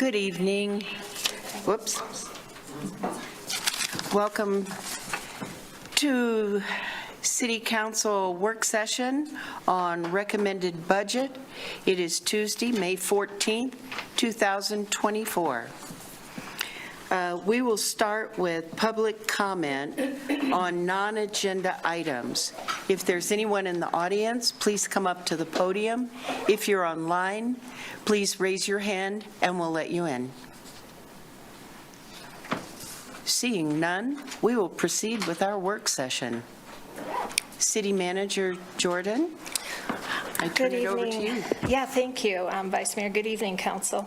Good evening. Whoops. Welcome to City Council work session on recommended budget. It is Tuesday, May 14th, 2024. We will start with public comment on non-agenda items. If there's anyone in the audience, please come up to the podium. If you're online, please raise your hand and we'll let you in. Seeing none, we will proceed with our work session. City Manager Jordan, I turn it over to you. Yeah, thank you, Vice Mayor. Good evening, Council.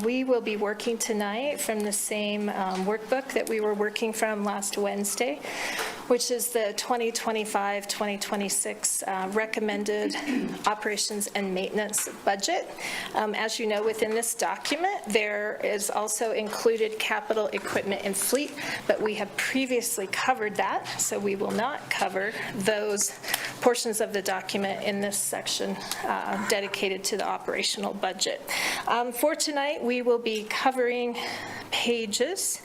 We will be working tonight from the same workbook that we were working from last Wednesday, which is the 2025-2026 recommended operations and maintenance budget. As you know, within this document, there is also included capital equipment and fleet, but we have previously covered that, so we will not cover those portions of the document in this section dedicated to the operational budget. For tonight, we will be covering pages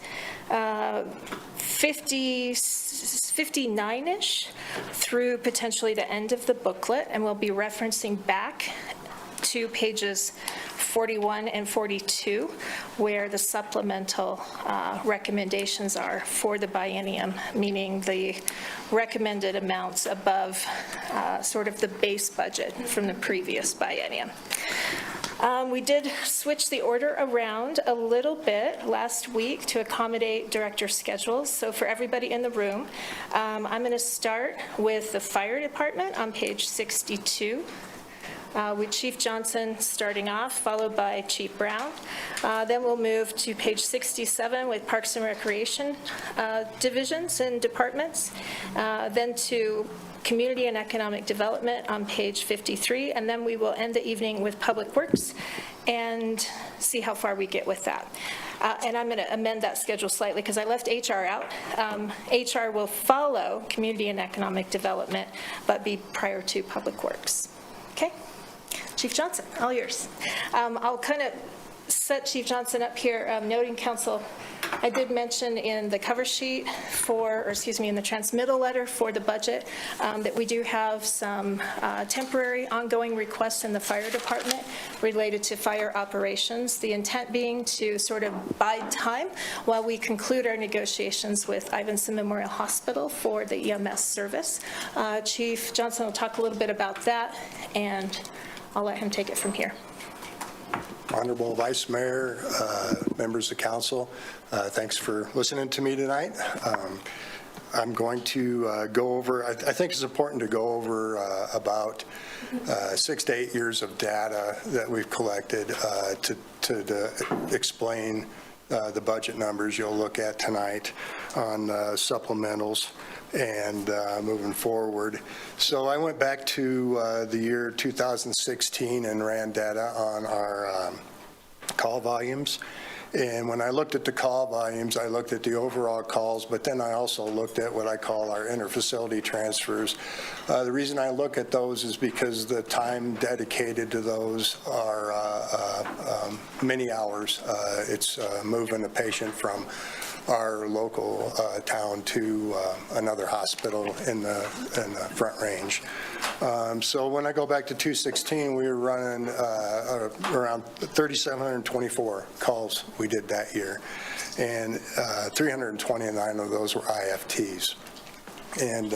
59-ish through potentially the end of the booklet, and we'll be referencing back to pages 41 and 42, where the supplemental recommendations are for the biennium, meaning the recommended amounts above sort of the base budget from the previous biennium. We did switch the order around a little bit last week to accommodate director schedules. So for everybody in the room, I'm going to start with the fire department on page 62. With Chief Johnson starting off, followed by Chief Brown. Then we'll move to page 67 with Parks and Recreation divisions and departments. Then to Community and Economic Development on page 53, and then we will end the evening with Public Works and see how far we get with that. And I'm going to amend that schedule slightly because I left HR out. HR will follow Community and Economic Development, but be prior to Public Works. Okay? Chief Johnson, all yours. I'll kind of set Chief Johnson up here, noting, Council, I did mention in the cover sheet in the transmittal letter for the budget that we do have some temporary ongoing requests in the fire department related to fire operations. The intent being to sort of bide time while we conclude our negotiations with Ivinson Memorial Hospital for the EMS service. Chief Johnson will talk a little bit about that, and I'll let him take it from here. Honorable Vice Mayor, members of council, thanks for listening to me tonight. I'm going to go over, I think it's important to go over about 6 to 8 years of data that we've collected to explain the budget numbers you'll look at tonight on supplementals and moving forward. So I went back to the year 2016 and ran data on our call volumes. And when I looked at the call volumes, I looked at the overall calls, but then I also looked at what I call our interfacility transfers. The reason I look at those is because the time dedicated to those are many hours. It's moving a patient from our local town to another hospital in the Front Range. So when I go back to 2016, we were running around 3,724 calls we did that year, and 329 of those were IFTs. And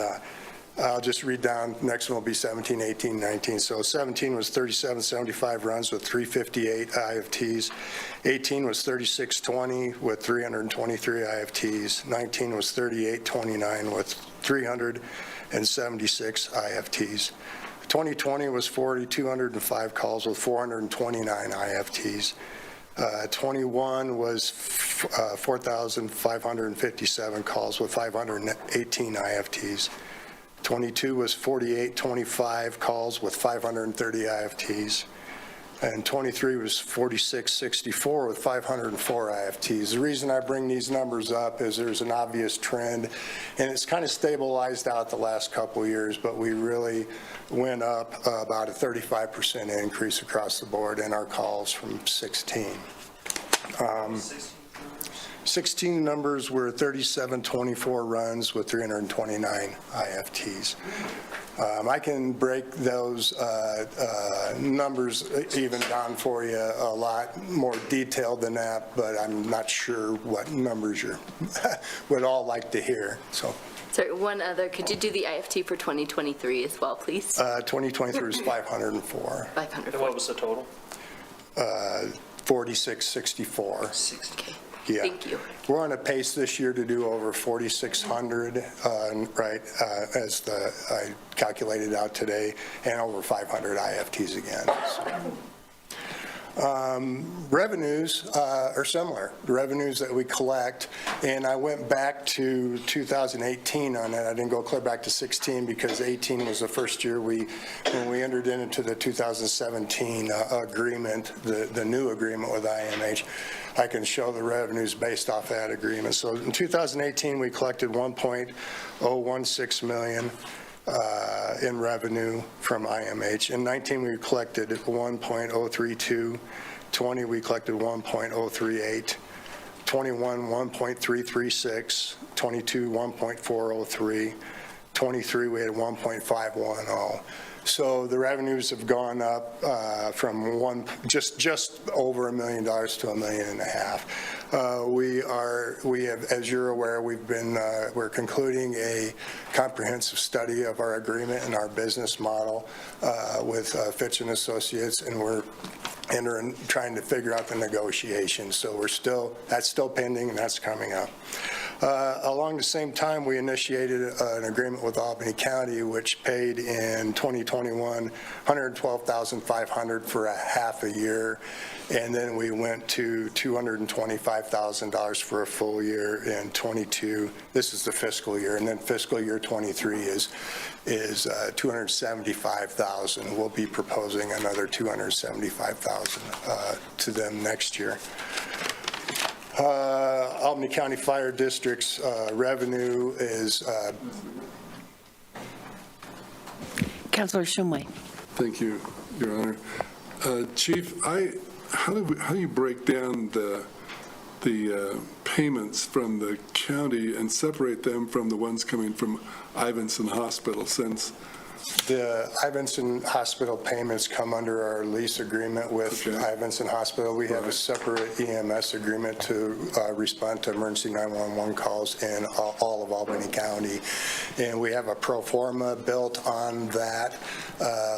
I'll just read down. Next one will be 17, 18, 19. So 17 was 3775 runs with 358 IFTs. 18 was 3620 with 323 IFTs. 19 was 3829 with 376 IFTs. 2020 was 4,205 calls with 429 IFTs. 21 was 4,557 calls with 518 IFTs. 22 was 4825 calls with 530 IFTs. And 23 was 4664 with 504 IFTs. The reason I bring these numbers up is there's an obvious trend, and it's kind of stabilized out the last couple of years, but we really went up about a 35% increase across the board in our calls from 16. 16 numbers were 3724 runs with 329 IFTs. I can break those numbers even down for you a lot more detailed than that, but I'm not sure what numbers you would all like to hear. So, sorry, one other. Could you do the IFT for 2023 as well, please? 2023 is 504. 500. And what was the total? 4664. Okay. Yeah. Thank you. We're on a pace this year to do over 4,600, right, as I calculated out today, and over 500 IFTs again. So. Revenues are similar, the revenues that we collect, and I went back to 2018 on that. I didn't go clear back to 16 because 18 was the first year when we entered into the 2017 agreement, the new agreement with IMH. I can show the revenues based off that agreement. So in 2018, we collected $1.016 million in revenue from IMH. In 19, we collected 1.032. 20, we collected 1.038. 21, 1.336. 22, 1.403. 23, we had 1.510. So the revenues have gone up from just over $1 million to $1.5 million. We have, as you're aware, we're concluding a comprehensive study of our agreement and our business model with Fitch and Associates, and we're trying to figure out the negotiations. So that's still pending, and that's coming up. Along the same time, we initiated an agreement with Albany County, which paid in 2021 $112,500 for a half a year, and then we went to $225,000 for a full year in 22. This is the fiscal year, and then fiscal year 23 is $275,000. We'll be proposing another $275,000 to them next year. Albany County Fire District's revenue is... Councilor Shumway. Thank you, Your Honor. Chief, how do you break down the payments from the county and separate them from the ones coming from Ivinson Hospital, since The Ivinson Hospital payments come under our lease agreement with Ivinson Hospital. We have a separate EMS agreement to respond to emergency 911 calls in all of Albany County. And we have a pro forma built on that.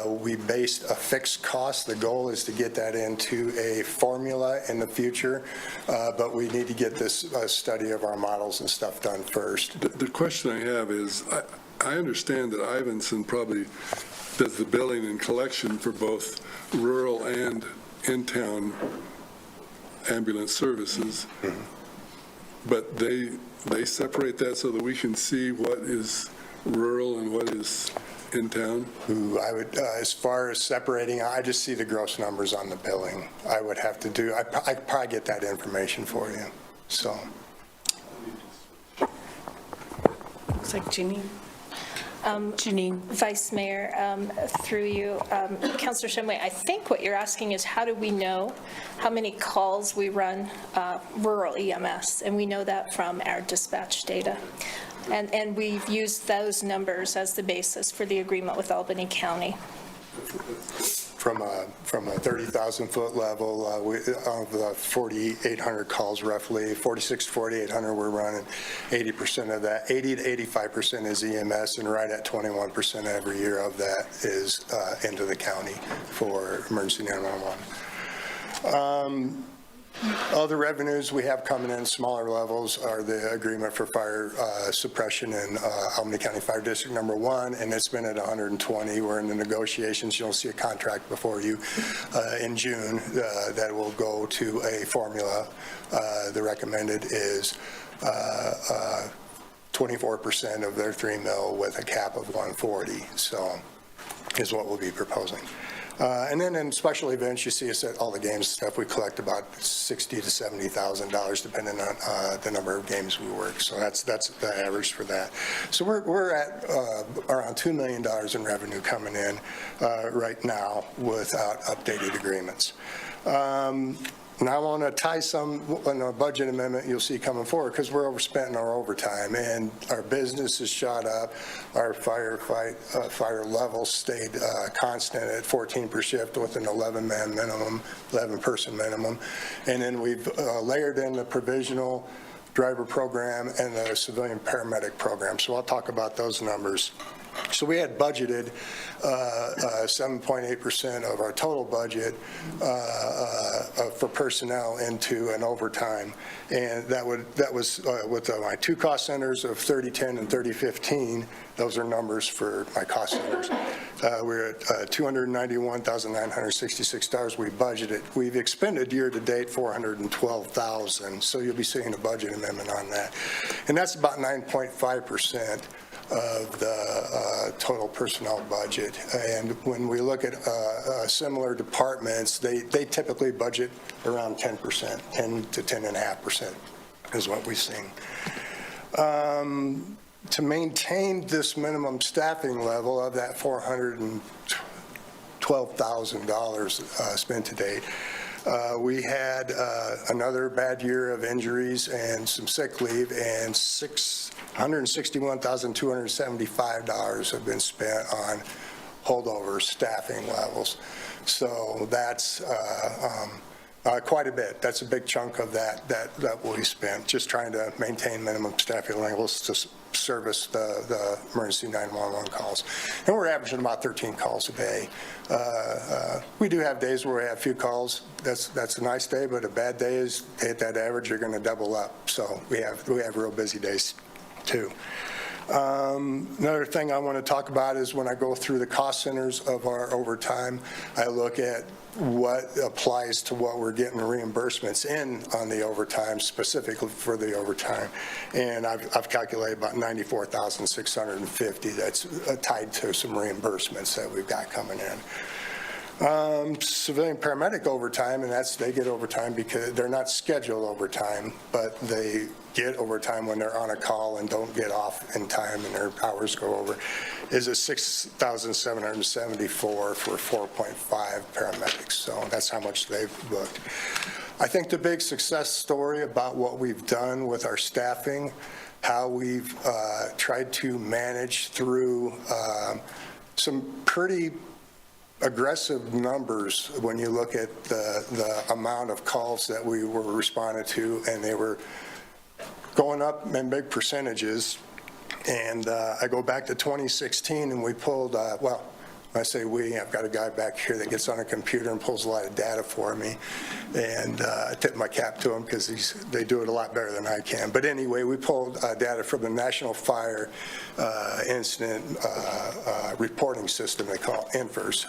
We based a fixed cost. The goal is to get that into a formula in the future, but we need to get this study of our models and stuff done first. The question I have is, I understand that Ivinson probably does the billing and collection for both rural and in-town ambulance services, but they separate that so that we can see what is rural and what is in town? I would, as far as separating, I just see the gross numbers on the billing. I would have to do, I could probably get that information for you, so. Looks like Janine. Janine. Vice Mayor, through you, Councilor Shumway, I think what you're asking is how do we know how many calls we run rural EMS, and we know that from our dispatch data. And we've used those numbers as the basis for the agreement with Albany County. From a 30,000-foot level, of the 4,800 calls roughly, 46 to 4,800, we're running 80% of that. 80 to 85% is EMS, and right at 21% every year of that is into the county for emergency 911. Other revenues we have coming in smaller levels are the agreement for fire suppression in Albany County Fire District number 1, and it's been at 120. We're in the negotiations. You'll see a contract before you in June that will go to a formula. The recommended is 24% of their $3 million with a cap of 140. So is what we'll be proposing. And then in special events, you see us at all the games stuff, we collect about $60,000 to $70,000 depending on the number of games we work. So that's the average for that. So we're at around $2 million in revenue coming in right now without updated agreements. And I want to tie some on a budget amendment you'll see coming forward, because we're overspent in our overtime, and our business has shot up. Our fire level stayed constant at 14 per shift with an 11-man minimum, 11-person minimum. And then we've layered in the provisional driver program and the civilian paramedic program. So I'll talk about those numbers. So we had budgeted 7.8% of our total budget for personnel into an overtime, and that was with my two cost centers of 3010 and 3015. Those are numbers for my cost centers. We're at $291,966 we budgeted. We've expended year-to-date $412,000, so you'll be seeing a budget amendment on that. And that's about 9.5% of the total personnel budget. And when we look at similar departments, they typically budget around 10%, 10 to 10.5% is what we've seen. To maintain this minimum staffing level of that $412,000 spent to date, we had another bad year of injuries and some sick leave, and $161,275 have been spent on holdover staffing levels. So that's quite a bit. That's a big chunk of that we spent, just trying to maintain minimum staffing levels to service the emergency 911 calls. And we're averaging about 13 calls a day. We do have days where we have a few calls. That's a nice day, but a bad day is to hit that average, you're going to double up. So we have real busy days too. Another thing I want to talk about is when I go through the cost centers of our overtime, I look at what applies to what we're getting reimbursements in on the overtime, specifically for the overtime. And I've calculated about $94,650 that's tied to some reimbursements that we've got coming in. Civilian paramedic overtime, and they get overtime because they're not scheduled overtime, but they get overtime when they're on a call and don't get off in time and their hours go over, is at $6,774 for 4.5 paramedics. So that's how much they've booked. I think the big success story about what we've done with our staffing, how we've tried to manage through some pretty aggressive numbers when you look at the amount of calls that we were responding to, and they were going up in big percentages. And I go back to 2016, and we pulled, well, I say we, I've got a guy back here that gets on a computer and pulls a lot of data for me, and I tip my cap to him because they do it a lot better than I can. But anyway, we pulled data from the National Fire Incident Reporting System, they call it INFRS,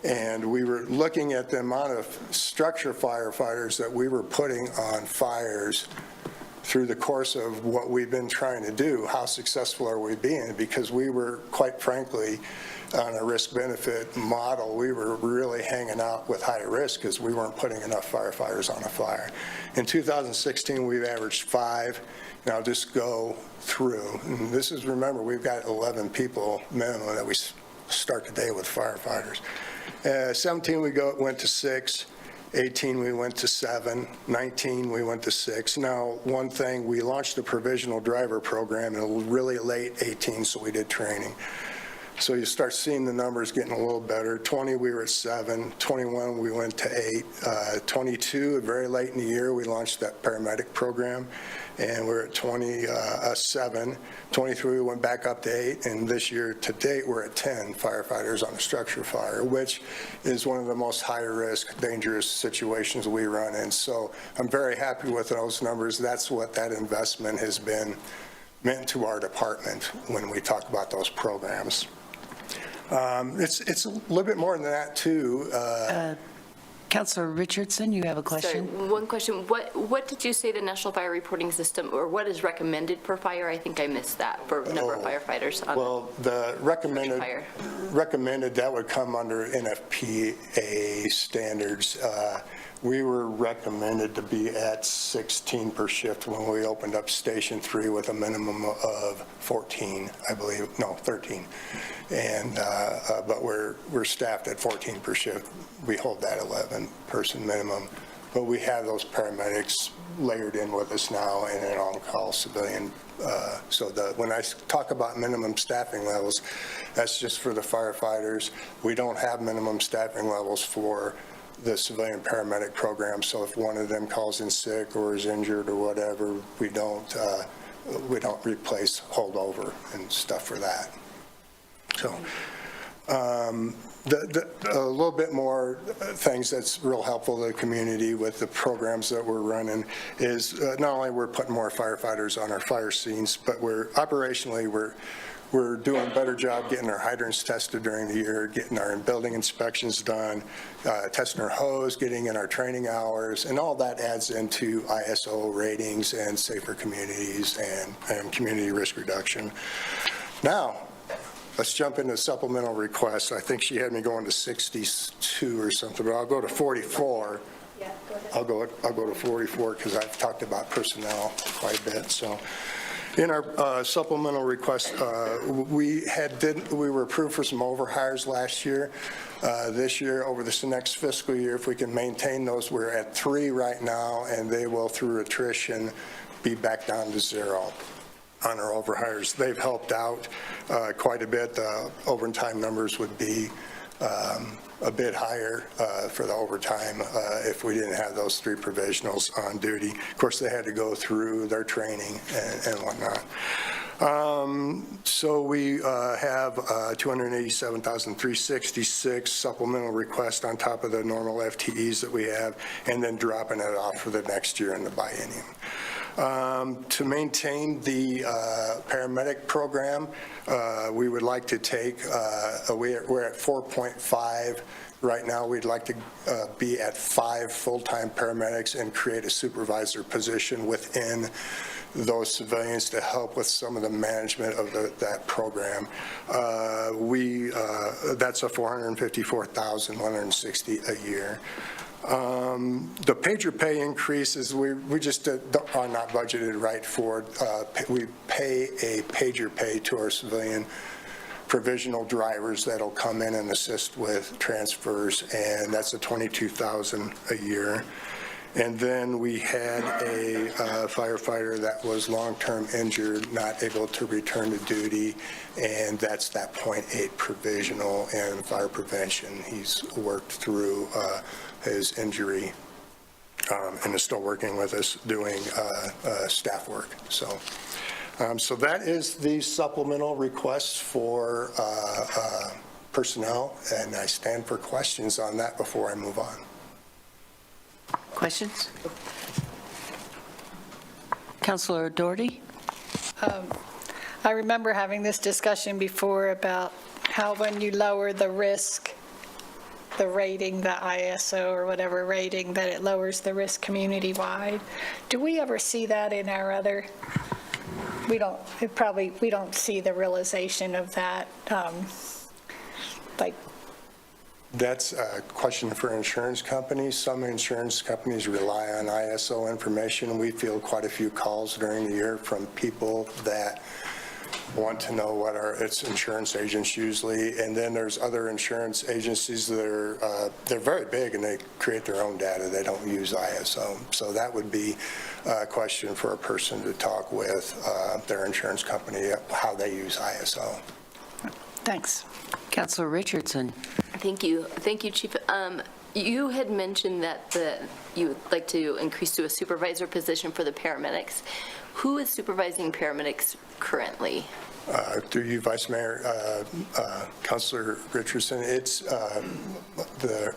and we were looking at the amount of structure firefighters that we were putting on fires through the course of what we've been trying to do. How successful are we being? Because we were, quite frankly, on a risk-benefit model, we were really hanging out with high risk because we weren't putting enough firefighters on a fire. In 2016, we've averaged 5. And I'll just go through. And this is, remember, we've got 11 people minimum that we start the day with firefighters. 17, we went to 6. 18, we went to 7. 19, we went to 6. Now, one thing, we launched the provisional driver program in really late 18, so we did training. So you start seeing the numbers getting a little better. 20, we were at 7. 21, we went to 8. 22, very late in the year, we launched that paramedic program, and we're at 27. 23, we went back up to 8, and this year to date, we're at 10 firefighters on a structure fire, which is one of the most high-risk, dangerous situations we run in. So I'm very happy with those numbers. That's what that investment has been meant to our department when we talk about those programs. It's a little bit more than that, too. Councilor Richardson, you have a question? Sorry, one question. What did you say the National Fire Reporting System, or what is recommended per fire? I think I missed that for number of firefighters. Well, the recommended, that would come under NFPA standards. We were recommended to be at 16 per shift when we opened up Station 3 with a minimum of 14, I believe, no, 13. And, but we're staffed at 14 per shift. We hold that 11-person minimum but we have those paramedics layered in with us now in an on-call civilian. So when I talk about minimum staffing levels, that's just for the firefighters. We don't have minimum staffing levels for the civilian paramedic program, so if one of them calls in sick or is injured or whatever, we don't replace holdover and stuff for that. So a little bit more things that's real helpful to the community with the programs that we're running is not only we're putting more firefighters on our fire scenes, but operationally we're doing a better job getting our hydrants tested during the year, getting our building inspections done, testing our hose, getting in our training hours, and all that adds into ISO ratings and safer communities and community risk reduction. Now, let's jump into supplemental requests. I think she had me going to 62 or something, but I'll go to 44. Yeah, go ahead. I'll go to 44 because I've talked about personnel quite a bit. So in our supplemental request, we were approved for some overhires last year. This year, over this next fiscal year, if we can maintain those, we're at 3 right now, and they will, through attrition, be back down to 0 on our overhires. They've helped out quite a bit. The overtime numbers would be a bit higher for the overtime if we didn't have those 3 provisionals on duty. Of course, they had to go through their training and whatnot. So we have $287,366 supplemental request on top of the normal FTEs that we have, and then dropping it off for the next year in the biennium. To maintain the paramedic program, we would like to take, we're at 4.5 right now. We'd like to be at 5 full-time paramedics and create a supervisor position within those civilians to help with some of the management of that program. That's a $454,160 a year. The pager pay increases, we just are not budgeted right for. We pay a pager pay to our civilian provisional drivers that'll come in and assist with transfers, and that's a $22,000 a year. And then we had a firefighter that was long-term injured, not able to return to duty, and that's that .8 provisional in fire prevention. He's worked through his injury and is still working with us doing staff work. So that is the supplemental requests for personnel, and I stand for questions on that before I move on. Questions? Councilor Doherty? I remember having this discussion before about how when you lower the risk, the rating, the ISO or whatever rating, that it lowers the risk community-wide. Do we ever see that in our other? We don't see the realization of that, That's a question for insurance companies. Some insurance companies rely on ISO information. We field quite a few calls during the year from people that want to know what it's insurance agents usually, and then there's other insurance agencies that they're very big and they create their own data. They don't use ISO. So that would be a question for a person to talk with their insurance company, how they use ISO. Thanks. Councilor Richardson? Thank you. Thank you, Chief. You had mentioned that you would like to increase to a supervisor position for the paramedics. Who is supervising paramedics currently? Through you, Vice Mayor, Councilor Richardson, it's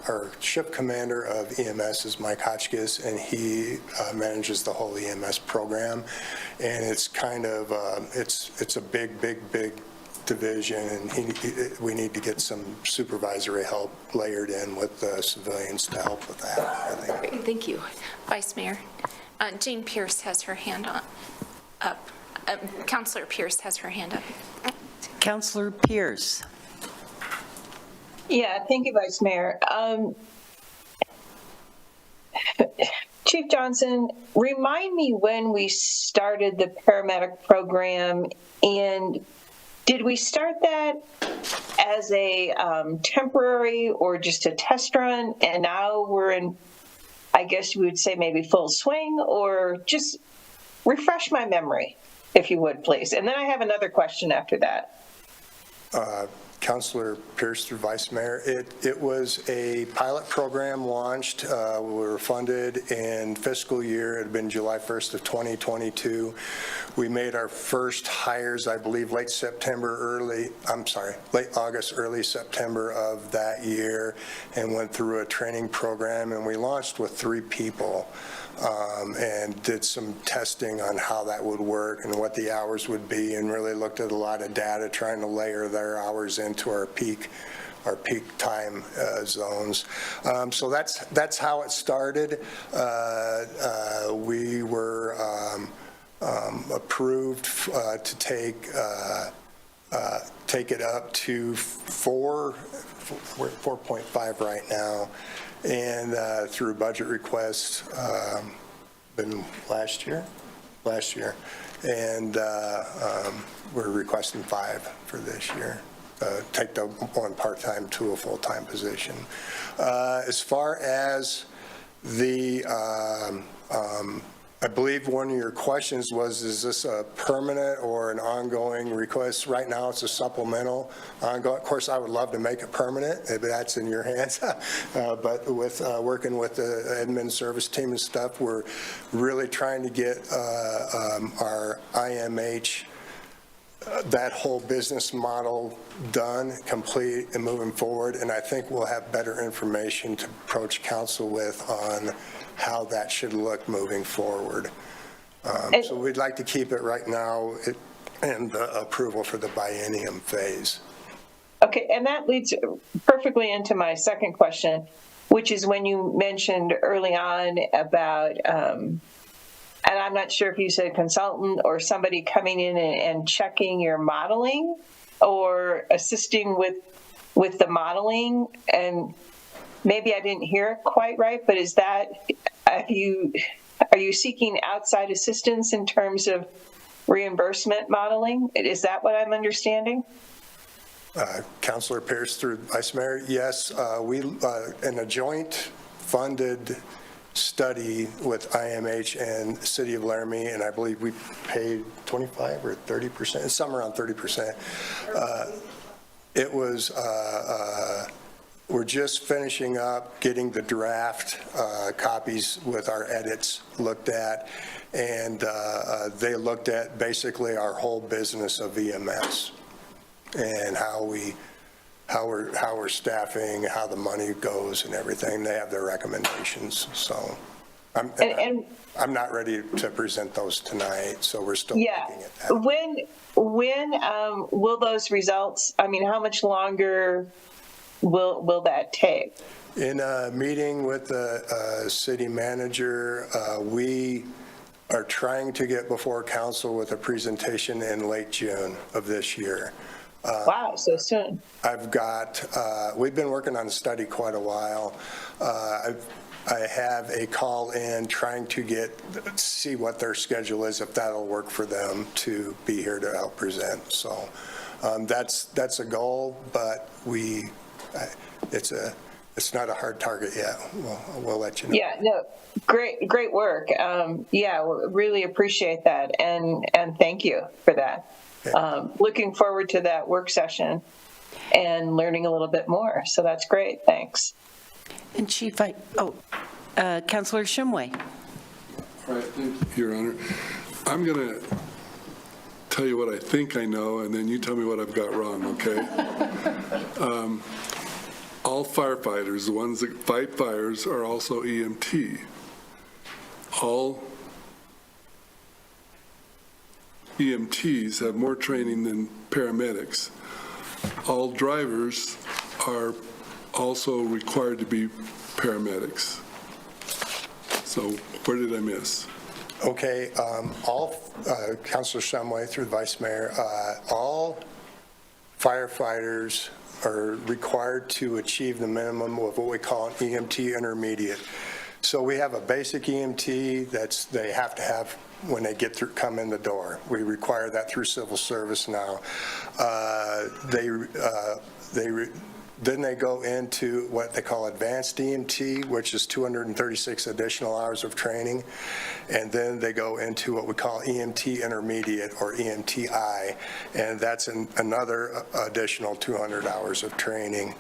our ship commander of EMS is Mike Hotchkiss, and he manages the whole EMS program. And it's kind of, it's a big division, and we need to get some supervisory help layered in with the civilians to help with that. I think. Great, thank you. Vice Mayor, Jane Pierce has her hand up. Councilor Pierce has her hand up. Councilor Pierce? Yeah, thank you, Vice Mayor. Chief Johnson, remind me when we started the paramedic program, and did we start that as a temporary or just a test run? And now we're in, I guess you would say maybe full swing, or just refresh my memory, if you would, please. And then I have another question after that. Councilor Pierce through Vice Mayor, it was a pilot program launched. We were funded in fiscal year. It had been July 1st of 2022. We made our first hires, I believe, late August, early September of that year, and went through a training program, and we launched with 3 people. And did some testing on how that would work and what the hours would be, and really looked at a lot of data trying to layer their hours into our peak time zones. So that's how it started. We were approved to take it up to 4.5 right now. And through budget requests, been last year, and we're requesting 5 for this year. Take the one part-time to a full-time position. As far as the, I believe one of your questions was, is this a permanent or an ongoing request? Right now, it's a supplemental. Of course, I would love to make it permanent, but that's in your hands. But with working with the admin service team and stuff, we're really trying to get our IMH, that whole business model done, complete, and moving forward. And I think we'll have better information to approach council with on how that should look moving forward. So we'd like to keep it right now and approval for the biennium phase. Okay, and that leads perfectly into my second question, which is when you mentioned early on about, and I'm not sure if you said consultant or somebody coming in and checking your modeling or assisting with the modeling, and maybe I didn't hear it quite right, but is that, are you seeking outside assistance in terms of reimbursement modeling? Is that what I'm understanding? Councilor Pierce through Vice Mayor, yes, we in a joint funded study with IMH and City of Laramie, and I believe we paid 25 or 30%, somewhere around 30%. It was, we're just finishing up getting the draft copies with our edits looked at, and they looked at basically our whole business of EMS and how we're staffing, how the money goes and everything. They have their recommendations. So I'm not ready to present those tonight, so we're still looking at that. When will those results, I mean, how much longer will that take? In a meeting with the city manager, we are trying to get before council with a presentation in late June of this year. Wow, so soon. We've been working on the study quite a while. I have a call in trying to see what their schedule is, if that'll work for them to be here to help present. So that's a goal, but it's not a hard target yet. We'll let you know. Yeah, no, great work. Really appreciate that, and thank you for that. Okay. Looking forward to that work session and learning a little bit more. So that's great. Thanks. And Chief, Councilor Shumway. All right, thank you, Your Honor. I'm going to tell you what I think I know, and then you tell me what I've got wrong, okay? All firefighters, the ones that fight fires, are also EMT. All EMTs have more training than paramedics. All drivers are also required to be paramedics. So where did I miss? Okay, Councilor Shumway through the Vice Mayor, all firefighters are required to achieve the minimum of what we call an EMT intermediate. So we have a basic EMT they have to have when they come in the door. We require that through civil service now. Then they go into what they call advanced EMT, which is 236 additional hours of training. And then they go into what we call EMT intermediate, or EMTI, and that's another additional 200 hours of training.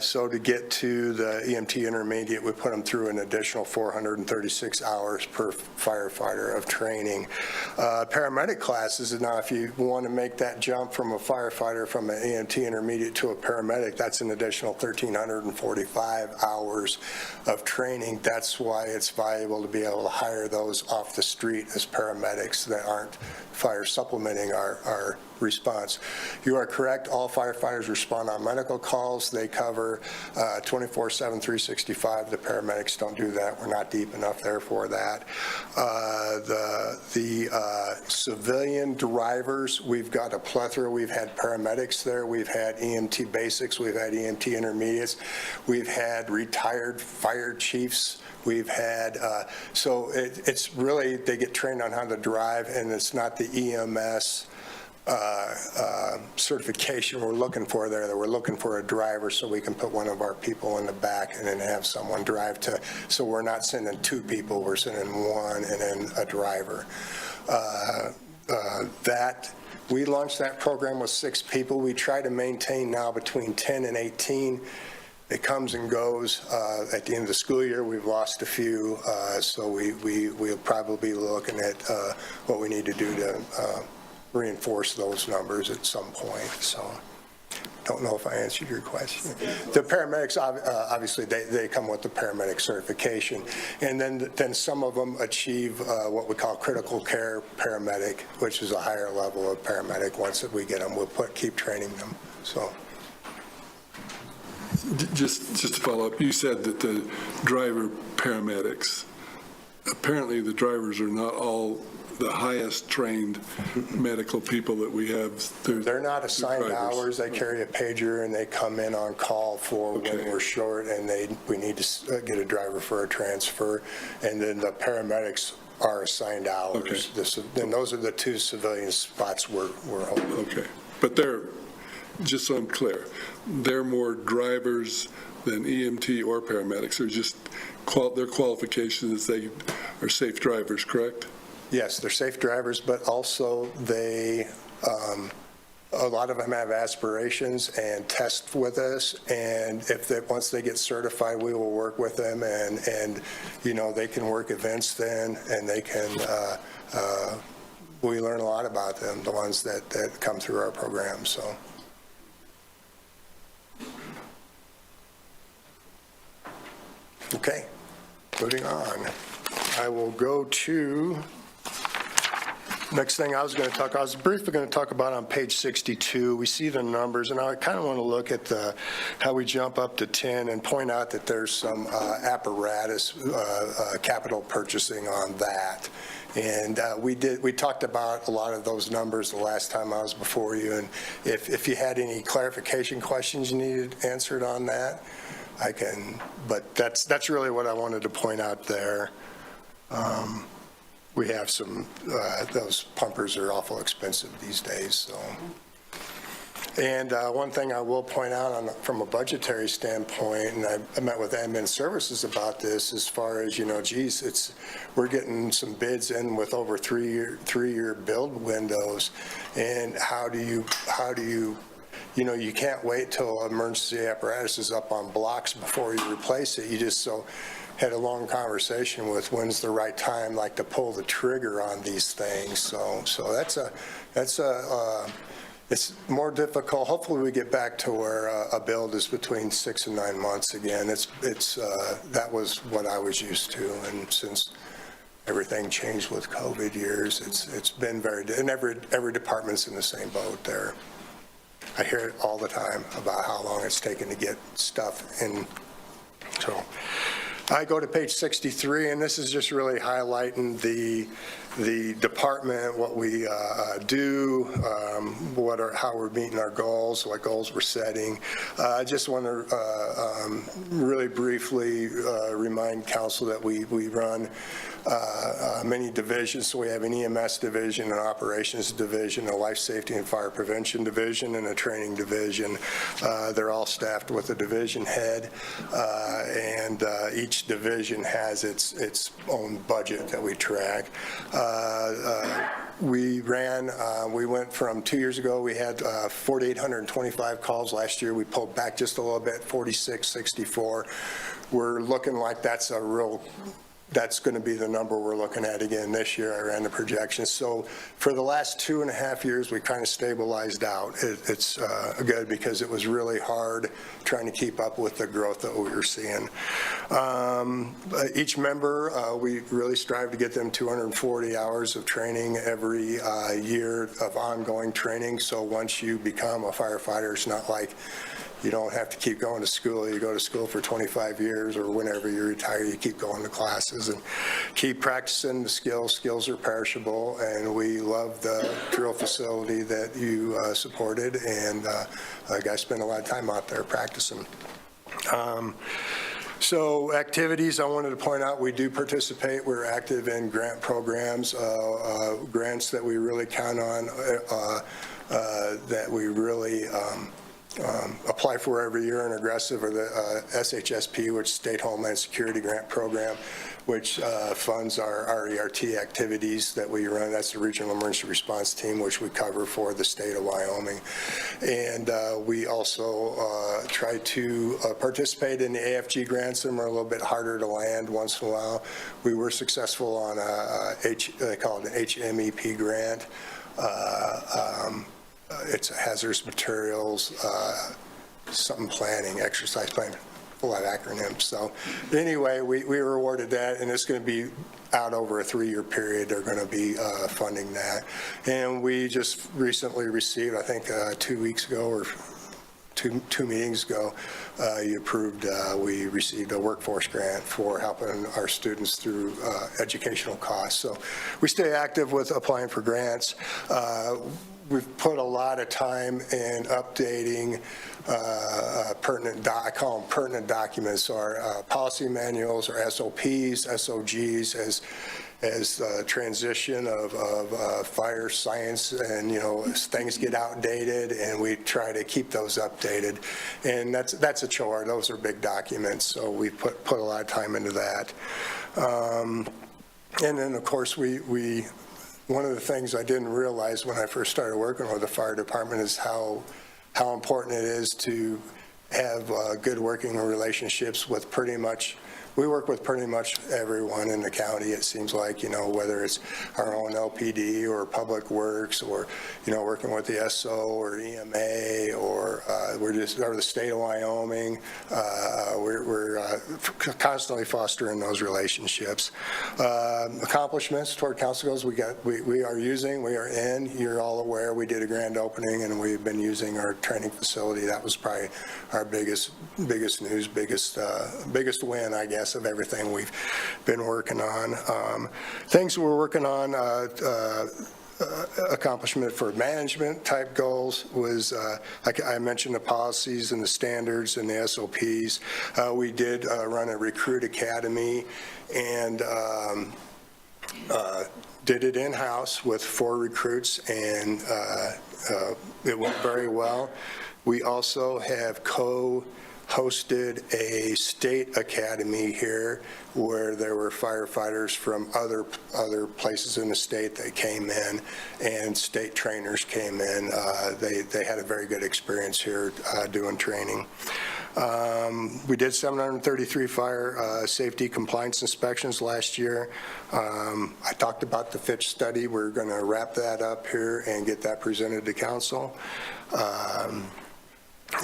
So to get to the EMT intermediate, we put them through an additional 436 hours per firefighter of training. Paramedic classes, and now if you want to make that jump from a firefighter from an EMT intermediate to a paramedic, that's an additional 1,345 hours of training. That's why it's valuable to be able to hire those off the street as paramedics that aren't fire supplementing our response. You are correct. All firefighters respond on medical calls. They cover 24/7, 365. The paramedics don't do that. We're not deep enough there for that. The civilian drivers, we've got a plethora. We've had paramedics there. We've had EMT basics. We've had EMT intermediates. We've had retired fire chiefs. We've had, so it's really, they get trained on how to drive, and it's not the EMS certification we're looking for there, that we're looking for a driver so we can put one of our people in the back and then have someone drive to, so we're not sending two people, we're sending one and then a driver. We launched that program with 6 people. We try to maintain now between 10 and 18. It comes and goes. At the end of the school year, we've lost a few, so we'll probably be looking at what we need to do to reinforce those numbers at some point. So don't know if I answered your question. The paramedics, obviously, they come with the paramedic certification, and then some of them achieve what we call critical care paramedic, which is a higher level of paramedic. Once that we get them, we'll keep training them. So. Just to follow up, you said that the driver paramedics, apparently the drivers are not all the highest trained medical people that we have. They're not assigned hours. They carry a pager and they come in on call for when we're short and we need to get a driver for a transfer. And then the paramedics are assigned hours. Then those are the 2 civilian spots we're holding. Okay. But they're, just so I'm clear, they're more drivers than EMT or paramedics. They're just, their qualification is they are safe drivers, correct? Yes, they're safe drivers, but also they, a lot of them have aspirations and test with us, and once they get certified, we will work with them, and you know, they can work events then, and they can, we learn a lot about them, the ones that come through our program, so. Okay, moving on. I will go to, next thing I was briefly going to talk about on page 62. We see the numbers, and I kind of want to look at how we jump up to 10 and point out that there's some apparatus capital purchasing on that. And we talked about a lot of those numbers the last time I was before you, and if you had any clarification questions you needed answered on that, I can, but that's really what I wanted to point out there. We have some, those pumpers are awful expensive these days, so. And one thing I will point out from a budgetary standpoint, and I met with admin services about this, as far as, you know, geez, we're getting some bids in with over three-year build windows, and how do you, you know, you can't wait till emergency apparatus is up on blocks before you replace it. You just had a long conversation with when's the right time, like, to pull the trigger on these things. So it's more difficult. Hopefully we get back to where a build is between 6 and 9 months again. That was what I was used to, and since everything changed with COVID years, it's been and every department's in the same boat there. I hear it all the time about how long it's taken to get stuff in. So I go to page 63, and this is just really highlighting the department, what we do, how we're meeting our goals, what goals we're setting. I just want to really briefly remind council that we run many divisions. So we have an EMS division, an operations division, a life safety and fire prevention division, and a training division. They're all staffed with a division head, and each division has its own budget that we track. We went from 2 years ago, we had 4,825 calls. Last year we pulled back just a little bit, 4,664. We're looking like that's going to be the number we're looking at again this year. I ran the projections. So for the last 2.5 years, we kind of stabilized out. It's good because it was really hard trying to keep up with the growth that we were seeing. Each member, we really strive to get them 240 hours of training every year of ongoing training. So once you become a firefighter, it's not like you don't have to keep going to school. You go to school for 25 years, or whenever you retire, you keep going to classes and keep practicing the skills. Skills are perishable, and we love the drill facility that you supported, and guys spend a lot of time out there practicing. So activities, I wanted to point out, we do participate. We're active in grant programs, grants that we really count on, that we really apply for every year and aggressive, or the SHSP, which State Homeland Security Grant Program, which funds our ERT activities that we run. That's the Regional Emergency Response Team, which we cover for the state of Wyoming. And we also try to participate in the AFG grants. Some are a little bit harder to land once in a while. We were successful on they call it an HMEP grant. It's hazardous materials, something planning, exercise planning, a lot of acronyms. So anyway, we were awarded that, and it's going to be out over a 3-year period. They're going to be funding that. And we just recently received, I think 2 weeks ago or two meetings ago, you approved, we received a workforce grant for helping our students through educational costs. So we stay active with applying for grants. We've put a lot of time in updating pertinent, I call them pertinent documents, or policy manuals, or SOPs, SOGs, as transition of fire science, and things get outdated, and we try to keep those updated, and that's a chore. Those are big documents, so we put a lot of time into that. And then of course one of the things I didn't realize when I first started working with the fire department is how important it is to have good working relationships with we work with pretty much everyone in the county, it seems like, whether it's our own LPD or Public Works, or, working with the SO or EMA, or or the state of Wyoming. We're constantly fostering those relationships. Accomplishments toward council goals, we are in, you're all aware, we did a grand opening, and we've been using our training facility. That was probably our biggest news, biggest win, I guess, of everything we've been working on. Things we're working on, accomplishment for management type goals was, like I mentioned, the policies and the standards and the SOPs. We did run a recruit academy, and did it in-house with 4 recruits, and it went very well. We also have hosted a state academy here where there were firefighters from other places in the state that came in, and state trainers came in. They had a very good experience here doing training. We did 733 fire safety compliance inspections last year. I talked about the Fitch study. We're going to wrap that up here and get that presented to council.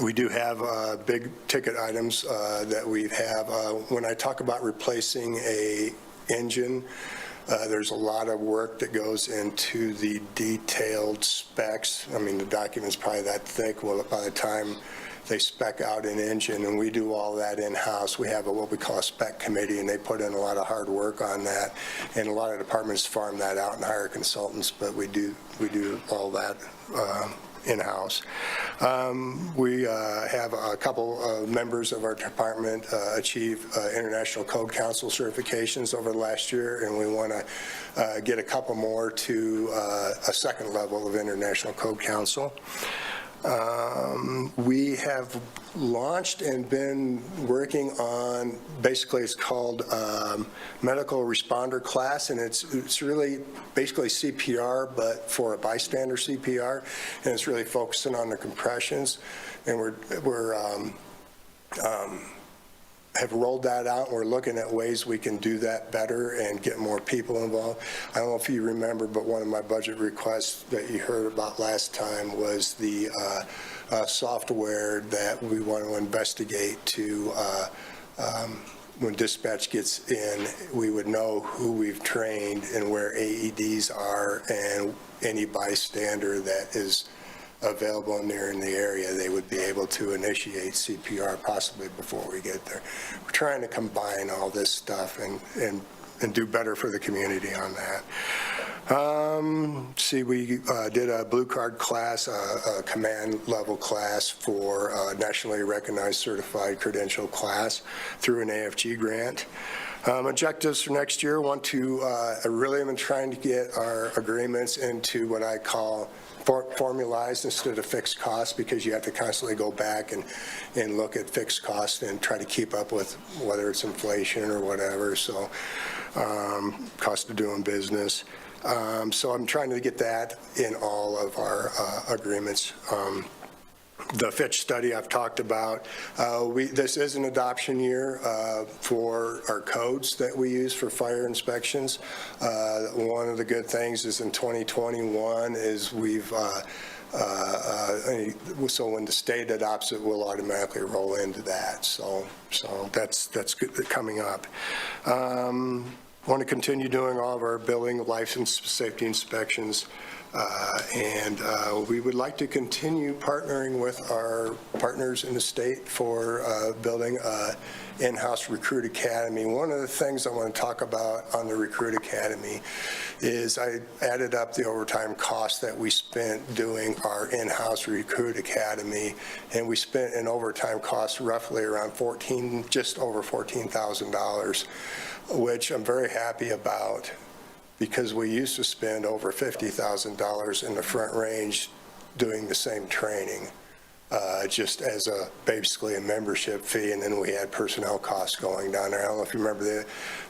We do have big ticket items that we have. When I talk about replacing a engine, there's a lot of work that goes into the detailed specs. I mean, the document's probably that thick. Well, by the time they spec out an engine, and we do all that in-house. We have what we call a spec committee, and they put in a lot of hard work on that, and a lot of departments farm that out and hire consultants, but we do all that in-house. We have a couple of members of our department achieve International Code Council certifications over the last year, and we want to get a couple more to a second level of International Code Council. We have launched and been working on, basically it's called medical responder class, and it's really basically CPR, but for a bystander CPR, and it's really focusing on the compressions, and we're have rolled that out. We're looking at ways we can do that better and get more people involved. I don't know if you remember, but one of my budget requests that you heard about last time was the software that we want to investigate to when dispatch gets in, we would know who we've trained and where AEDs are, and any bystander that is available near in the area, they would be able to initiate CPR possibly before we get there. We're trying to combine all this stuff and do better for the community on that. See, we did a blue card class, a command level class for a nationally recognized certified credential class through an AFG grant. Objectives for next year, want to, I really am trying to get our agreements into what I call formalized instead of fixed costs, because you have to constantly go back and look at fixed costs and try to keep up with whether it's inflation or whatever, so cost of doing business. So I'm trying to get that in all of our agreements. The Fitch study I've talked about, this is an adoption year for our codes that we use for fire inspections. One of the good things is in 2021 is we've, so when the state adopts it, we'll automatically roll into that. So that's good, coming up. Want to continue doing all of our building license safety inspections. And we would like to continue partnering with our partners in the state for building an in-house recruit academy. One of the things I want to talk about on the recruit academy is I added up the overtime costs that we spent doing our in-house recruit academy, and we spent in overtime costs roughly around just over $14,000, which I'm very happy about, because we used to spend over $50,000 in the Front Range doing the same training, just as basically a membership fee, and then we had personnel costs going down there. I don't know if you remember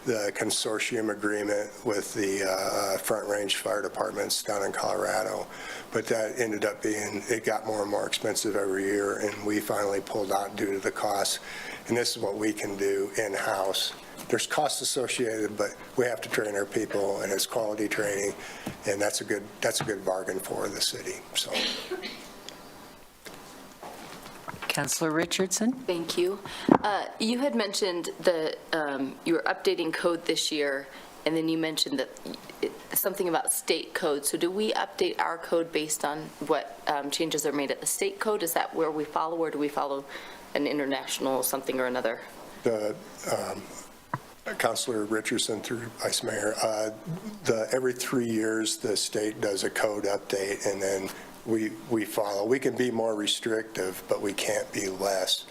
the consortium agreement with the Front Range fire departments down in Colorado, but that ended up it got more and more expensive every year, and we finally pulled out due to the costs, and this is what we can do in-house. There's costs associated, but we have to train our people, and it's quality training, and that's a good bargain for the city. So, Councilor Richardson? Thank you. You had mentioned that you were updating code this year, and then you mentioned that something about state code. So do we update our code based on what changes are made at the state code? Is that where we follow, or do we follow an international something or another? Councilor Richardson through Vice Mayor, every 3 years the state does a code update, and then we follow. We can be more restrictive, but we can't be less.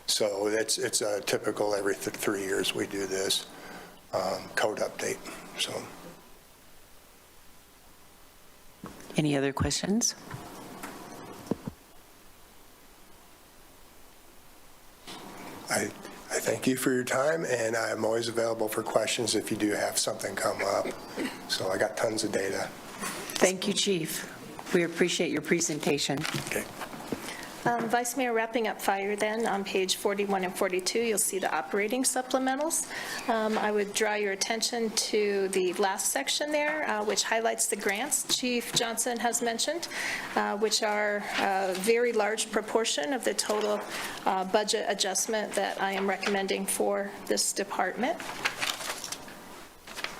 So it's a typical every 3 years we do this code update. So. Any other questions? I thank you for your time, and I'm always available for questions if you do have something come up. So I got tons of data. Thank you, Chief. We appreciate your presentation. Okay. Vice Mayor, wrapping up fire then, on page 41 and 42, you'll see the operating supplementals. I would draw your attention to the last section there, which highlights the grants Chief Johnson has mentioned, which are a very large proportion of the total budget adjustment that I am recommending for this department.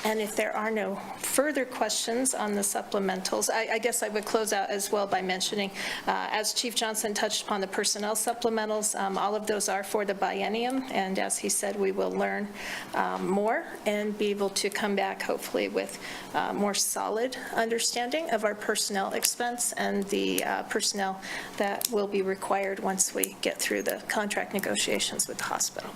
And if there are no further questions on the supplementals, I guess I would close out as well by mentioning, as Chief Johnson touched upon the personnel supplementals, all of those are for the biennium, and as he said, we will learn more and be able to come back hopefully with more solid understanding of our personnel expense and the personnel that will be required once we get through the contract negotiations with the hospital.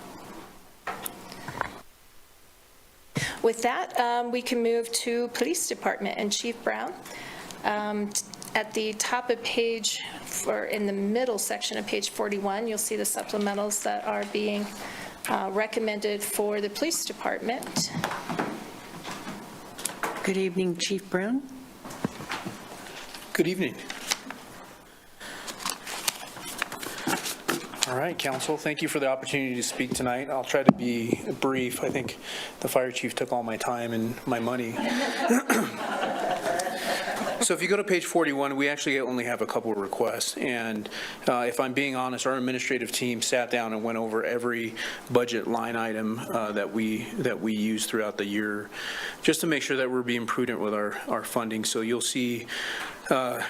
With that, we can move to Police Department and Chief Brown. At the top of page, or in the middle section of page 41, you'll see the supplementals that are being recommended for the Police Department. Good evening, Chief Brown. Good evening. All right, Council, thank you for the opportunity to speak tonight. I'll try to be brief. I think the fire chief took all my time and my money. So if you go to page 41, we actually only have a couple of requests. And if I'm being honest, our administrative team sat down and went over every budget line item that we use throughout the year, just to make sure that we're being prudent with our funding. So you'll see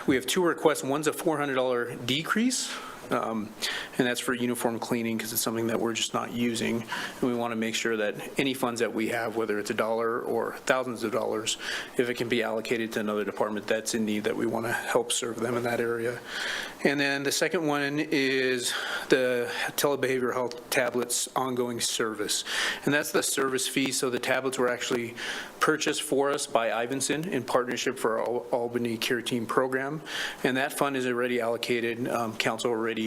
we have two requests. One's a $400 decrease. And that's for uniform cleaning because it's something that we're just not using. And we want to make sure that any funds that we have, whether it's $1 or thousands of dollars, if it can be allocated to another department that's in need, that we want to help serve them in that area. And then the second one is the telebehavioral health tablets ongoing service. And that's the service fee. So the tablets were actually purchased for us by Ivinson in partnership for our Albany Care Team program. And that fund is already allocated. Council already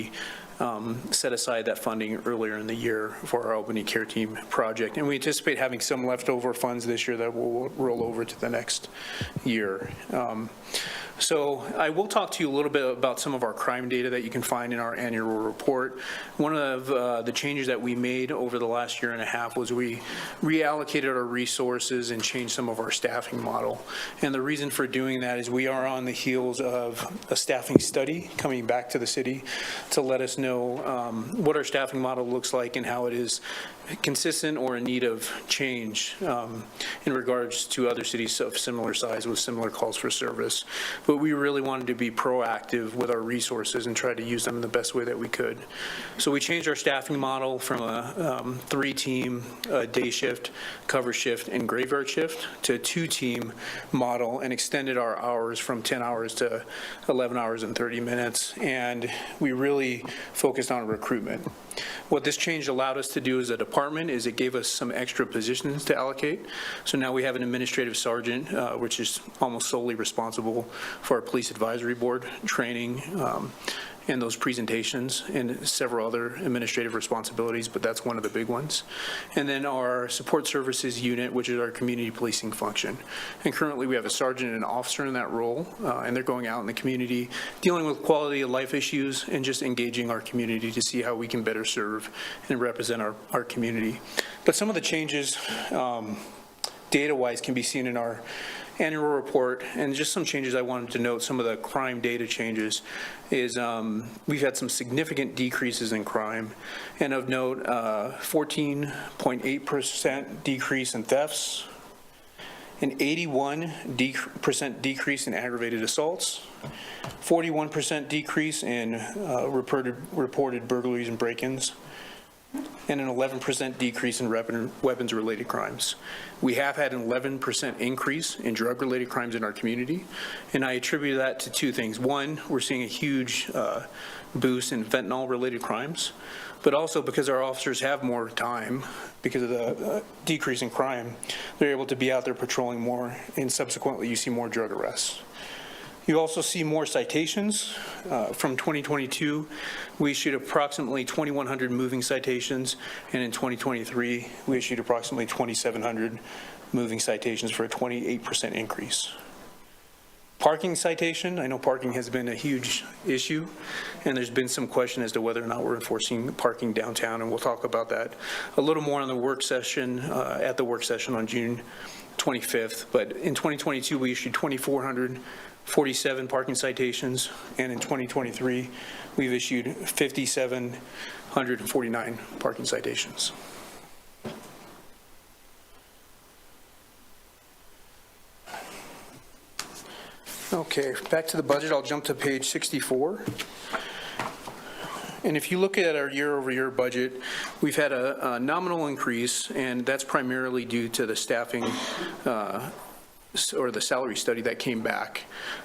set aside that funding earlier in the year for our Albany Care Team project. And we anticipate having some leftover funds this year that will roll over to the next year. So I will talk to you a little bit about some of our crime data that you can find in our annual report. One of the changes that we made over the last year and a half was we reallocated our resources and changed some of our staffing model. And the reason for doing that is we are on the heels of a staffing study coming back to the city to let us know what our staffing model looks like and how it is consistent or in need of change in regards to other cities of similar size with similar calls for service. But we really wanted to be proactive with our resources and try to use them in the best way that we could. So we changed our staffing model from a 3-team day shift, cover shift, and graveyard shift to a 2-team model and extended our hours from 10 hours to 11 hours and 30 minutes. And we really focused on recruitment. What this change allowed us to do as a department is it gave us some extra positions to allocate. So now we have an administrative sergeant, which is almost solely responsible for our police advisory board training and those presentations and several other administrative responsibilities, but that's one of the big ones. And then our support services unit, which is our community policing function. And currently we have a sergeant and an officer in that role, and they're going out in the community, dealing with quality of life issues and just engaging our community to see how we can better serve and represent our community. But some of the changes data-wise can be seen in our annual report, and just some changes I wanted to note. Some of the crime data changes is we've had some significant decreases in crime, and of note 14.8% decrease in thefts, an 81% decrease in aggravated assaults, 41% decrease in reported burglaries and break-ins, and an 11% decrease in weapons-related crimes. We have had an 11% increase in drug-related crimes in our community, and I attribute that to two things. One, we're seeing a huge boost in fentanyl-related crimes, but also because our officers have more time because of the decrease in crime, they're able to be out there patrolling more, and subsequently you see more drug arrests. You also see more citations. From 2022, we issued approximately 2,100 moving citations, and in 2023, we issued approximately 2,700 moving citations for a 28% increase. Parking citation, I know parking has been a huge issue, and there's been some question as to whether or not we're enforcing parking downtown, and we'll talk about that a little more on the work session, at the work session on June 25th. But in 2022, we issued 2,447 parking citations, and in 2023, we've issued 5,749 parking citations. Okay, back to the budget, I'll jump to page 64. And if you look at our year-over-year budget, we've had a nominal increase, and that's primarily due to the staffing or the salary study that came back,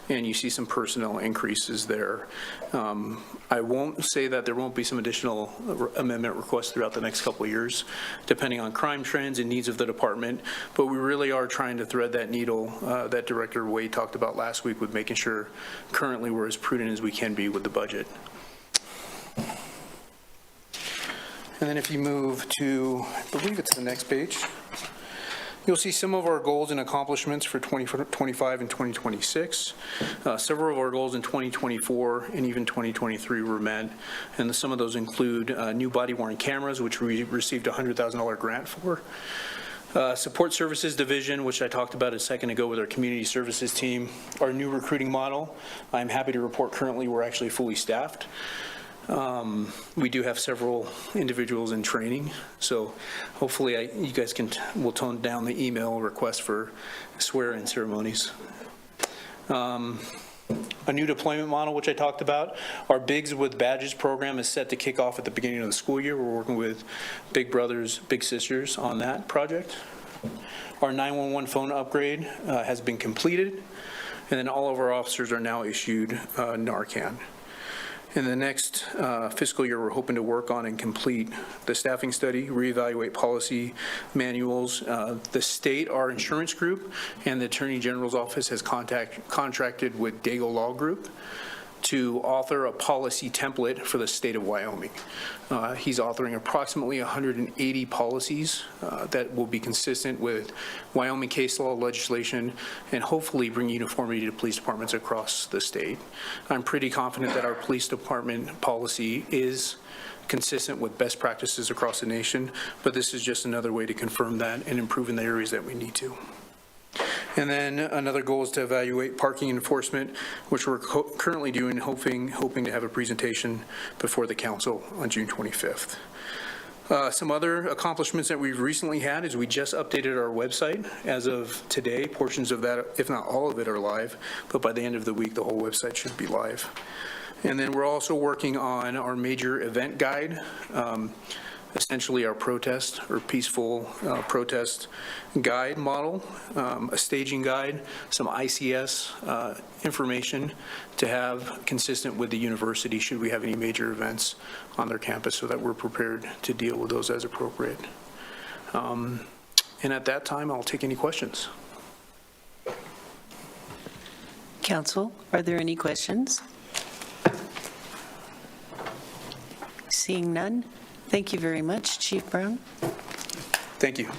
and you see some personnel increases there. I won't say that there won't be some additional amendment requests throughout the next couple of years, depending on crime trends and needs of the department, but we really are trying to thread that needle that Director Wade talked about last week with making sure currently we're as prudent as we can be with the budget. And then if you move to, I believe it's the next page, you'll see some of our goals and accomplishments for 2025 and 2026. Several of our goals in 2024 and even 2023 were met, and some of those include new body-worn cameras, which we received a $100,000 grant for. Support Services Division, which I talked about a second ago with our Community Services team. Our new recruiting model, I'm happy to report currently we're actually fully staffed. We do have several individuals in training, so hopefully you guys will tone down the email request for swear-in ceremonies. A new deployment model, which I talked about. Our Bigs with Badges program is set to kick off at the beginning of the school year. We're working with Big Brothers, Big Sisters on that project. Our 911 phone upgrade has been completed, and then all of our officers are now issued Narcan. In the next fiscal year, we're hoping to work on and complete the staffing study, reevaluate policy manuals. The state, our insurance group, and the Attorney General's office has contracted with Dago Law Group to author a policy template for the state of Wyoming. He's authoring approximately 180 policies that will be consistent with Wyoming case law legislation and hopefully bring uniformity to police departments across the state. I'm pretty confident that our police department policy is consistent with best practices across the nation, but this is just another way to confirm that and improve in the areas that we need to. And then another goal is to evaluate parking enforcement, which we're currently doing, hoping to have a presentation before the council on June 25th. Some other accomplishments that we've recently had is we just updated our website. As of today, portions of that, if not all of it, are live, but by the end of the week, the whole website should be live. And then we're also working on our major event guide, essentially our protest or peaceful protest guide model, a staging guide, some ICS information to have consistent with the university should we have any major events on their campus so that we're prepared to deal with those as appropriate. And at that time, I'll take any questions. Council, are there any questions? Seeing none, thank you very much, Chief Brown. Thank you.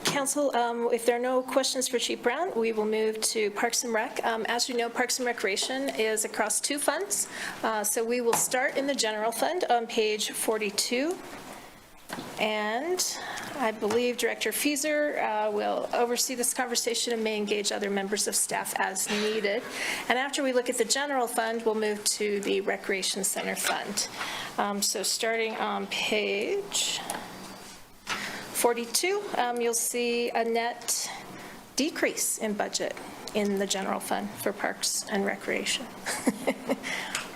Council, if there are no questions for Chief Brown, we will move to Parks and Rec. As you know, Parks and Recreation is across two funds. So we will start in the general fund on page 42. And I believe Director Fieser will oversee this conversation and may engage other members of staff as needed. And after we look at the general fund, we'll move to the Recreation Center Fund. So starting on page 42, you'll see a net decrease in budget in the general fund for Parks and Recreation.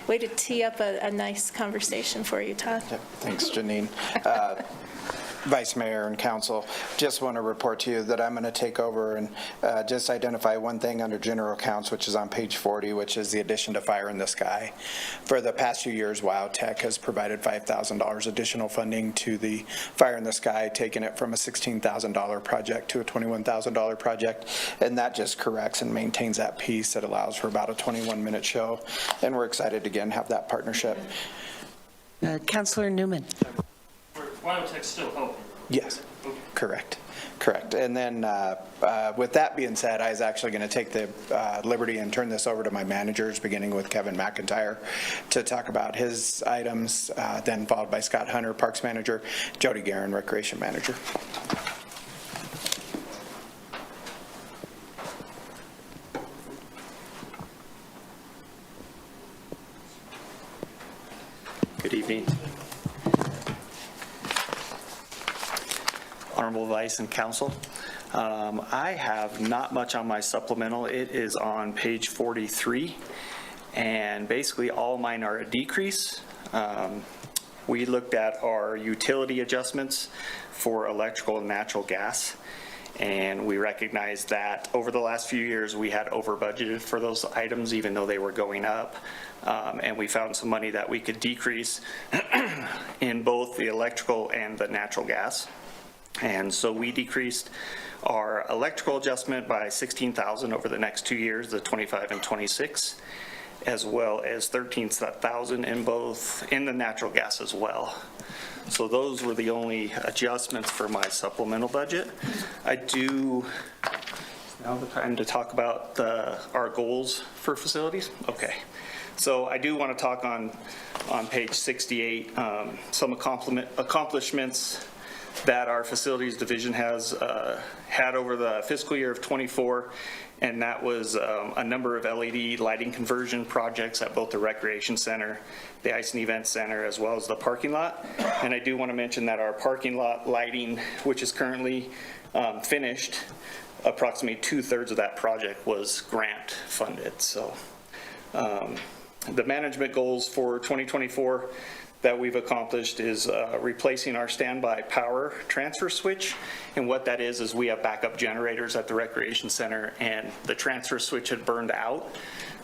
Way to tee up a nice conversation for you, Todd. Thanks, Janine. Vice Mayor and Council, just want to report to you that I'm going to take over and just identify one thing under general accounts, which is on page 40, which is the addition to Fire in the Sky. For the past few years, WyoTech has provided $5,000 additional funding to the Fire in the Sky, taking it from a $16,000 project to a $21,000 project, and that just corrects and maintains that piece that allows for about a 21-minute show, and we're excited to again have that partnership. Councilor Newman. WyoTech's still helping? Yes, correct. And then with that being said, I was actually going to take the liberty and turn this over to my managers, beginning with Kevin McIntyre, to talk about his items, then followed by Scott Hunter, Parks Manager, Jody Guerin, Recreation Manager. Good evening. Honorable Vice and Council, I have not much on my supplemental. It is on page 43, and basically all mine are a decrease. We looked at our utility adjustments for electrical and natural gas, and we recognized that over the last few years we had over budgeted for those items even though they were going up, and we found some money that we could decrease in both the electrical and the natural gas. And so we decreased our electrical adjustment by $16,000 over the next 2 years, the 25 and 26, as well as $13,000 in the natural gas as well. So those were the only adjustments for my supplemental budget. I do, now the time to talk about our goals for facilities? Okay. So I do want to talk on page 68, some accomplishments that our facilities division has had over the fiscal year of '24, and that was a number of LED lighting conversion projects at both the recreation center, the ice and event center, as well as the parking lot. And I do want to mention that our parking lot lighting, which is currently finished, approximately 2/3 of that project was grant funded. So the management goals for 2024 that we've accomplished is replacing our standby power transfer switch. And what that is we have backup generators at the recreation center, and the transfer switch had burned out.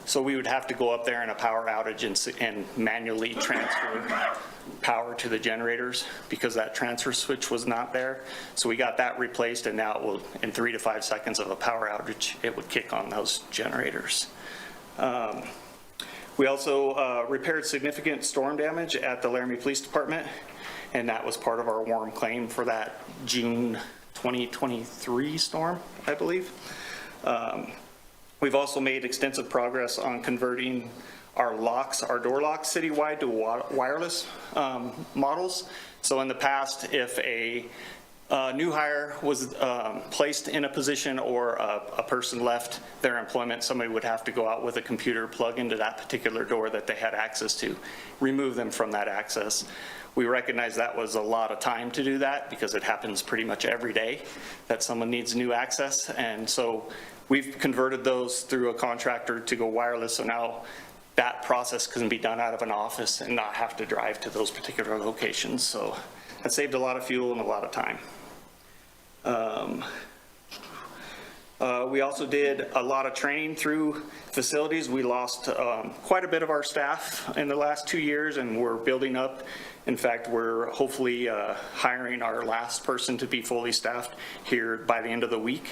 So we would have to go up there in a power outage and manually transfer power to the generators because that transfer switch was not there. So we got that replaced, and now it will, in 3 to 5 seconds of a power outage, it would kick on those generators. We also repaired significant storm damage at the Laramie Police Department, and that was part of our warm claim for that June 2023 storm, I believe. We've also made extensive progress on converting our locks, our door locks citywide to wireless models. So in the past, if a new hire was placed in a position or a person left their employment, somebody would have to go out with a computer, plug into that particular door that they had access to, remove them from that access. We recognize that was a lot of time to do that because it happens pretty much every day that someone needs new access. And so we've converted those through a contractor to go wireless. So now that process can be done out of an office and not have to drive to those particular locations. So that saved a lot of fuel and a lot of time. We also did a lot of training through facilities. We lost quite a bit of our staff in the last 2 years, and we're building up. In fact, we're hopefully hiring our last person to be fully staffed here by the end of the week.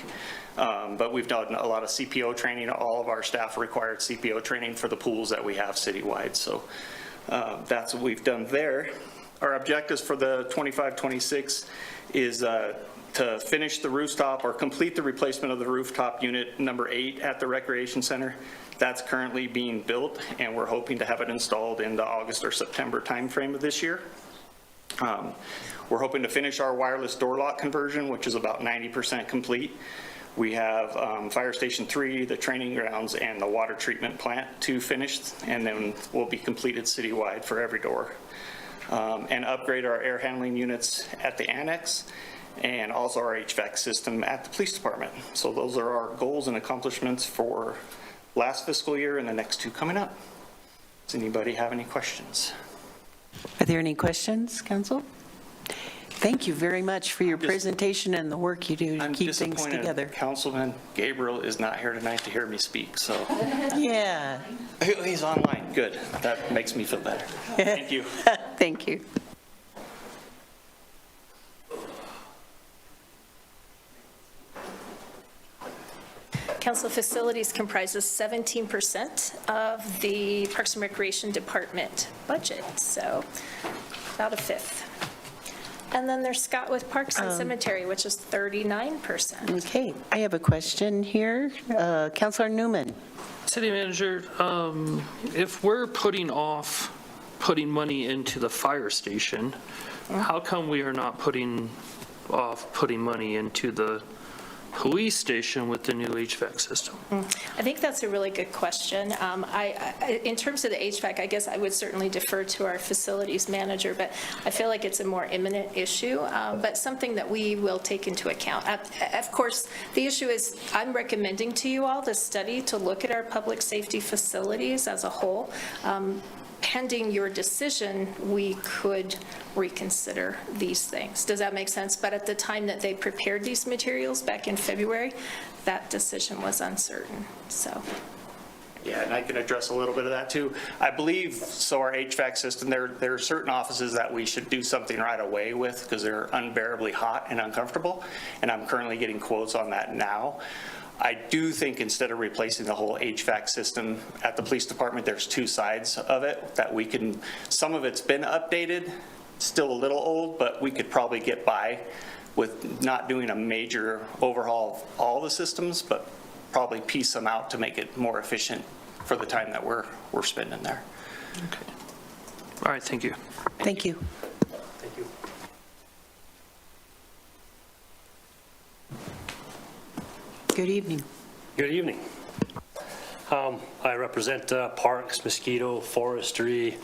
But we've done a lot of CPO training. All of our staff required CPO training for the pools that we have citywide. So that's what we've done there. Our objectives for the 25-26 is to finish the rooftop or complete the replacement of the rooftop unit number 8 at the recreation center. That's currently being built, and we're hoping to have it installed in the August or September timeframe of this year. We're hoping to finish our wireless door lock conversion, which is about 90% complete. We have Fire Station 3, the training grounds, and the water treatment plant 2 finished, and then will be completed citywide for every door. And upgrade our air handling units at the annex, and also our HVAC system at the police department. So those are our goals and accomplishments for last fiscal year and the next 2 coming up. Does anybody have any questions? Are there any questions, Council? Thank you very much for your presentation and the work you do to keep things together. Councilman Gabriel is not here tonight to hear me speak, so. Yeah. He's online, good. That makes me feel better. Thank you. Thank you. Council facilities comprises 17% of the Parks and Recreation Department budget, so about a fifth. And then there's Scott with Parks and Cemetery, which is 39%. Okay, I have a question here. Councilor Newman. City Manager, if we're putting money into the fire station, how come we are not putting money into the police station with the new HVAC system? I think that's a really good question. In terms of the HVAC, I guess I would certainly defer to our facilities manager, but I feel like it's a more imminent issue, but something that we will take into account. Of course, the issue is I'm recommending to you all this study to look at our public safety facilities as a whole. Pending your decision, we could reconsider these things. Does that make sense? But at the time that they prepared these materials back in February, that decision was uncertain, so. Yeah, and I can address a little bit of that too. I believe, so our HVAC system, there are certain offices that we should do something right away with because they're unbearably hot and uncomfortable, and I'm currently getting quotes on that now. I do think instead of replacing the whole HVAC system at the police department, there's two sides of it that we can, some of it's been updated, still a little old, but we could probably get by with not doing a major overhaul of all the systems, but probably piece them out to make it more efficient for the time that we're spending there. Okay. All right, thank you. Thank you. Thank you. Good evening. Good evening. I represent parks, mosquito, forestry,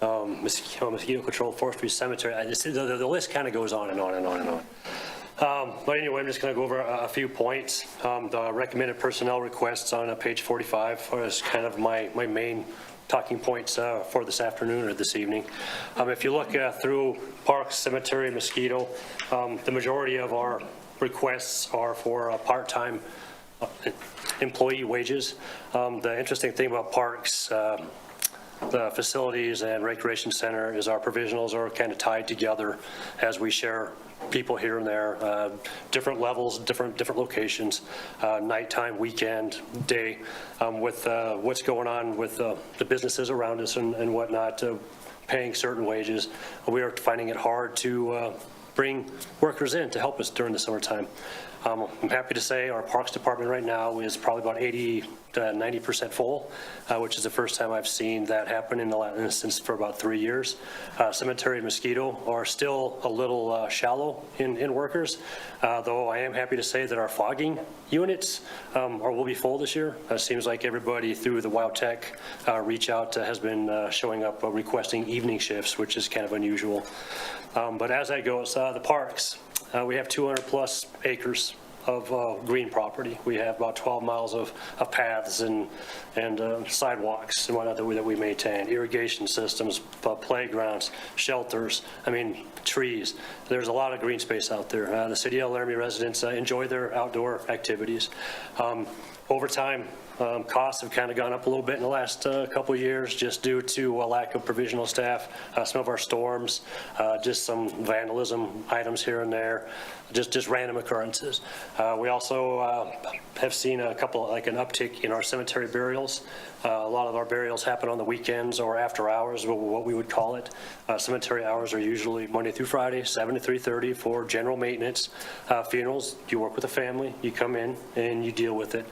mosquito control, forestry, cemetery. The list kind of goes on and on and on and on. But anyway, I'm just going to go over a few points. The recommended personnel requests on page 45 is kind of my main talking points for this afternoon or this evening. If you look through parks, cemetery, mosquito, the majority of our requests are for part-time employee wages. The interesting thing about parks, the facilities and recreation center is our provisionals are kind of tied together as we share people here and there, different levels, different locations, nighttime, weekend, day, with what's going on with the businesses around us and whatnot, paying certain wages. We are finding it hard to bring workers in to help us during the summertime. I'm happy to say our parks department right now is probably about 80 to 90% full, which is the first time I've seen that happen in the last instance for about 3 years. Cemetery and mosquito are still a little shallow in workers, though I am happy to say that our fogging units will be full this year. It seems like everybody through the WowTech reach out has been showing up requesting evening shifts, which is kind of unusual. But as that goes, the parks, we have 200 plus acres of green property. We have about 12 miles of paths and sidewalks and whatnot that we maintain, irrigation systems, playgrounds, shelters, trees. There's a lot of green space out there. The city of Laramie residents enjoy their outdoor activities. Over time, costs have kind of gone up a little bit in the last couple of years just due to a lack of provisional staff, some of our storms, just some vandalism items here and there, just random occurrences. We also have seen a couple, like an uptick in our cemetery burials. A lot of our burials happen on the weekends or after hours, what we would call it. Cemetery hours are usually Monday through Friday, 7 to 3:30 for general maintenance. Funerals, you work with a family, you come in and you deal with it.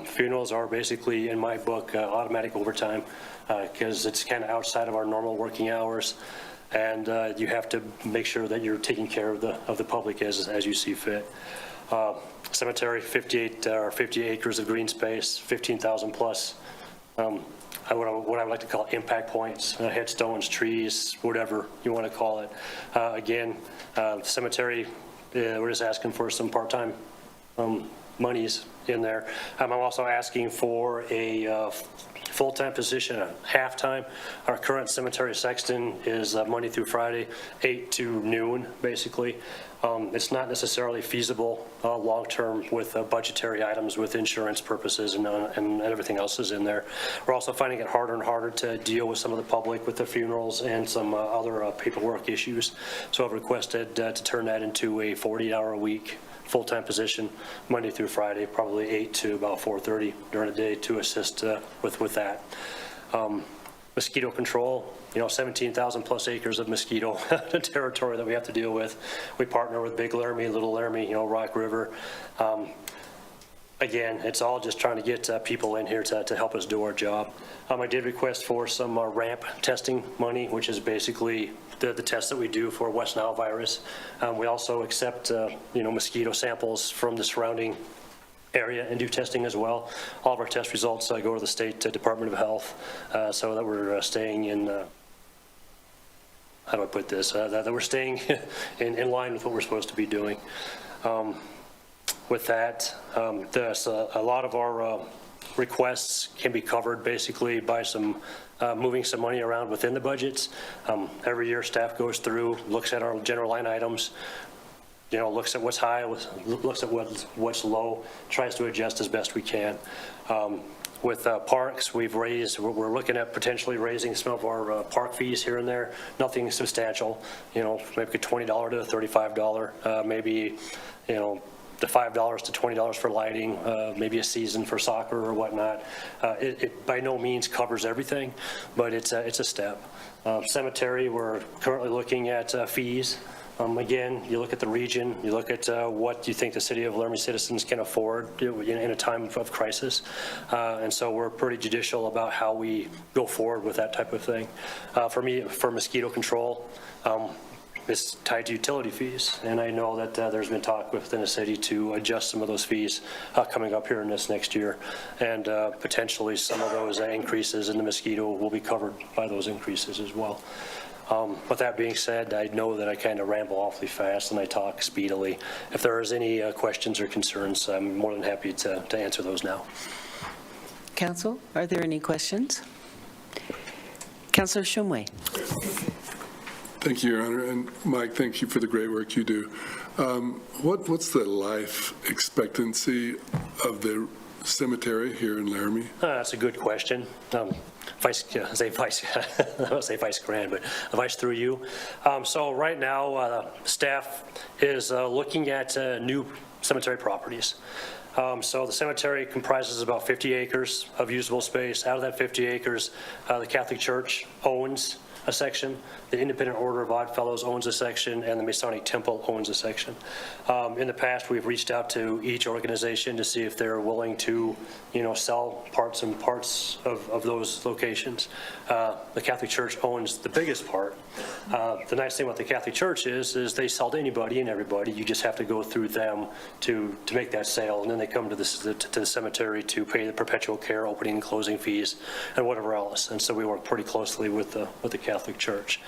Funerals are basically, in my book, automatic overtime because it's kind of outside of our normal working hours. And you have to make sure that you're taking care of the public as you see fit. Cemetery, 50 acres of green space, 15,000 plus. What I would like to call impact points, headstones, trees, whatever you want to call it. Again, cemetery, we're just asking for some part-time monies in there. I'm also asking for a full-time position at half-time. Our current cemetery sexton is Monday through Friday, 8 to noon, basically. It's not necessarily feasible long-term with budgetary items with insurance purposes and everything else is in there. We're also finding it harder and harder to deal with some of the public with the funerals and some other paperwork issues. So I've requested to turn that into a 40-hour-a-week full-time position, Monday through Friday, probably 8 to about 4:30 during the day to assist with that. Mosquito control, 17,000 plus acres of mosquito territory that we have to deal with. We partner with Big Laramie, Little Laramie, Rock River. again, it's all just trying to get people in here to help us do our job. I did request for some ramp testing money, which is basically the test that we do for West Nile virus. We also accept, mosquito samples from the surrounding area and do testing as well. All of our test results go to the state Department of Health, so that we're staying in, how do I put this, that we're staying in line with what we're supposed to be doing. With that, there's a lot of our requests can be covered basically by some moving some money around within the budgets. Every year staff goes through, looks at our general line items, looks at what's high, looks at what's low, tries to adjust as best we can. With parks, we're looking at potentially raising some of our park fees here and there. Nothing substantial, maybe a $20 to a $35, maybe, the $5 to $20 for lighting, maybe a season for soccer or whatnot. It by no means covers everything, but it's a step. Cemetery, we're currently looking at fees. Again, you look at the region, you look at what you think the city of Laramie citizens can afford in a time of crisis. And so we're pretty judicial about how we go forward with that type of thing. For me, for mosquito control, it's tied to utility fees. And I know that there's been talk within the city to adjust some of those fees coming up here in this next year. And potentially some of those increases in the mosquito will be covered by those increases as well. With that being said, I know that I kind of ramble awfully fast and I talk speedily. If there is any questions or concerns, I'm more than happy to answer those now. Council, are there any questions? Councilor Shumway. Thank you, Your Honor. And Mike, thank you for the great work you do. What's the life expectancy of the cemetery here in Laramie? That's a good question. Vice Grand, but Vice through you. So right now, staff is looking at new cemetery properties. So the cemetery comprises about 50 acres of usable space. Out of that 50 acres, the Catholic Church owns a section, the Independent Order of Odd Fellows owns a section, and the Masonic Temple owns a section. In the past, we've reached out to each organization to see if they're willing to, sell parts of those locations. The Catholic Church owns the biggest part. The nice thing about the Catholic Church is they sell to anybody and everybody. You just have to go through them to make that sale, and then they come to the cemetery to pay the perpetual care, opening and closing fees, and whatever else. And so we work pretty closely with the Catholic Church.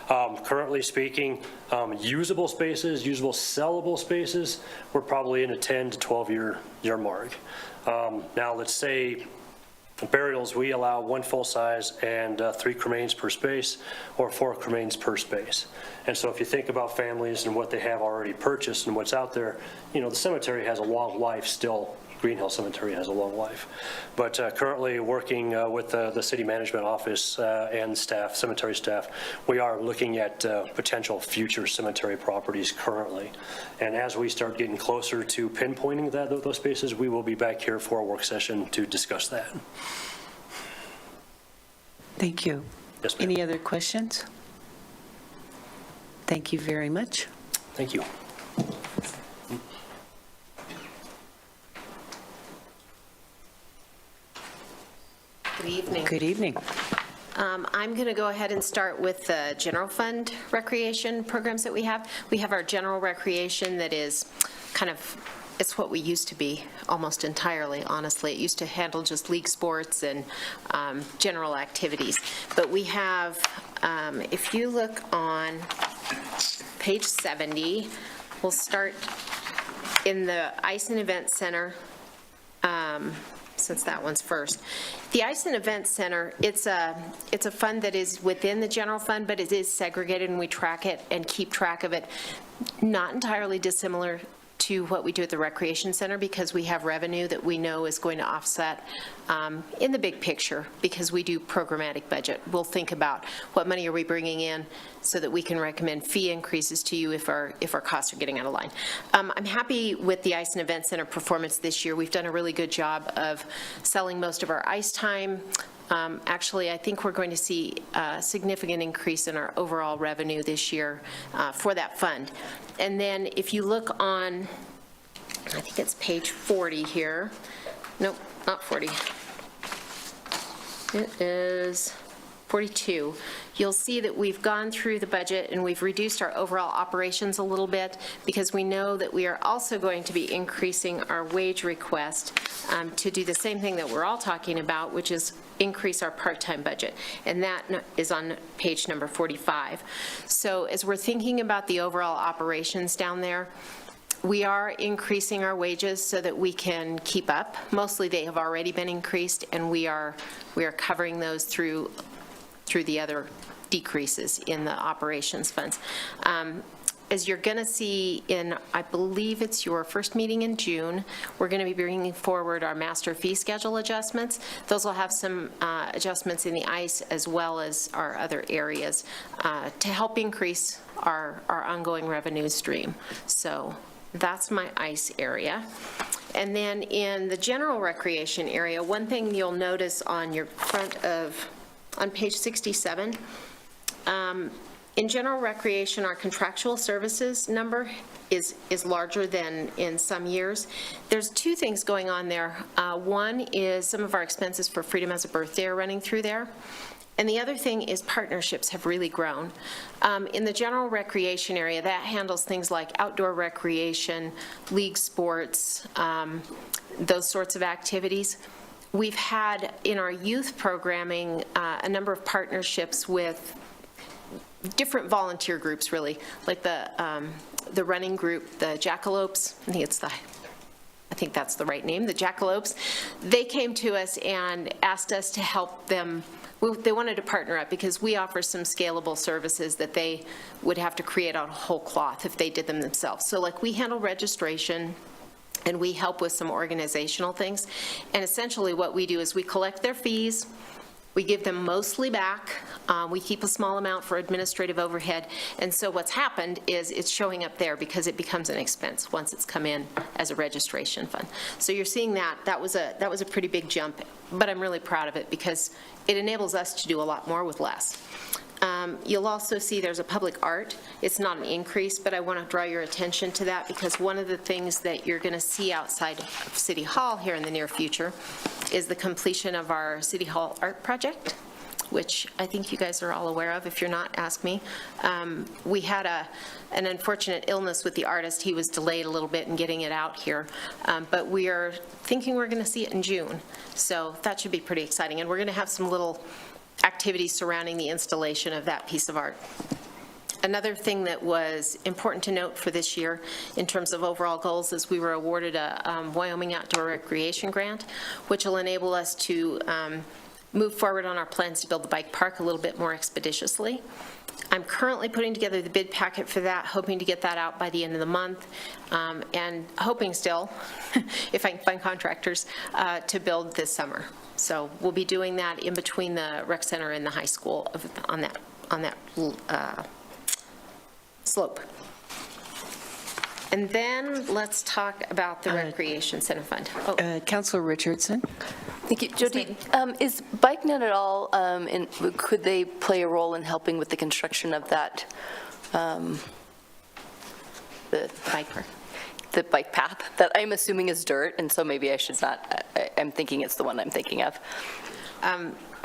Currently speaking, usable spaces, usable sellable spaces, we're probably in a 10 to 12 year mark. Now let's say burials, we allow 1 full size and 3 cremains per space, or 4 cremains per space. And so if you think about families and what they have already purchased and what's out there, the cemetery has a long life still. Green Hill Cemetery has a long life. But currently working with the city management office and staff, cemetery staff, we are looking at potential future cemetery properties currently. And as we start getting closer to pinpointing those spaces, we will be back here for a work session to discuss that. Thank you. Yes, ma'am. Any other questions? Thank you very much. Thank you. Good evening. Good evening. I'm going to go ahead and start with the general fund recreation programs that we have. We have our general recreation that is it's what we used to be almost entirely, honestly. It used to handle just league sports and general activities. But we have, if you look on page 70, we'll start in the Ice and Event Center, since that one's first. The Ice and Event Center, it's a fund that is within the general fund, but it is segregated and we track it and keep track of it. Not entirely dissimilar to what we do at the Recreation Center, because we have revenue that we know is going to offset in the big picture, because we do programmatic budget. We'll think about what money are we bringing in so that we can recommend fee increases to you if our costs are getting out of line. I'm happy with the Ice and Event Center performance this year. We've done a really good job of selling most of our ice time. Actually, I think we're going to see a significant increase in our overall revenue this year for that fund. And then if you look on I think it's page 40 here. Nope, not 40. It is 42. You'll see that we've gone through the budget and we've reduced our overall operations a little bit because we know that we are also going to be increasing our wage request to do the same thing that we're all talking about, which is increase our part-time budget. And that is on page number 45. So as we're thinking about the overall operations down there, we are increasing our wages so that we can keep up. Mostly they have already been increased, and we are covering those through the other decreases in the operations funds. As you're going to see in, I believe it's your first meeting in June, we're going to be bringing forward our master fee schedule adjustments. Those will have some adjustments in the ICE as well as our other areas to help increase our ongoing revenue stream. So that's my ICE area. And then in the general recreation area, one thing you'll notice on your on page 67, in general recreation, our contractual services number is larger than in some years. There's two things going on there. One is some of our expenses for Freedom as a Birthday are running through there. And the other thing is partnerships have really grown. In the general recreation area, that handles things like outdoor recreation, league sports, those sorts of activities. We've had in our youth programming a number of partnerships with different volunteer groups, really, like the running group, the Jackalopes. I think that's the right name, the Jackalopes. They came to us and asked us to help them. They wanted to partner up because we offer some scalable services that they would have to create out of whole cloth if they did them themselves. So like we handle registration, and we help with some organizational things. And essentially what we do is we collect their fees, we give them mostly back, we keep a small amount for administrative overhead, and so what's happened is it's showing up there because it becomes an expense once it's come in as a registration fund. So you're seeing that was a pretty big jump, but I'm really proud of it because it enables us to do a lot more with less. You'll also see there's a public art. It's not an increase, but I want to draw your attention to that because one of the things that you're going to see outside of City Hall here in the near future is the completion of our City Hall art project, which I think you guys are all aware of. If you're not, ask me. We had an unfortunate illness with the artist. He was delayed a little bit in getting it out here, but we are thinking we're going to see it in June. So that should be pretty exciting. And we're going to have some little activities surrounding the installation of that piece of art. Another thing that was important to note for this year in terms of overall goals is we were awarded a Wyoming Outdoor Recreation Grant, which will enable us to move forward on our plans to build the bike park a little bit more expeditiously. I'm currently putting together the bid packet for that, hoping to get that out by the end of the month, and hoping still, if I can find contractors, to build this summer. So we'll be doing that in between the rec center and the high school on that slope. And then let's talk about the Recreation Center Fund. Councilor Richardson. Thank you. Jody, is BikeNet at all, could they play a role in helping with the construction of that, the bike park? The bike path that I'm assuming is dirt, and so maybe I should not, I'm thinking it's the one I'm thinking of.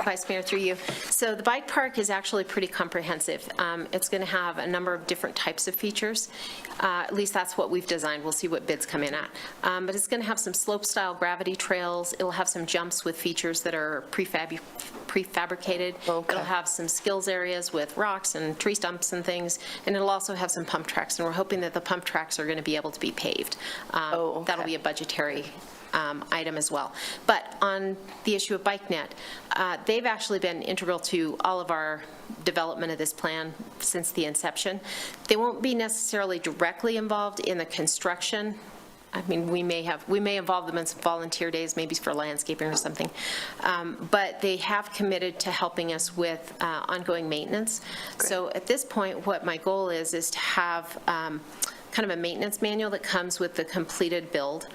Vice Mayor, through you. So the bike park is actually pretty comprehensive. It's going to have a number of different types of features. At least that's what we've designed. We'll see what bids come in at. But it's going to have some slope-style gravity trails. It'll have some jumps with features that are prefabricated. Okay. It'll have some skills areas with rocks and tree stumps and things, and it'll also have some pump tracks, and we're hoping that the pump tracks are going to be able to be paved. Okay. That'll be a budgetary item as well. But on the issue of BikeNet, they've actually been integral to all of our development of this plan since the inception. They won't be necessarily directly involved in the construction. I mean, we may involve them in some volunteer days, maybe for landscaping or something. But they have committed to helping us with ongoing maintenance. Great. So at this point, what my goal is to have kind of a maintenance manual that comes with the completed build.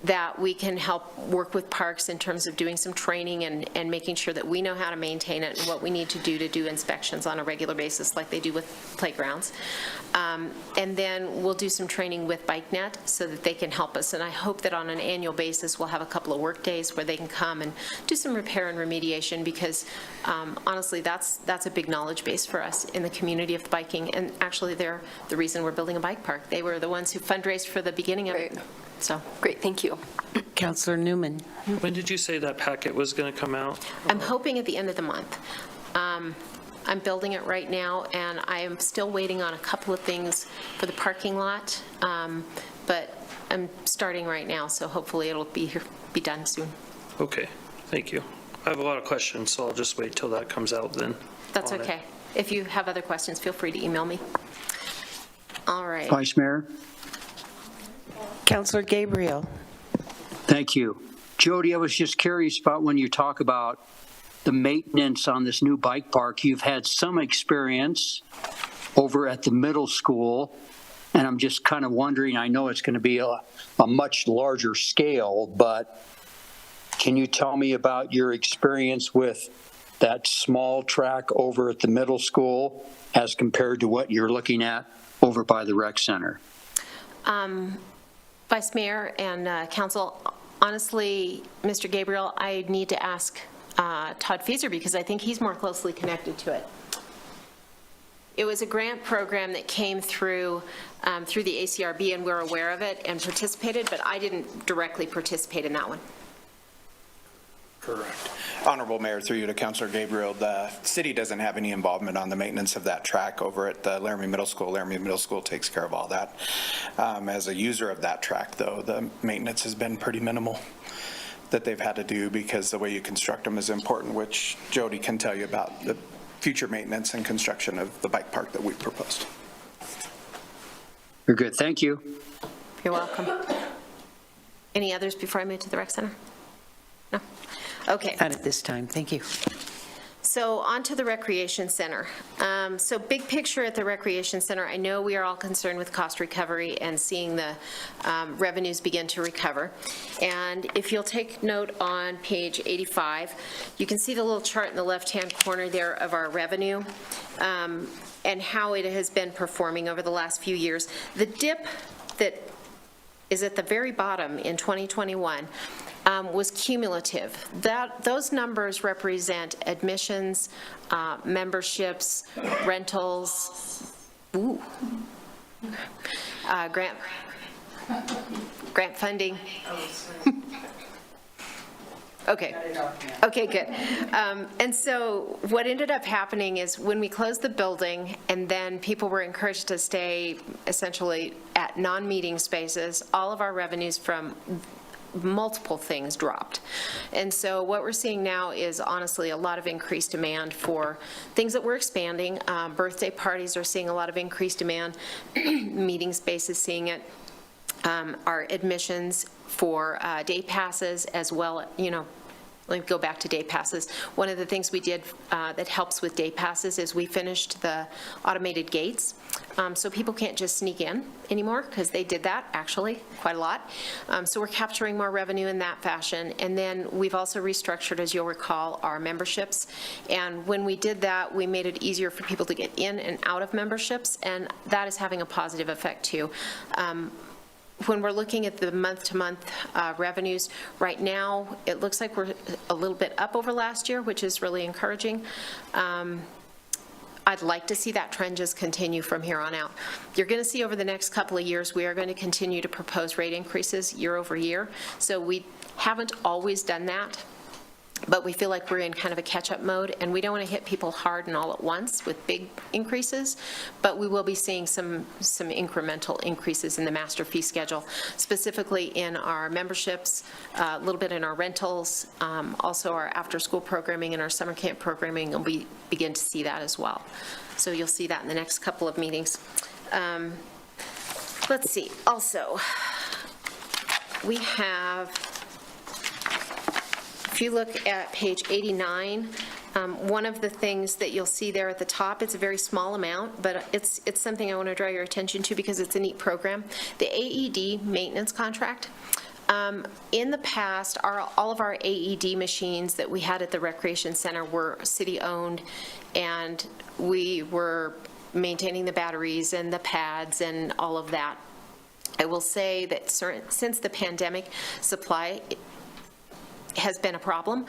that we can help work with parks in terms of doing some training and making sure that we know how to maintain it and what we need to do inspections on a regular basis like they do with playgrounds. And then we'll do some training with BikeNet so that they can help us. And I hope that on an annual basis, we'll have a couple of work days where they can come and do some repair and remediation because honestly, that's a big knowledge base for us in the community of biking. And actually, they're the reason we're building a bike park. They were the ones who fundraised for the beginning of it. So Great, thank you. Councillor Newman. When did you say that packet was going to come out? I'm hoping at the end of the month. I'm building it right now, and I am still waiting on a couple of things for the parking lot, but I'm starting right now, so hopefully it'll be done soon. Okay, thank you. I have a lot of questions, so I'll just wait till that comes out then. That's on it. okay. If you have other questions, feel free to email me. All right. Vice Mayor. Councillor Gabriel. Thank you. Jody, I was just curious about when you talk about the maintenance on this new bike park. You've had some experience over at the middle school, and I'm just kind of wondering, I know it's going to be a much larger scale, but can you tell me about your experience with that small track over at the middle school as compared to what you're looking at over by the rec center? Vice Mayor and Council, honestly, Mr. Gabriel, I need to ask Todd Fieser because I think he's more closely connected to it. It was a grant program that came through the ACRB, and we're aware of it and participated, but I didn't directly participate in that one. Correct. Honorable Mayor, through you to Councilor Gabriel, the city doesn't have any involvement on the maintenance of that track over at the Laramie Middle School. Laramie Middle School takes care of all that. As a user of that track, though, the maintenance has been pretty minimal that they've had to do because the way you construct them is important, which Jody can tell you about the future maintenance and construction of the bike park that we proposed. You're good. Thank you. You're welcome. Any others before I move to the rec center? No? Okay. Not at this time. Thank you. So on to the Recreation Center. So big picture at the Recreation Center, I know we are all concerned with cost recovery and seeing the revenues begin to recover. And if you'll take note on page 85, you can see the little chart in the left-hand corner there of our revenue and how it has been performing over the last few years. The dip that is at the very bottom in 2021 was cumulative. Those numbers represent admissions, memberships, rentals, grant funding. Okay, good. And so what ended up happening is when we closed the building and then people were encouraged to stay essentially at non-meeting spaces, all of our revenues from multiple things dropped. And so what we're seeing now is honestly a lot of increased demand for things that we're expanding. Birthday parties are seeing a lot of increased demand. Meeting spaces seeing it. Our admissions for day passes as well, let me go back to day passes. One of the things we did that helps with day passes is we finished the automated gates. So people can't just sneak in anymore because they did that actually quite a lot. So we're capturing more revenue in that fashion. And then we've also restructured, as you'll recall, our memberships. And when we did that, we made it easier for people to get in and out of memberships. And that is having a positive effect too. When we're looking at the month-to-month revenues, right now, it looks like we're a little bit up over last year, which is really encouraging. I'd like to see that trend just continue from here on out. You're going to see over the next couple of years, we are going to continue to propose rate increases year over year. So we haven't always done that, but we feel like we're in kind of a catch-up mode, and we don't want to hit people hard and all at once with big increases, but we will be seeing some incremental increases in the master fee schedule, specifically in our memberships, a little bit in our rentals, also our after-school programming and our summer camp programming, and we begin to see that as well. So you'll see that in the next couple of meetings. Let's see. Also, we have, if you look at page 89, one of the things that you'll see there at the top, it's a very small amount, but it's something I want to draw your attention to because it's a neat program. The AED maintenance contract, In the past, all of our AED machines that we had at the Recreation Center were city-owned, and we were maintaining the batteries and the pads and all of that. I will say that since the pandemic, supply has been a problem.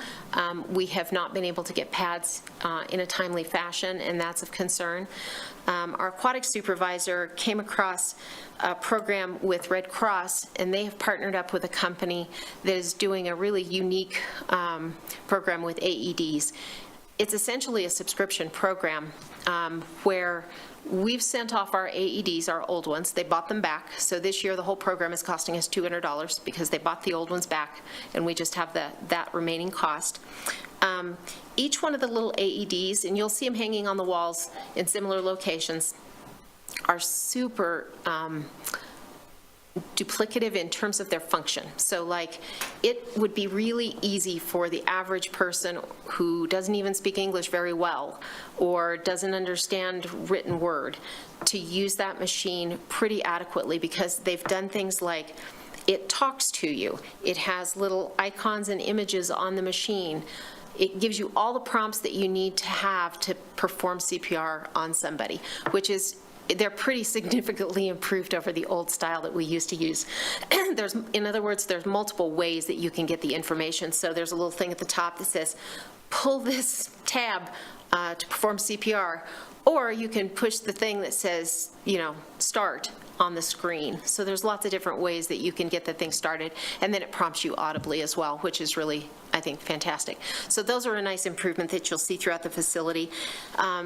We have not been able to get pads in a timely fashion, and that's of concern. Our aquatic supervisor came across a program with Red Cross, and they have partnered up with a company that is doing a really unique program with AEDs. It's essentially a subscription program where we've sent off our AEDs, our old ones. They bought them back. So this year, the whole program is costing us $200 because they bought the old ones back, and we just have that remaining cost. Each one of the little AEDs, and you'll see them hanging on the walls in similar locations, are super duplicative in terms of their function. So like, it would be really easy for the average person who doesn't even speak English very well or doesn't understand written word to use that machine pretty adequately, because they've done things like it talks to you, it has little icons and images on the machine, it gives you all the prompts that you need to have to perform CPR on somebody, which is, they're pretty significantly improved over the old style that we used to use. In other words, there's multiple ways that you can get the information. So there's a little thing at the top that says, pull this tab to perform CPR, or you can push the thing that says, start on the screen. So there's lots of different ways that you can get the thing started, and then it prompts you audibly as well, which is really, I think, fantastic. So those are a nice improvement that you'll see throughout the facility.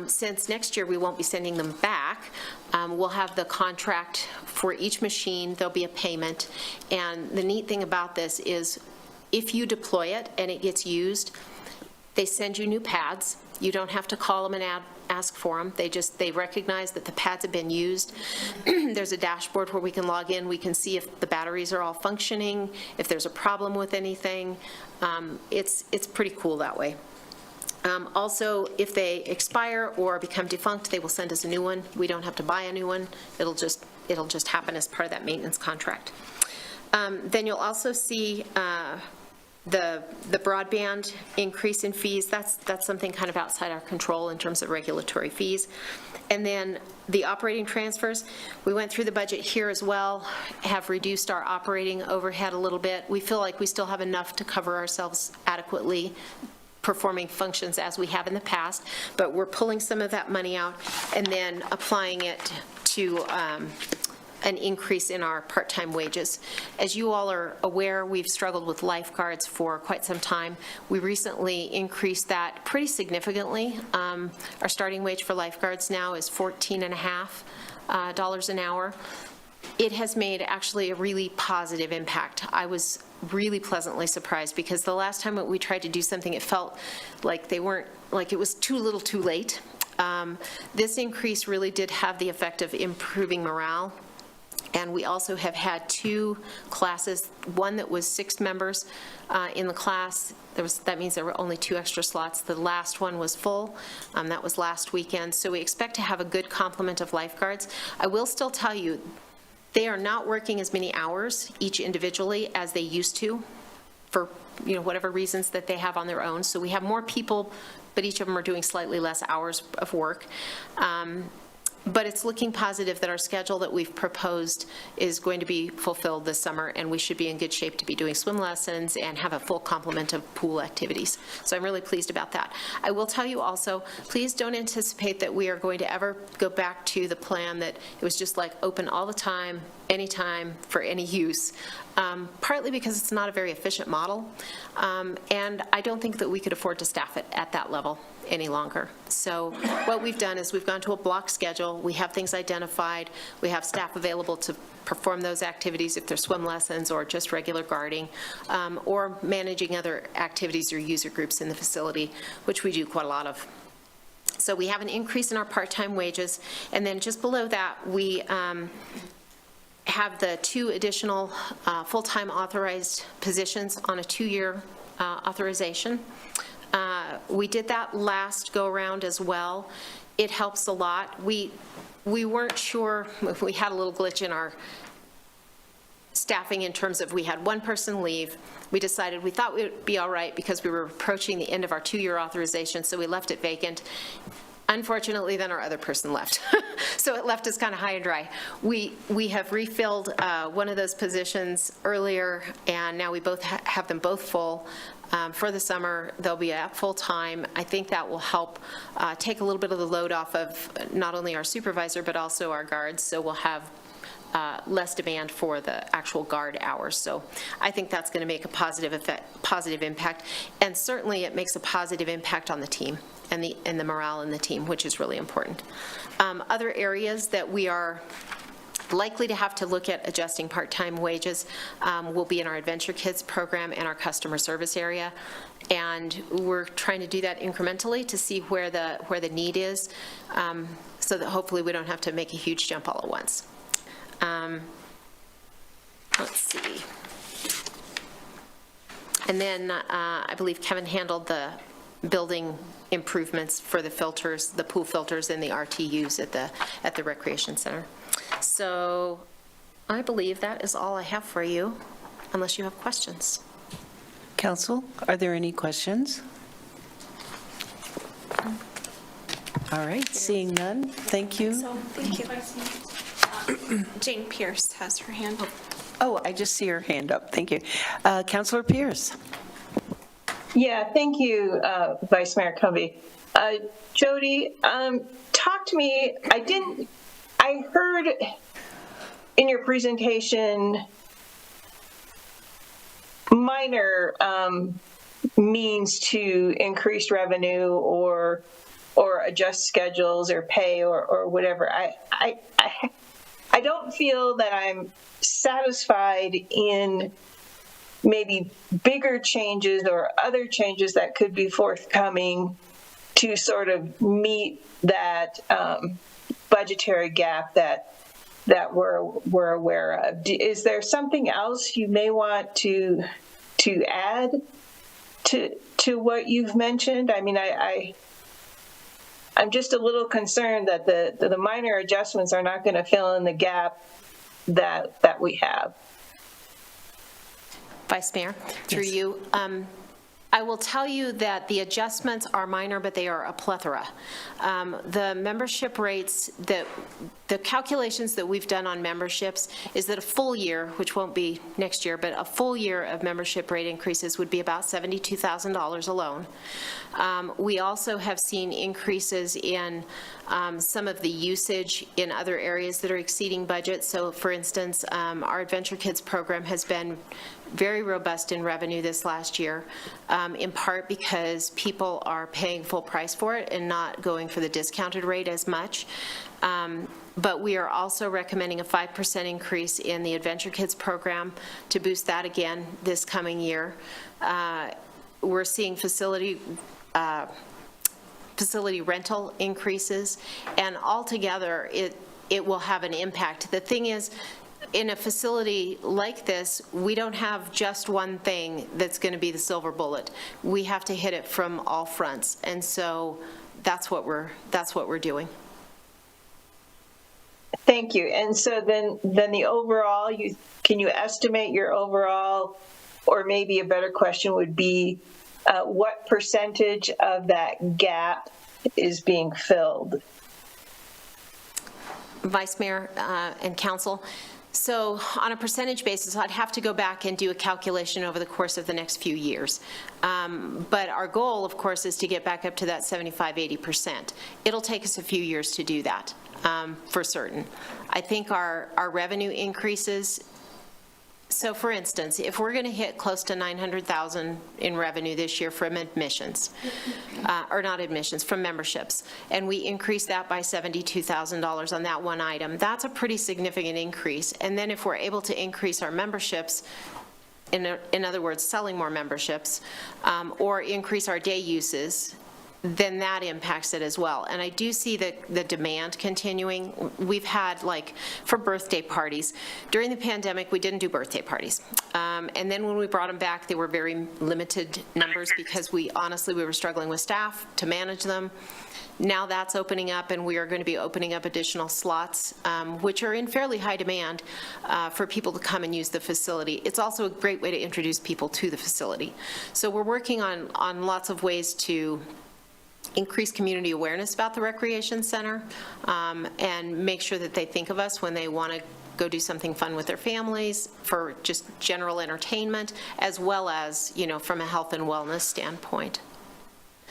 Since next year we won't be sending them back, we'll have the contract for each machine. There'll be a payment, and the neat thing about this is if you deploy it and it gets used, they send you new pads. You don't have to call them and ask for them. They recognize that the pads have been used. There's a dashboard where we can log in. We can see if the batteries are all functioning, if there's a problem with anything. It's pretty cool that way. Also, if they expire or become defunct, they will send us a new one. We don't have to buy a new one. It'll just happen as part of that maintenance contract. Then you'll also see the broadband increase in fees. That's something kind of outside our control in terms of regulatory fees. And then the operating transfers, we went through the budget here as well, have reduced our operating overhead a little bit. We feel like we still have enough to cover ourselves adequately, performing functions as we have in the past, but we're pulling some of that money out and then applying it to an increase in our part-time wages. As you all are aware, we've struggled with lifeguards for quite some time. We recently increased that pretty significantly. Our starting wage for lifeguards now is $14.50 an hour. It has made actually a really positive impact. I was really pleasantly surprised, because the last time that we tried to do something, it felt like it was too little too late. This increase really did have the effect of improving morale. And we also have had 2 classes, one that was 6 members in the class. That means there were only 2 extra slots. The last one was full. That was last weekend. So we expect to have a good complement of lifeguards. I will still tell you, they are not working as many hours each individually as they used to for whatever reasons that they have on their own. So we have more people, but each of them are doing slightly less hours of work. But it's looking positive that our schedule that we've proposed is going to be fulfilled this summer, and we should be in good shape to be doing swim lessons and have a full complement of pool activities. So I'm really pleased about that. I will tell you also, please don't anticipate that we are going to ever go back to the plan that it was just like open all the time, anytime, for any use. Partly because it's not a very efficient model, and I don't think that we could afford to staff it at that level any longer. So what we've done is we've gone to a block schedule. We have things identified. We have staff available to perform those activities if they're swim lessons or just regular guarding, or managing other activities or user groups in the facility, which we do quite a lot of. So we have an increase in our part-time wages, and then just below that, we have the 2 additional full-time authorized positions on a 2-year authorization. We did that last go-around as well. It helps a lot. We weren't sure, we had a little glitch in our staffing in terms of, we had one person leave. We decided we thought it would be all right because we were approaching the end of our 2-year authorization, so we left it vacant. Unfortunately, then our other person left. So it left us kind of high and dry. We have refilled one of those positions earlier, and now we both have them both full. For the summer, they'll be at full-time. I think that will help take a little bit of the load off of not only our supervisor, but also our guards, so we'll have less demand for the actual guard hours. So I think that's going to make a positive impact, and certainly it makes a positive impact on the team and the morale in the team, which is really important. Other areas that we are likely to have to look at adjusting part-time wages will be in our Adventure Kids program and our customer service area, and we're trying to do that incrementally to see where the need is, so that hopefully we don't have to make a huge jump all at once. Let's see. And then I believe Kevin handled the building improvements for the filters, the pool filters and the RTUs at the recreation center. So I believe that is all I have for you, unless you have questions. Council, are there any questions? All right, seeing none, thank you. So, thank you. Jane Pierce has her hand up. Oh, I just see her hand up, thank you. Councilor Pierce. Yeah, thank you, Vice Mayor Covey. Jody, talk to me. I heard in your presentation minor means to increase revenue or adjust schedules or pay or whatever. I don't feel that I'm satisfied in maybe bigger changes or other changes that could be forthcoming to sort of meet that budgetary gap that we're aware of. Is there something else you may want to add to what you've mentioned? I mean, I'm just a little concerned that the minor adjustments are not going to fill in the gap that we have. Vice Mayor, through you. I will tell you that the adjustments are minor, but they are a plethora. The membership rates, the calculations that we've done on memberships is that a full year, which won't be next year, but a full year of membership rate increases would be about $72,000 alone. We also have seen increases in some of the usage in other areas that are exceeding budget. So for instance, our Adventure Kids program has been very robust in revenue this last year, in part because people are paying full price for it and not going for the discounted rate as much. But we are also recommending a 5% increase in the Adventure Kids program to boost that again this coming year. We're seeing facility rental increases, and altogether it will have an impact. The thing is, in a facility like this, we don't have just one thing that's going to be the silver bullet. We have to hit it from all fronts, and so that's what we're doing. Thank you. And so then the overall, can you estimate your overall, or maybe a better question would be, what percentage of that gap is being filled? Vice Mayor and Council, so on a percentage basis, I'd have to go back and do a calculation over the course of the next few years. But our goal, of course, is to get back up to that 75–80%. It'll take us a few years to do that, for certain. I think our revenue increases. So for instance, if we're going to hit close to $900,000 in revenue this year from admissions, or not admissions, from memberships, and we increase that by $72,000 on that one item, that's a pretty significant increase. And then if we're able to increase our memberships, in other words, selling more memberships, or increase our day uses, then that impacts it as well. And I do see the demand continuing. We've had, like, for birthday parties, during the pandemic, we didn't do birthday parties. And then when we brought them back, they were very limited numbers because we were struggling with staff to manage them. Now that's opening up, and we are going to be opening up additional slots, which are in fairly high demand for people to come and use the facility. It's also a great way to introduce people to the facility. So we're working on lots of ways to increase community awareness about the recreation center, and make sure that they think of us when they want to go do something fun with their families for just general entertainment, as well as, from a health and wellness standpoint.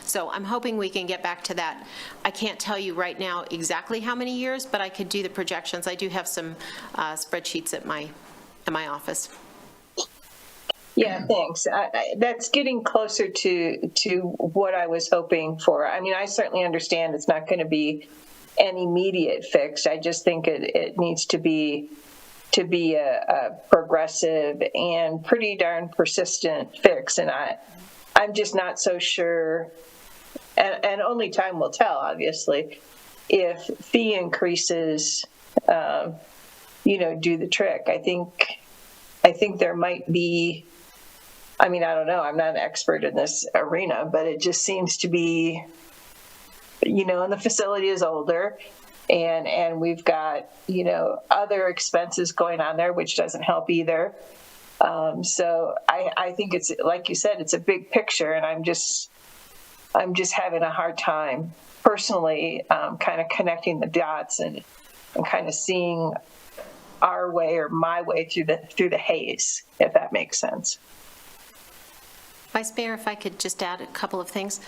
So I'm hoping we can get back to that. I can't tell you right now exactly how many years, but I could do the projections. I do have some spreadsheets at my office. Yeah, thanks. That's getting closer to what I was hoping for. I mean, I certainly understand it's not going to be an immediate fix. I just think it needs to be a progressive and pretty darn persistent fix. And I'm just not so sure, and only time will tell, obviously, if fee increases, do the trick. I think there might be, I mean, I don't know, I'm not an expert in this arena, but it just seems to be, and the facility is older, and we've got, other expenses going on there, which doesn't help either. So I think it's, like you said, it's a big picture, and I'm just having a hard time personally kind of connecting the dots and kind of seeing our way or my way through the haze, if that makes sense. Vice Mayor, if I could just add a couple of things.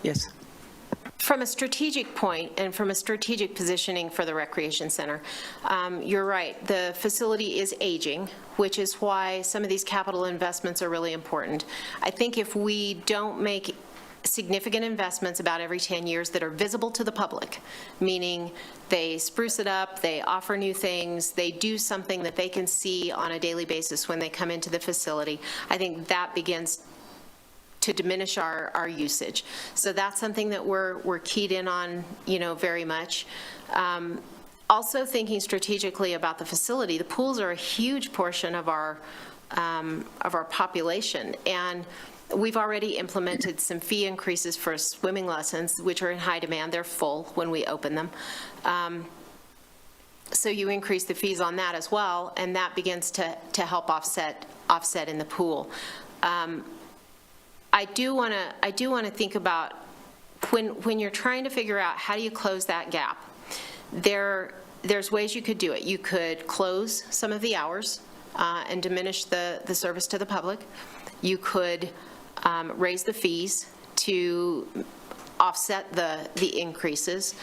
Yes. From a strategic point and from a strategic positioning for the recreation center, you're right. The facility is aging, which is why some of these capital investments are really important. I think if we don't make significant investments about every 10 years that are visible to the public, meaning they spruce it up, they offer new things, they do something that they can see on a daily basis when they come into the facility, I think that begins to diminish our usage. So that's something that we're keyed in on, very much. Also thinking strategically about the facility, the pools are a huge portion of our population, and we've already implemented some fee increases for swimming lessons, which are in high demand. They're full when we open them. So you increase the fees on that as well, and that begins to help offset in the pool. I do want to think about when you're trying to figure out how do you close that gap. There's ways you could do it. You could close some of the hours and diminish the service to the public. You could raise the fees to offset the increases.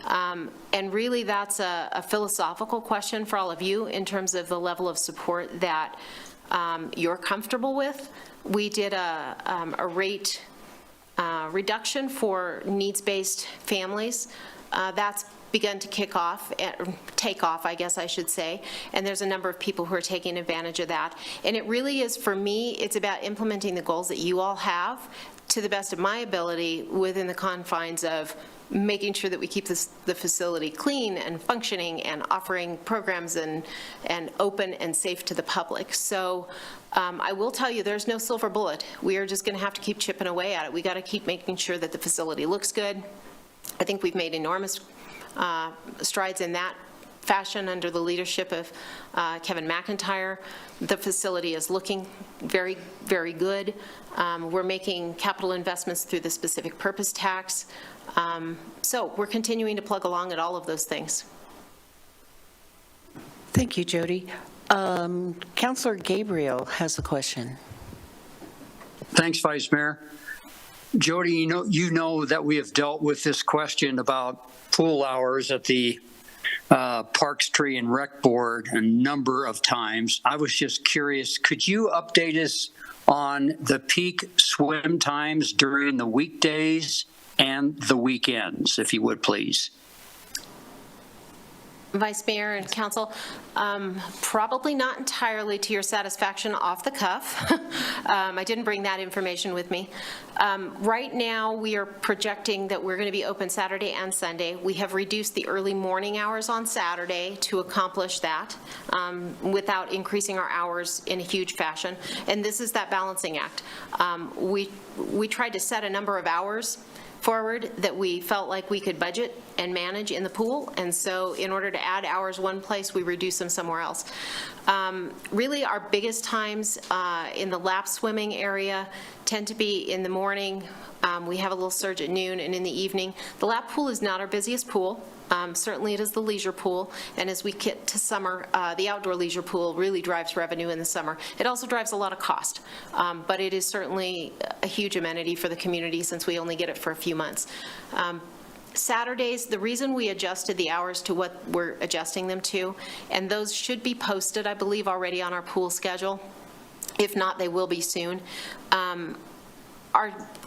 And really, that's a philosophical question for all of you in terms of the level of support that you're comfortable with. We did a rate reduction for needs-based families. That's begun to take off, I guess I should say, and there's a number of people who are taking advantage of that. And it really is, for me, it's about implementing the goals that you all have to the best of my ability within the confines of making sure that we keep the facility clean and functioning and offering programs and open and safe to the public. So I will tell you, there's no silver bullet. We are just going to have to keep chipping away at it. We got to keep making sure that the facility looks good. I think we've made enormous strides in that fashion under the leadership of Kevin McIntyre. The facility is looking very, very good. We're making capital investments through the specific purpose tax. So we're continuing to plug along at all of those things. Thank you, Jody. Councilor Gabriel has a question. Thanks, Vice Mayor. Jody, you know that we have dealt with this question about pool hours at the Parks, Tree, and Rec Board a number of times. I was just curious, could you update us on the peak swim times during the weekdays and the weekends, if you would, please? Vice Mayor and Council, probably not entirely to your satisfaction off the cuff. I didn't bring that information with me. Right now, we are projecting that we're going to be open Saturday and Sunday. We have reduced the early morning hours on Saturday to accomplish that without increasing our hours in a huge fashion. And this is that balancing act. We tried to set a number of hours forward that we felt like we could budget and manage in the pool, and so in order to add hours one place, we reduce them somewhere else. Really, our biggest times in the lap swimming area tend to be in the morning. We have a little surge at noon and in the evening. The lap pool is not our busiest pool. Certainly it is the leisure pool, and as we get to summer, the outdoor leisure pool really drives revenue in the summer. It also drives a lot of cost, but it is certainly a huge amenity for the community since we only get it for a few months. Saturdays, the reason we adjusted the hours to what we're adjusting them to, and those should be posted, I believe, already on our pool schedule. If not, they will be soon.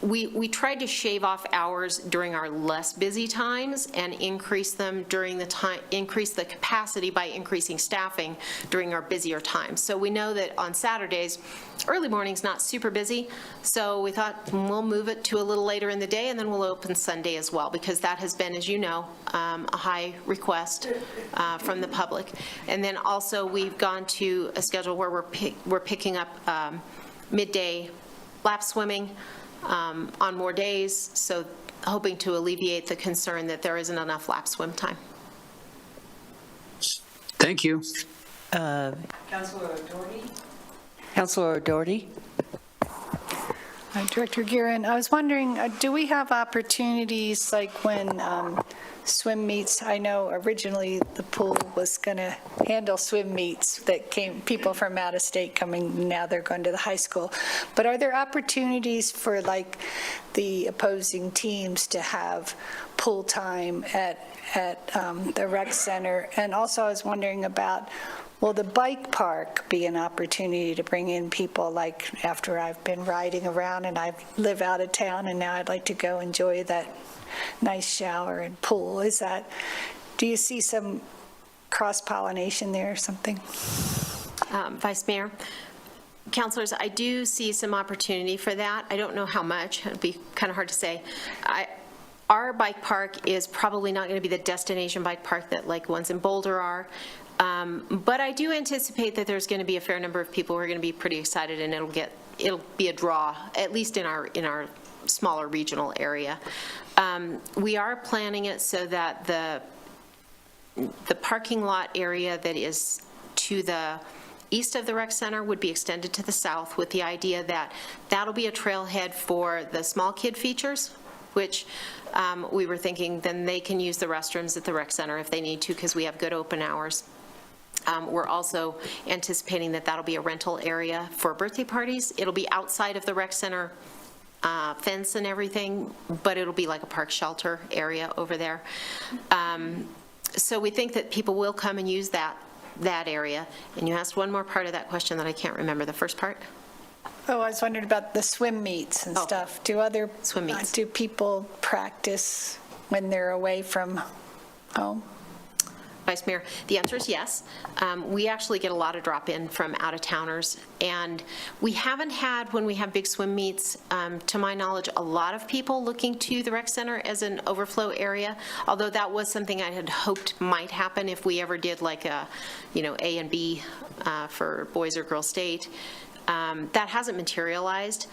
We tried to shave off hours during our less busy times and increase them during the time, increase the capacity by increasing staffing during our busier times. So we know that on Saturdays, early morning's not super busy, so we thought we'll move it to a little later in the day, and then we'll open Sunday as well, because that has been, as you know, a high request from the public. And then also we've gone to a schedule where we're picking up midday lap swimming on more days, so hoping to alleviate the concern that there isn't enough lap swim time. Thank you. Councilor O'Doherty? Councilor O'Doherty? Director Guerin, I was wondering, do we have opportunities like when swim meets? I know originally the pool was going to handle swim meets that came, people from out of state coming, now they're going to the high school. But are there opportunities for like the opposing teams to have pool time at the rec center? And also I was wondering about, will the bike park be an opportunity to bring in people, like after I've been riding around and I live out of town and now I'd like to go enjoy that nice shower and pool? Is that, do you see some cross-pollination there or something? Vice Mayor, councilors, I do see some opportunity for that. I don't know how much. It'd be kind of hard to say. Our bike park is probably not going to be the destination bike park that like ones in Boulder are. But I do anticipate that there's going to be a fair number of people who are going to be pretty excited, and it'll be a draw, at least in our smaller regional area. We are planning it so that the parking lot area that is to the east of the rec center would be extended to the south, with the idea that that'll be a trailhead for the small kid features, which we were thinking then they can use the restrooms at the rec center if they need to, because we have good open hours. We're also anticipating that that'll be a rental area for birthday parties. It'll be outside of the rec center fence and everything, but it'll be like a park shelter area over there. So we think that people will come and use that area. And you asked one more part of that question that I can't remember, the first part. Oh, I was wondering about the swim meets and stuff. Do other swim meets? Do people practice when they're away from home? Vice Mayor, the answer is yes. We actually get a lot of drop-in from out-of-towners, and we haven't had, when we have big swim meets, to my knowledge, a lot of people looking to the rec center as an overflow area, although that was something I had hoped might happen if we ever did like a, A and B for boys or girls state. That hasn't materialized,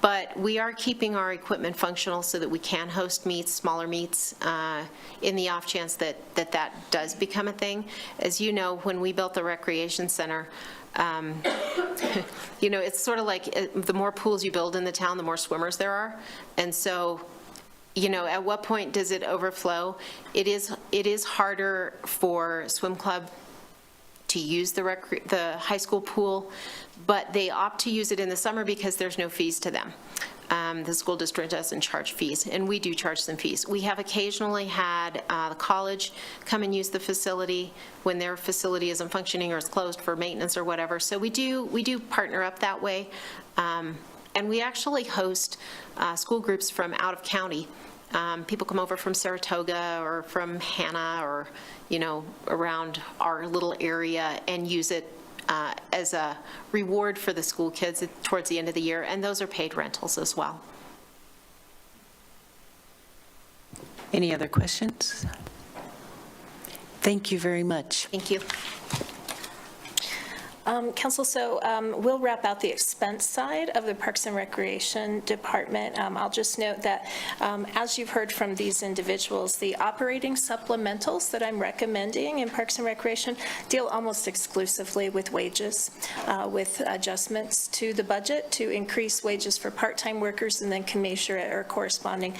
but we are keeping our equipment functional so that we can host meets, smaller meets, in the off chance that does become a thing. As you know, when we built the recreation center, it's sort of like the more pools you build in the town, the more swimmers there are. And so, at what point does it overflow? It is harder for swim club to use the high school pool, but they opt to use it in the summer because there's no fees to them. The school district doesn't charge fees, and we do charge some fees. We have occasionally had the college come and use the facility when their facility isn't functioning or is closed for maintenance or whatever. So we do partner up that way, and we actually host school groups from out of county People come over from Saratoga or from Hannah or, around our little area and use it as a reward for the school kids towards the end of the year, and those are paid rentals as well. Any other questions? Thank you very much. Thank you. Council, so we'll wrap out the expense side of the Parks and Recreation Department. I'll just note that, as you've heard from these individuals, the operating supplementals that I'm recommending in Parks and Recreation deal almost exclusively with wages, with adjustments to the budget to increase wages for part-time workers and then commensurate or corresponding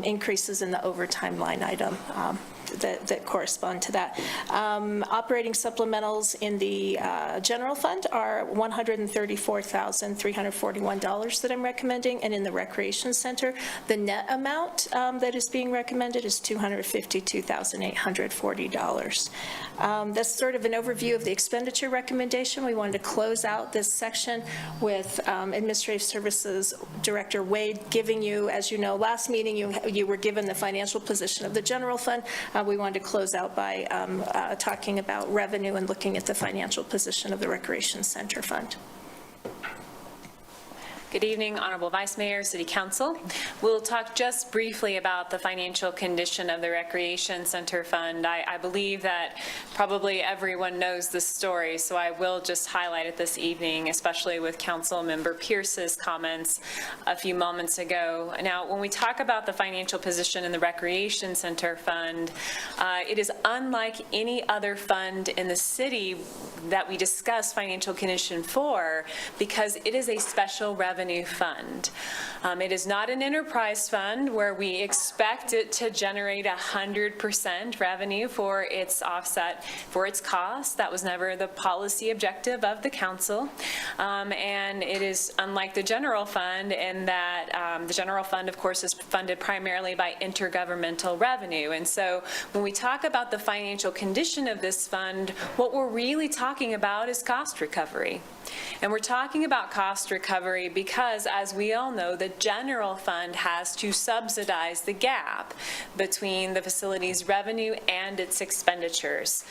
increases in the overtime line item that correspond to that. Operating supplementals in the general fund are $134,341 that I'm recommending, and in the recreation center, the net amount that is being recommended is $252,840. That's sort of an overview of the expenditure recommendation. We wanted to close out this section with Administrative Services Director Wade giving you, as you know, last meeting you were given the financial position of the general fund. We wanted to close out by talking about revenue and looking at the financial position of the Recreation Center Fund. Good evening, Honorable Vice Mayor, City Council. We'll talk just briefly about the financial condition of the Recreation Center Fund. I believe that probably everyone knows the story, so I will just highlight it this evening, especially with Council Member Pierce's comments a few moments ago. Now, when we talk about the financial position in the Recreation Center Fund, it is unlike any other fund in the city that we discuss financial condition for, because it is a special revenue fund. It is not an enterprise fund where we expect it to generate 100% revenue for its offset, for its costs. That was never the policy objective of the council. And it is unlike the general fund in that the general fund, of course, is funded primarily by intergovernmental revenue. And so when we talk about the financial condition of this fund, what we're really talking about is cost recovery. And we're talking about cost recovery because, as we all know, the general fund has to subsidize the gap between the facility's revenue and its expenditures.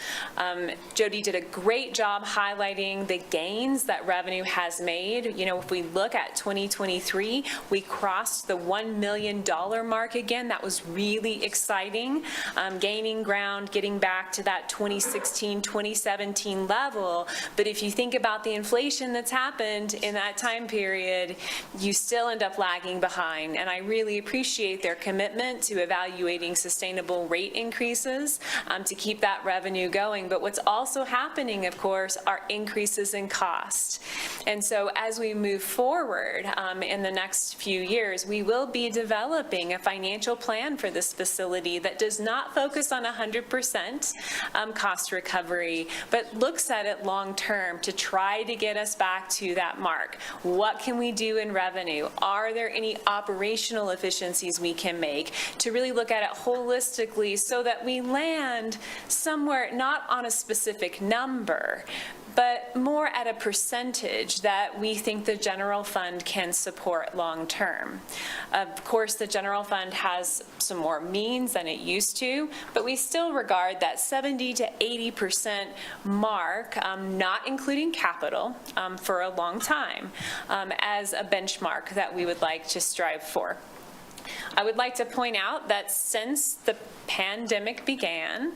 Jody did a great job highlighting the gains that revenue has made. If we look at 2023, we crossed the $1 million mark again. That was really exciting, gaining ground, getting back to that 2016, 2017 level. But if you think about the inflation that's happened in that time period, you still end up lagging behind. And I really appreciate their commitment to evaluating sustainable rate increases to keep that revenue going. But what's also happening, of course, are increases in cost. And so as we move forward in the next few years, we will be developing a financial plan for this facility that does not focus on 100% cost recovery, but looks at it long term to try to get us back to that mark. What can we do in revenue? Are there any operational efficiencies we can make to really look at it holistically so that we land somewhere not on a specific number, but more at a percentage that we think the general fund can support long term. Of course, the general fund has some more means than it used to, but we still regard that 70 to 80% mark, not including capital, for a long time, as a benchmark that we would like to strive for. I would like to point out that since the pandemic began,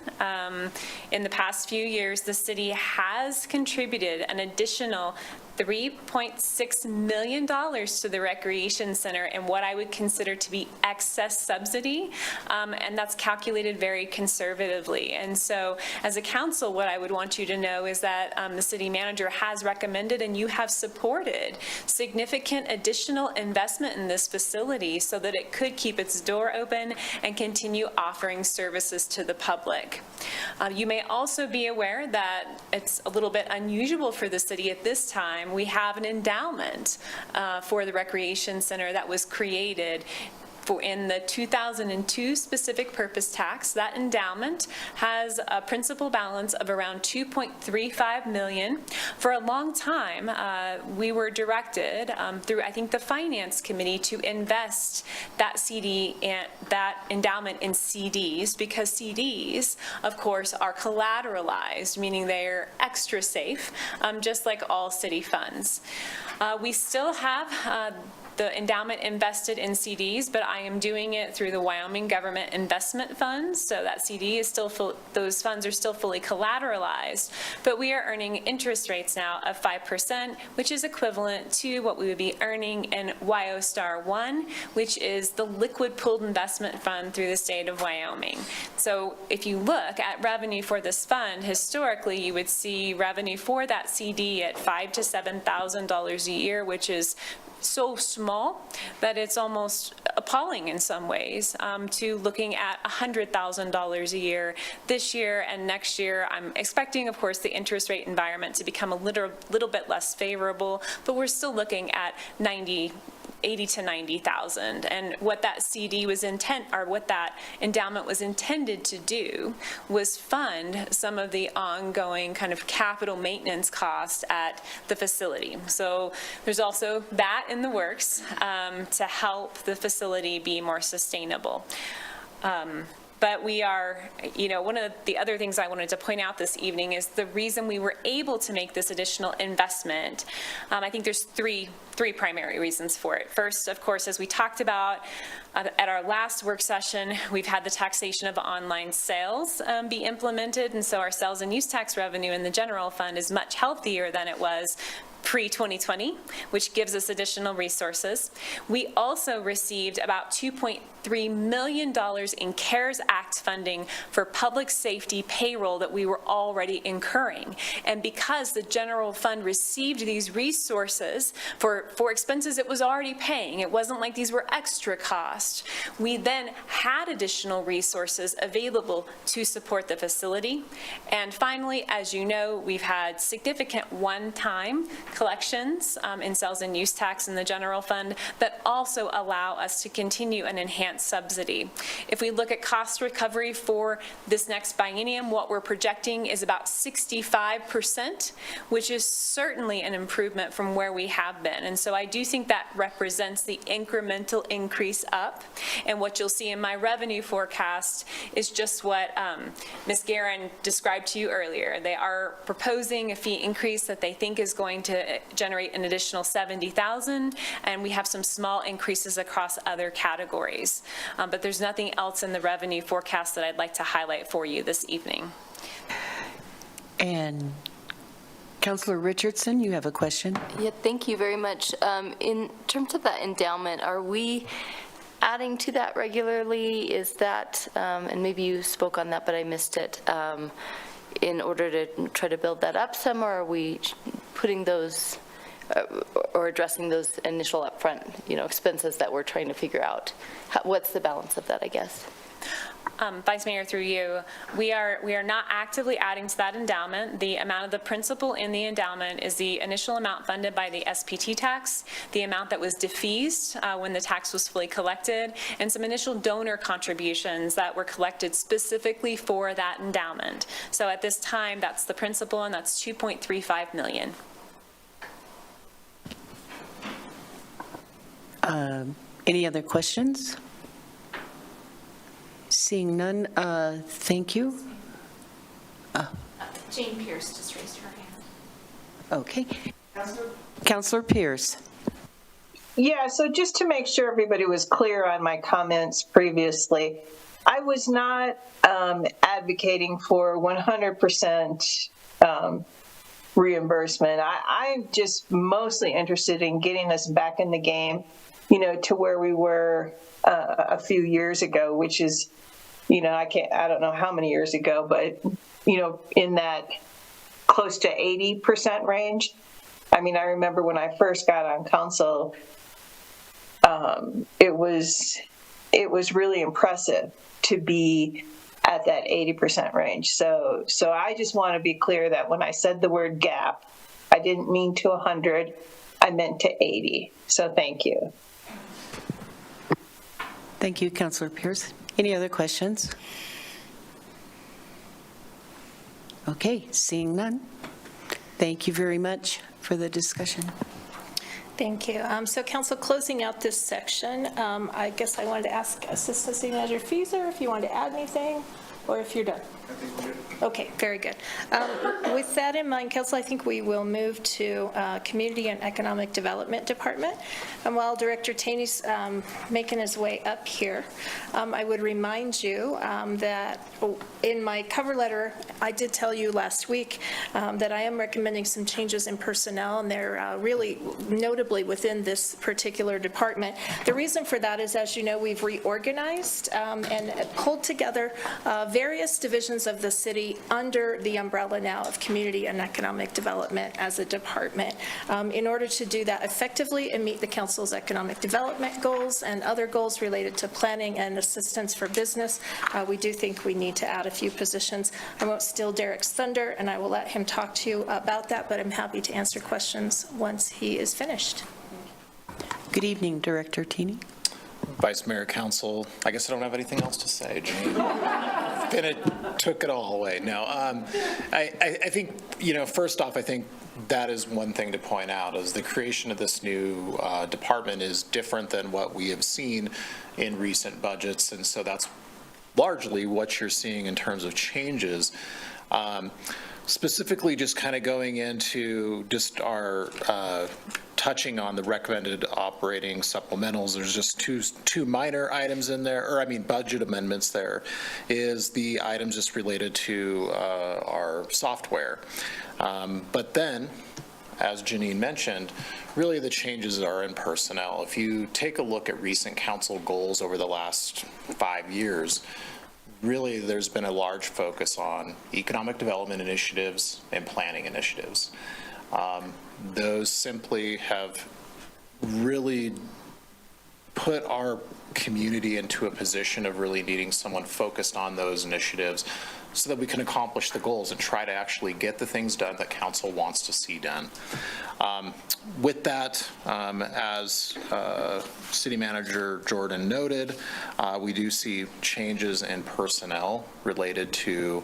in the past few years, the city has contributed an additional $3.6 million to the Recreation Center in what I would consider to be excess subsidy, and that's calculated very conservatively. And so as a council, what I would want you to know is that the city manager has recommended and you have supported significant additional investment in this facility so that it could keep its door open and continue offering services to the public. You may also be aware that it's a little bit unusual for the city at this time. We have an endowment for the Recreation Center that was created in the 2002 specific purpose tax. That endowment has a principal balance of around $2.35 million. For a long time, we were directed through, I think, the Finance Committee to invest that CD and that endowment in CDs, because CDs, of course, are collateralized, meaning they're extra safe, just like all city funds. We still have the endowment invested in CDs, but I am doing it through the Wyoming Government Investment Funds, so that CD is still full, those funds are still fully collateralized, but we are earning interest rates now of 5%, which is equivalent to what we would be earning in WyoStar 1, which is the liquid pooled investment fund through the state of Wyoming. So if you look at revenue for this fund, historically, you would see revenue for that CD at $5,000 to $7,000 a year, which is so small that it's almost appalling in some ways, to looking at $100,000 a year this year and next year. I'm expecting, of course, the interest rate environment to become a little bit less favorable, but we're still looking at $80,000 to $90,000. And what that CD was what that endowment was intended to do was fund some of the ongoing kind of capital maintenance costs at the facility. So there's also that in the works to help the facility be more sustainable. But we are, one of the other things I wanted to point out this evening is the reason we were able to make this additional investment. I think there's three primary reasons for it. First, of course, as we talked about at our last work session, we've had the taxation of online sales be implemented, and so our sales and use tax revenue in the general fund is much healthier than it was pre-2020, which gives us additional resources. We also received about $2.3 million in CARES Act funding for public safety payroll that we were already incurring. And because the general fund received these resources for expenses it was already paying, it wasn't like these were extra costs, we then had additional resources available to support the facility. And finally, as you know, we've had significant one-time collections in sales and use tax in the general fund that also allow us to continue an enhanced subsidy. If we look at cost recovery for this next biennium, what we're projecting is about 65%, which is certainly an improvement from where we have been. And so I do think that represents the incremental increase up. And what you'll see in my revenue forecast is just what Ms. Guerin described to you earlier. They are proposing a fee increase that they think is going to generate an additional $70,000, and we have some small increases across other categories. But there's nothing else in the revenue forecast that I'd like to highlight for you this evening. And Councilor Richardson, you have a question? Yeah, thank you very much. In terms of that endowment, are we adding to that regularly? Is that, and maybe you spoke on that, but I missed it, in order to try to build that up some, or are we putting those or addressing those initial upfront, expenses that we're trying to figure out? What's the balance of that, I guess? Vice Mayor, through you, we are not actively adding to that endowment. The amount of the principal in the endowment is the initial amount funded by the SPT tax, the amount that was defeased when the tax was fully collected, and some initial donor contributions that were collected specifically for that endowment. So at this time, that's the principal, and that's $2.35 million. Any other questions? Seeing none, thank you. Jane Pierce just raised her hand. Okay. Councilor Pierce. Yeah, so just to make sure everybody was clear on my comments previously, I was not advocating for 100% reimbursement. I'm just mostly interested in getting us back in the game, to where we were a few years ago, which is, I don't know how many years ago, but, in that close to 80% range. I mean, I remember when I first got on council, it was really impressive to be at that 80% range. So I just want to be clear that when I said the word gap, I didn't mean to 100, I meant to 80. So thank you. Thank you, Councilor Pierce. Any other questions? Okay, seeing none. Thank you very much for the discussion. Thank you. So council, closing out this section, I guess I wanted to ask Assistant City Manager Fieser if you wanted to add anything, or if you're done. Okay, very good. With that in mind, council, I think we will move to Community and Economic Development Department. And while Director Taney's making his way up here, I would remind you that in my cover letter, I did tell you last week that I am recommending some changes in personnel, and they're really notably within this particular department. The reason for that is, as you know, we've reorganized and pulled together various divisions of the city under the umbrella now of Community and Economic Development as a department. In order to do that effectively and meet the council's economic development goals and other goals related to planning and assistance for business, we do think we need to add a few positions. I won't steal Derek's thunder, and I will let him talk to you about that, but I'm happy to answer questions once he is finished. Good evening, Director Taney. Vice Mayor, Council, I guess I don't have anything else to say, Janine. Then it took it all away. No, I think, first off, I think that is one thing to point out, is the creation of this new department is different than what we have seen in recent budgets, and so that's largely what you're seeing in terms of changes. Specifically, just kind of going into just our touching on the recommended operating supplementals, there's just two minor items in there, or I mean budget amendments there, is the items just related to our software. But then, as Janine mentioned, really the changes are in personnel. If you take a look at recent council goals over the last 5 years, really there's been a large focus on economic development initiatives and planning initiatives. Those simply have really put our community into a position of really needing someone focused on those initiatives so that we can accomplish the goals and try to actually get the things done that council wants to see done. With that, as City Manager Jordan noted, we do see changes in personnel related to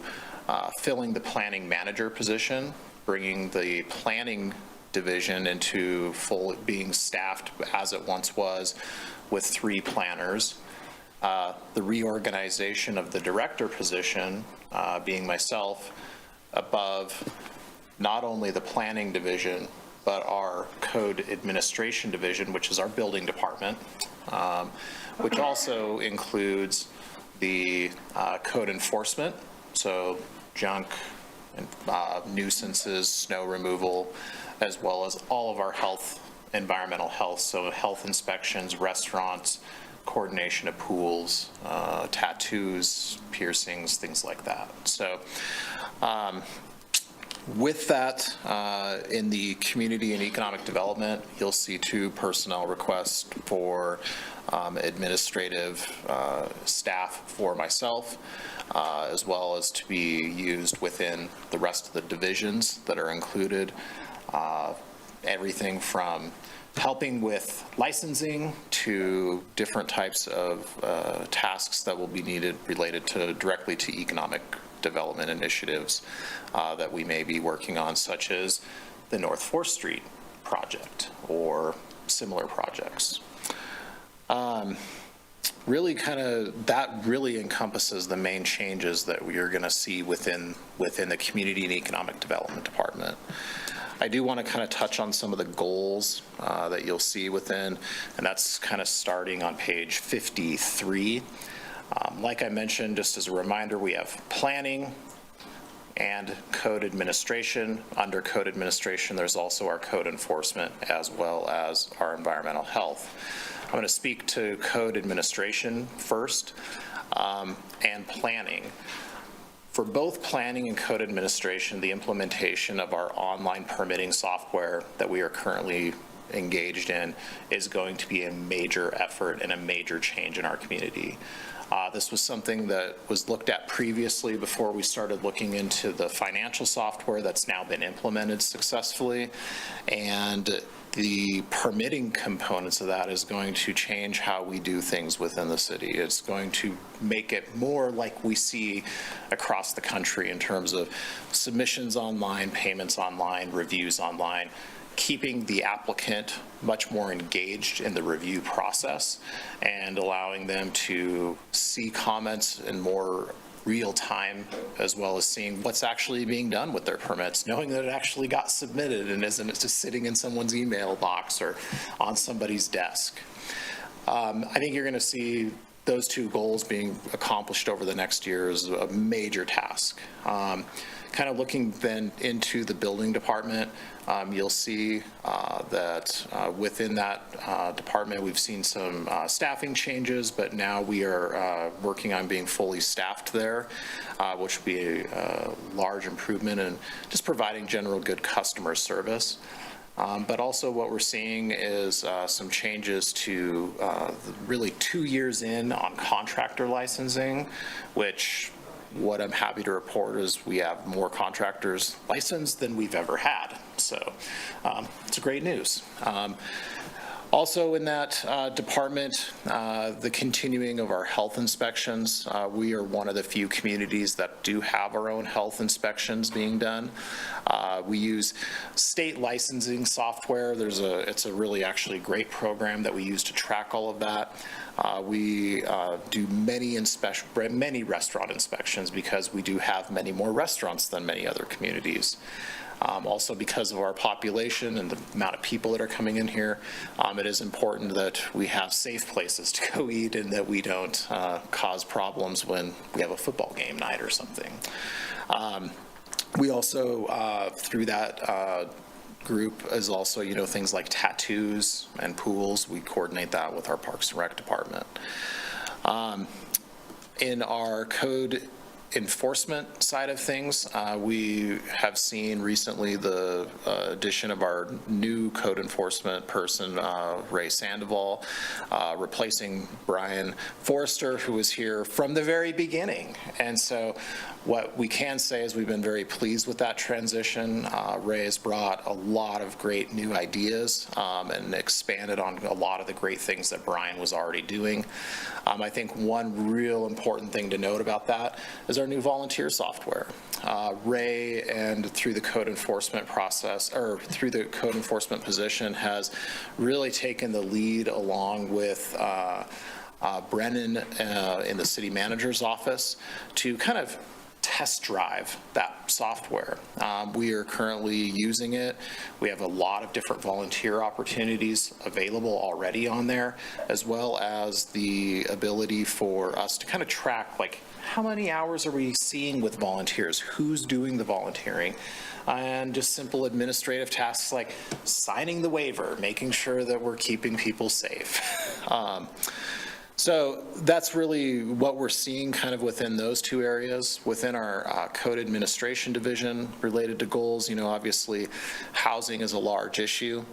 filling the planning manager position, bringing the planning division into full being staffed as it once was with 3 planners. The reorganization of the director position, being myself, above not only the planning division, but our code administration division, which is our building department, which also includes the code enforcement, so junk, nuisances, snow removal, as well as all of our health, environmental health, so health inspections, restaurants, coordination of pools, tattoos, piercings, things like that. So with that, in the community and economic development, you'll see 2 personnel requests for administrative staff for myself, as well as to be used within the rest of the divisions that are included. Everything from helping with licensing to different types of tasks that will be needed related to directly to economic development initiatives that we may be working on, such as the North 4th Street project or similar projects. Really kind of, that really encompasses the main changes that we are going to see within the Community and Economic Development Department. I do want to kind of touch on some of the goals that you'll see within, and that's kind of starting on page 53. Like I mentioned, just as a reminder, we have planning and code administration. Under code administration, there's also our code enforcement as well as our environmental health. I'm going to speak to code administration first and planning. For both planning and code administration, the implementation of our online permitting software that we are currently engaged in is going to be a major effort and a major change in our community. This was something that was looked at previously before we started looking into the financial software that's now been implemented successfully. And the permitting components of that is going to change how we do things within the city. It's going to make it more like we see across the country in terms of submissions online, payments online, reviews online, keeping the applicant much more engaged in the review process and allowing them to see comments in more real time, as well as seeing what's actually being done with their permits, knowing that it actually got submitted and isn't just sitting in someone's email box or on somebody's desk. I think you're going to see those two goals being accomplished over the next year is a major task. Kind of looking then into the building department, you'll see that within that department, we've seen some staffing changes, but now we are working on being fully staffed there, which would be a large improvement in just providing general good customer service. But also what we're seeing is some changes to really 2 years in on contractor licensing, which what I'm happy to report is we have more contractors licensed than we've ever had. So it's great news. Also in that department, the continuing of our health inspections. We are one of the few communities that do have our own health inspections being done. We use state licensing software. It's a really actually great program that we use to track all of that. We do many restaurant inspections because we do have many more restaurants than many other communities. Also because of our population and the amount of people that are coming in here, it is important that we have safe places to go eat and that we don't cause problems when we have a football game night or something. We also, through that group, is also, things like tattoos and pools. We coordinate that with our Parks and Rec department. In our code enforcement side of things, we have seen recently the addition of our new code enforcement person, Ray Sandoval, replacing Brian Forrester, who was here from the very beginning. And so what we can say is we've been very pleased with that transition. Ray has brought a lot of great new ideas and expanded on a lot of the great things that Brian was already doing. I think one real important thing to note about that is our new volunteer software. Ray, and through the code enforcement process, or through the code enforcement position, has really taken the lead along with Brennan in the city manager's office to kind of test drive that software. We are currently using it. We have a lot of different volunteer opportunities available already on there, as well as the ability for us to kind of track, like, how many hours are we seeing with volunteers? Who's doing the volunteering? And just simple administrative tasks like signing the waiver, making sure that we're keeping people safe. So that's really what we're seeing kind of within those two areas. Within our code administration division related to goals, obviously housing is a large issue.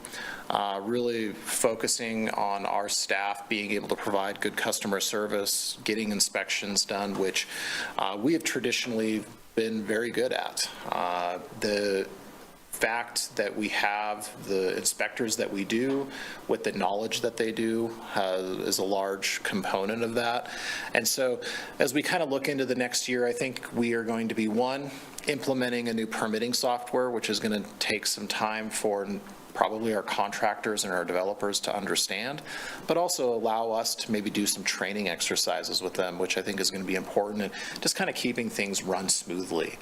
Really focusing on our staff being able to provide good customer service, getting inspections done, which we have traditionally been very good at. The fact that we have the inspectors that we do with the knowledge that they do is a large component of that. And so as we kind of look into the next year, I think we are going to be, one, implementing a new permitting software, which is going to take some time for probably our contractors and our developers to understand, but also allow us to maybe do some training exercises with them, which I think is going to be important, and just kind of keeping things run smoothly.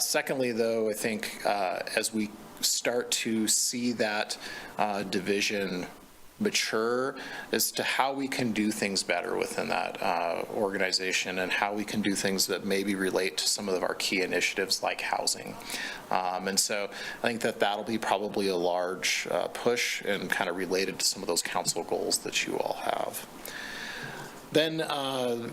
Secondly, though, I think as we start to see that division mature as to how we can do things better within that organization, and how we can do things that maybe relate to some of our key initiatives like housing. And so I think that that'll be probably a large push and kind of related to some of those council goals that you all have. Then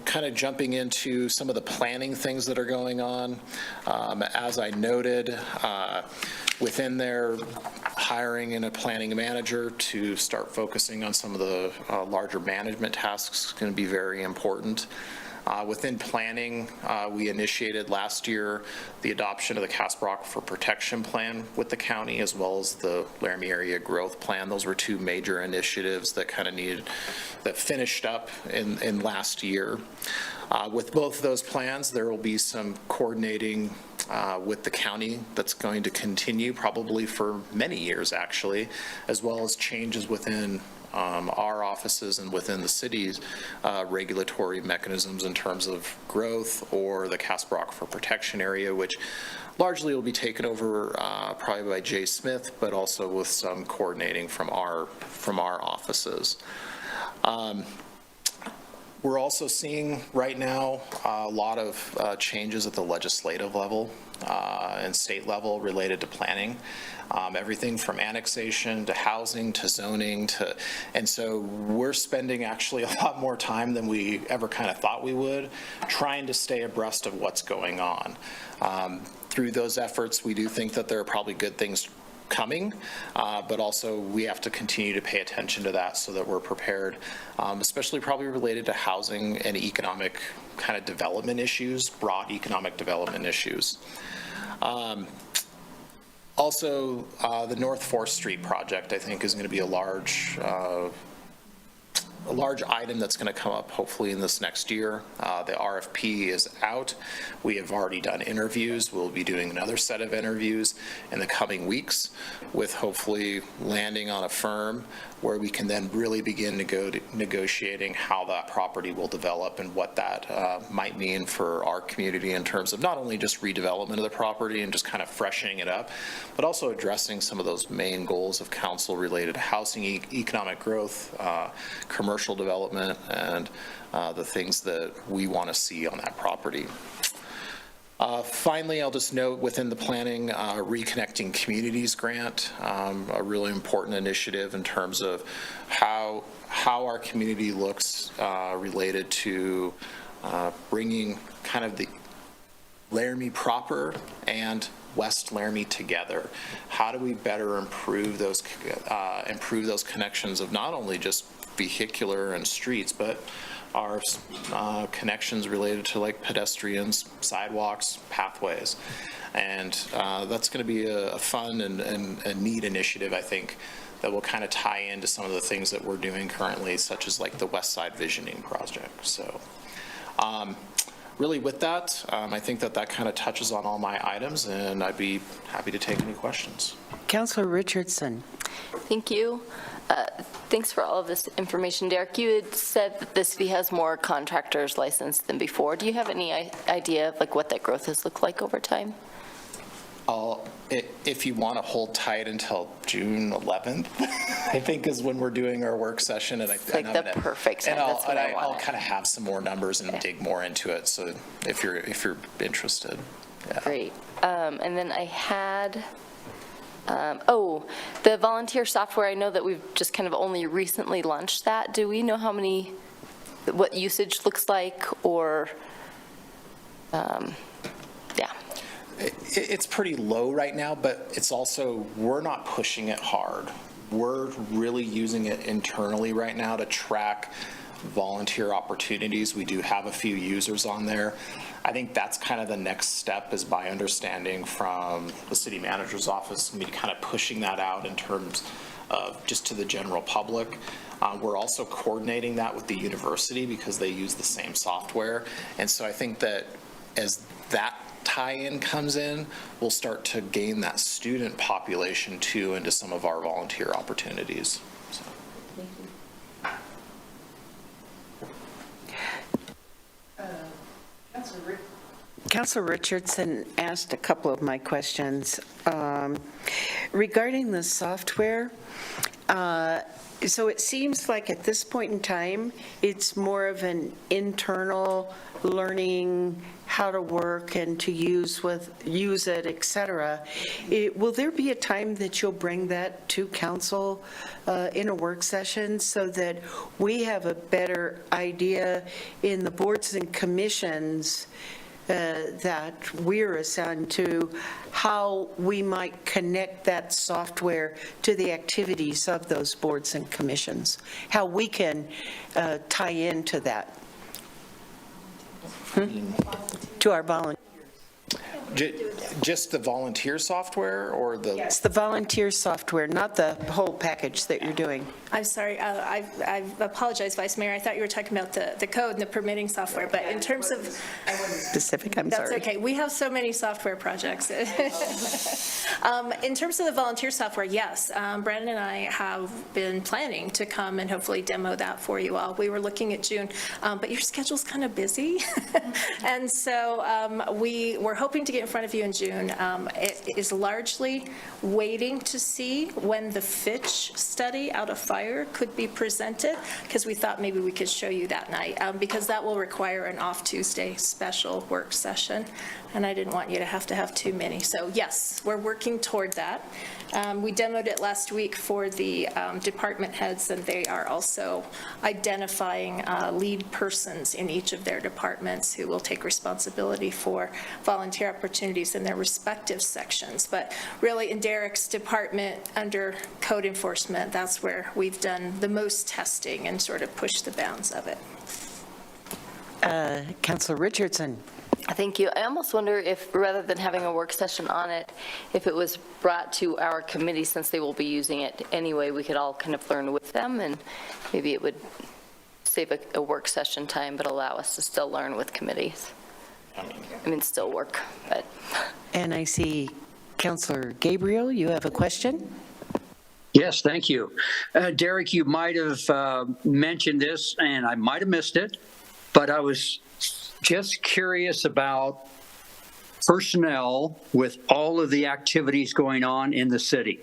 kind of jumping into some of the planning things that are going on. As I noted, within there, hiring in a planning manager to start focusing on some of the larger management tasks is going to be very important. Within planning, we initiated last year the adoption of the Casper Aquifer Protection Plan with the county, as well as the Laramie Area Growth Plan. Those were two major initiatives that kind of that finished up in last year. With both of those plans, there will be some coordinating with the county that's going to continue probably for many years, actually, as well as changes within our offices and within the city's regulatory mechanisms in terms of growth, or the Casper Aquifer Protection Area, which largely will be taken over probably by Jay Smith, but also with some coordinating from our offices. We're also seeing right now a lot of changes at the legislative level and state level related to planning. Everything from annexation to housing to zoning and so we're spending actually a lot more time than we ever kind of thought we would, trying to stay abreast of what's going on. Through those efforts, we do think that there are probably good things coming, but also we have to continue to pay attention to that so that we're prepared, especially probably related to housing and economic kind of development issues, broad economic development issues. Also, the North 4th Street project, I think, is going to be a large item that's going to come up hopefully in this next year. The RFP is out. We have already done interviews. We'll be doing another set of interviews in the coming weeks, with hopefully landing on a firm where we can then really begin negotiating how that property will develop and what that might mean for our community in terms of not only just redevelopment of the property and just kind of freshening it up, but also addressing some of those main goals of council related to housing, economic growth, commercial development, and the things that we want to see on that property. Finally, I'll just note within the planning Reconnecting Communities grant, a really important initiative in terms of how our community looks related to bringing kind of the Laramie proper and West Laramie together. How do we better improve those connections of not only just vehicular and streets, but our connections related to like pedestrians, sidewalks, pathways. And that's going to be a fun and neat initiative, I think, that will kind of tie into some of the things that we're doing currently, such as like the West Side Visioning Project. So really with that, I think that kind of touches on all my items, and I'd be happy to take any questions. Councilor Richardson. Thank you. Thanks for all of this information, Derek. You had said that the city has more contractors licensed than before. Do you have any idea of like what that growth has looked like over time? If you want to hold tight until June 11th, I think is when we're doing our work session. And it's like the perfect time. That's what I want. I'll kind of have some more numbers and dig more into it. So if you're interested. Yeah. Great. And then I had, the volunteer software. I know that we've just kind of only recently launched that. Do we know what usage looks like, or, yeah. It's pretty low right now, but it's also, we're not pushing it hard. We're really using it internally right now to track volunteer opportunities. We do have a few users on there. I think that's kind of the next step, is by understanding from the city manager's office, and be kind of pushing that out in terms of just to the general public. We're also coordinating that with the university because they use the same software. And so I think that as that tie-in comes in, we'll start to gain that student population too into some of our volunteer opportunities. So. Councilor Richardson asked a couple of my questions. Regarding the software, so it seems like at this point in time, it's more of an internal learning how to work and to use it, et cetera. Will there be a time that you'll bring that to council in a work session so that we have a better idea in the boards and commissions that we're assigned to, how we might connect that software to the activities of those boards and commissions, how we can tie into that. To our volunteers. Just the volunteer software or the? Yes, the volunteer software, not the whole package that you're doing. I'm sorry, I apologize, Vice Mayor. I thought you were talking about the code and the permitting software, but in terms of. Specific, I'm sorry. That's okay. We have so many software projects. In terms of the volunteer software, yes. Brandon and I have been planning to come and hopefully demo that for you all. We were looking at June, but your schedule's kind of busy. And so we were hoping to get in front of you in June. It is largely waiting to see when the Fitch study out of fire could be presented, because we thought maybe we could show you that night, because that will require an off Tuesday special work session, and I didn't want you to have too many. So yes, we're working toward that. We demoed it last week for the department heads, and they are also identifying lead persons in each of their departments who will take responsibility for volunteer opportunities in their respective sections. But really, in Derek's department, under code enforcement, that's where we've done the most testing and sort of pushed the bounds of it. Councilor Richardson. Thank you. I almost wonder if, rather than having a work session on it, if it was brought to our committee, since they will be using it anyway, we could all kind of learn with them, and maybe it would save a work session time, but allow us to still learn with committees. I mean, still work, but. And I see Councilor Gabriel, you have a question? Yes, thank you. Derek, you might have mentioned this, and I might have missed it, but I was just curious about personnel with all of the activities going on in the city.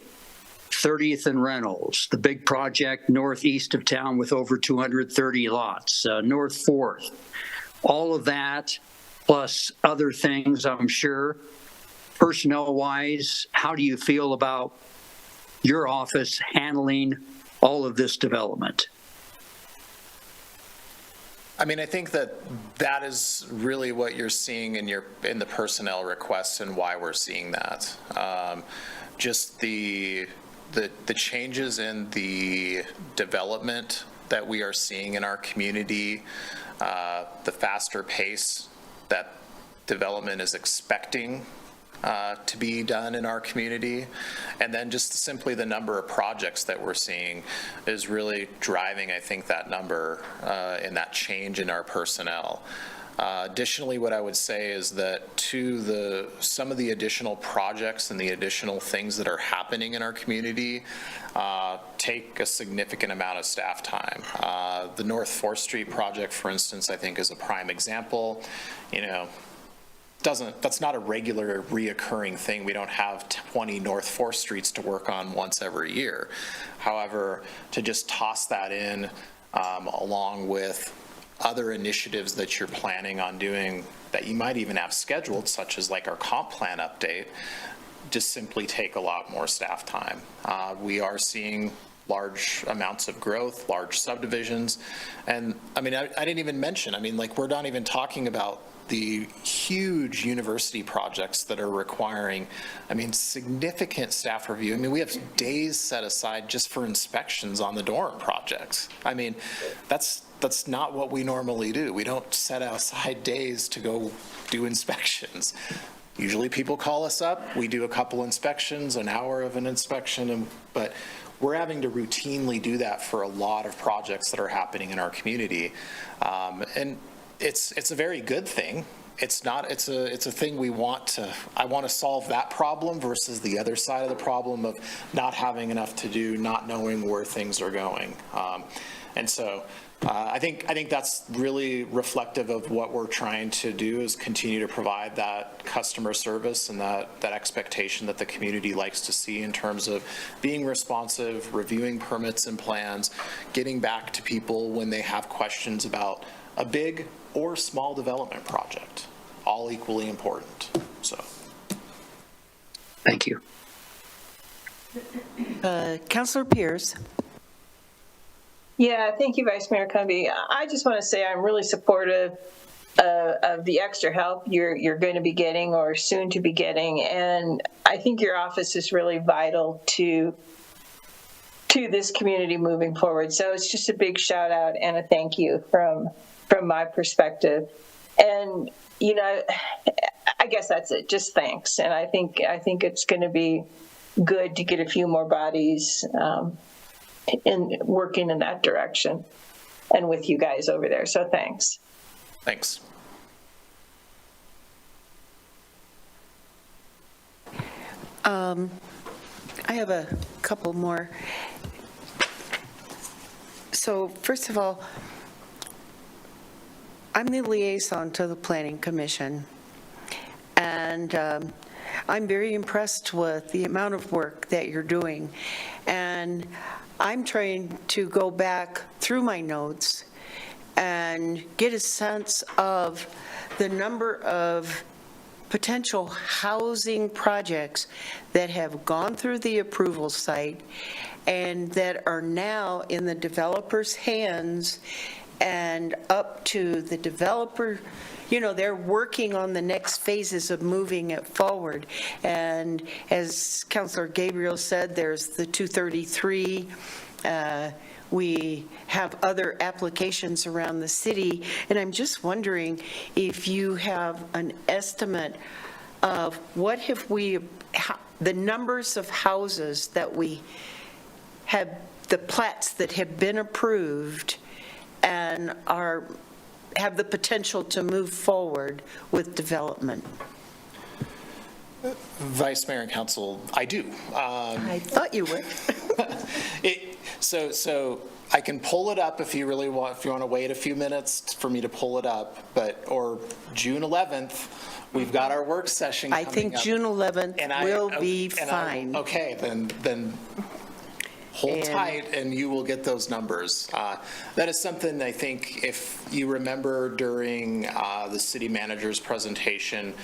30th and Reynolds, the big project northeast of town with over 230 lots, North 4th, all of that, plus other things, I'm sure. Personnel-wise, how do you feel about your office handling all of this development? I mean, I think that is really what you're seeing in the personnel requests and why we're seeing that. Just the changes in the development that we are seeing in our community, the faster pace that development is expecting to be done in our community, and then just simply the number of projects that we're seeing is really driving, I think, that number and that change in our personnel. Additionally, what I would say is that some of the additional projects and the additional things that are happening in our community take a significant amount of staff time. The North 4th Street project, for instance, I think is a prime example. That's not a regular reoccurring thing. We don't have 20 North 4th Streets to work on once every year. However, to just toss that in along with other initiatives that you're planning on doing that you might even have scheduled, such as like our comp plan update, just simply take a lot more staff time. We are seeing large amounts of growth, large subdivisions. And I mean, I didn't even mention, we're not even talking about the huge university projects that are requiring, significant staff review. We have days set aside just for inspections on the dorm projects. That's not what we normally do. We don't set aside days to go do inspections. Usually people call us up, we do a couple inspections, an hour of an inspection, but we're having to routinely do that for a lot of projects that are happening in our community. And it's a very good thing. It's a thing I want to solve that problem versus the other side of the problem of not having enough to do, not knowing where things are going. And so I think that's really reflective of what we're trying to do, is continue to provide that customer service and that expectation that the community likes to see in terms of being responsive, reviewing permits and plans, getting back to people when they have questions about a big or small development project, all equally important. So, thank you. Councilor Pierce. Yeah, thank you, Vice Mayor Cumby. I just want to say I'm really supportive of the extra help you're going to be getting or soon to be getting. And I think your office is really vital to this community moving forward. So it's just a big shout out and a thank you from my perspective. And, you know, I guess that's it. Just thanks. And I think it's going to be good to get a few more bodies in working in that direction and with you guys over there. So thanks. Thanks. I have a couple more. So first of all, I'm the liaison to the Planning Commission, and I'm very impressed with the amount of work that you're doing. And I'm trying to go back through my notes and get a sense of the number of potential housing projects that have gone through the approval site and that are now in the developer's hands and up to the developer. You know, they're working on the next phases of moving it forward. And as Councilor Gabriel said, there's the 233. We have other applications around the city, and I'm just wondering if you have an estimate of what have we, the numbers of houses that we have, the plats that have been approved and have the potential to move forward with development. Vice Mayor and Council, I do. I thought you would. So I can pull it up if you really want, if you want to wait a few minutes for me to pull it up, or June 11th, we've got our work session coming up. I think June 11th will be fine. Okay, then hold tight and you will get those numbers. That is something I think, if you remember during the city manager's presentation,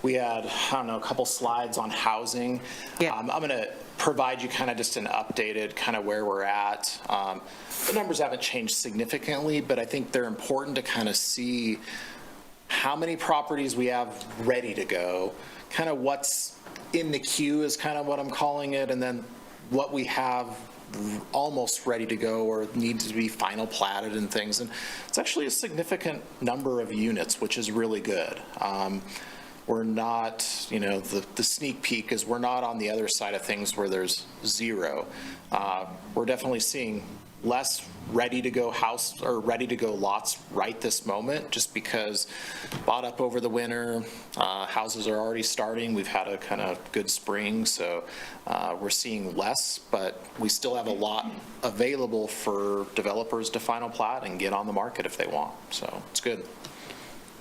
we had, I don't know, a couple slides on housing. Yeah. I'm going to provide you kind of just an updated kind of where we're at. The numbers haven't changed significantly, but I think they're important to kind of see how many properties we have ready to go, kind of what's in the queue is kind of what I'm calling it, and then what we have almost ready to go or needs to be final platted and things. And it's actually a significant number of units, which is really good. We're not, you know, the sneak peek is we're not on the other side of things where there's zero. We're definitely seeing less ready to go house or ready to go lots right this moment, just because bought up over the winter, houses are already starting. We've had a kind of good spring, so we're seeing less, but we still have a lot available for developers to final plat and get on the market if they want. So it's good.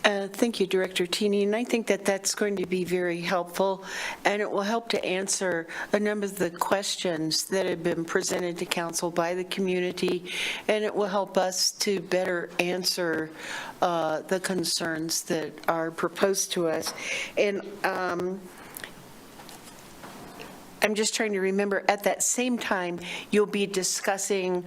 Thank you, Director Tini, and I think that that's going to be very helpful, and it will help to answer a number of the questions that have been presented to council by the community, and it will help us to better answer the concerns that are proposed to us. And I'm just trying to remember, at that same time, you'll be discussing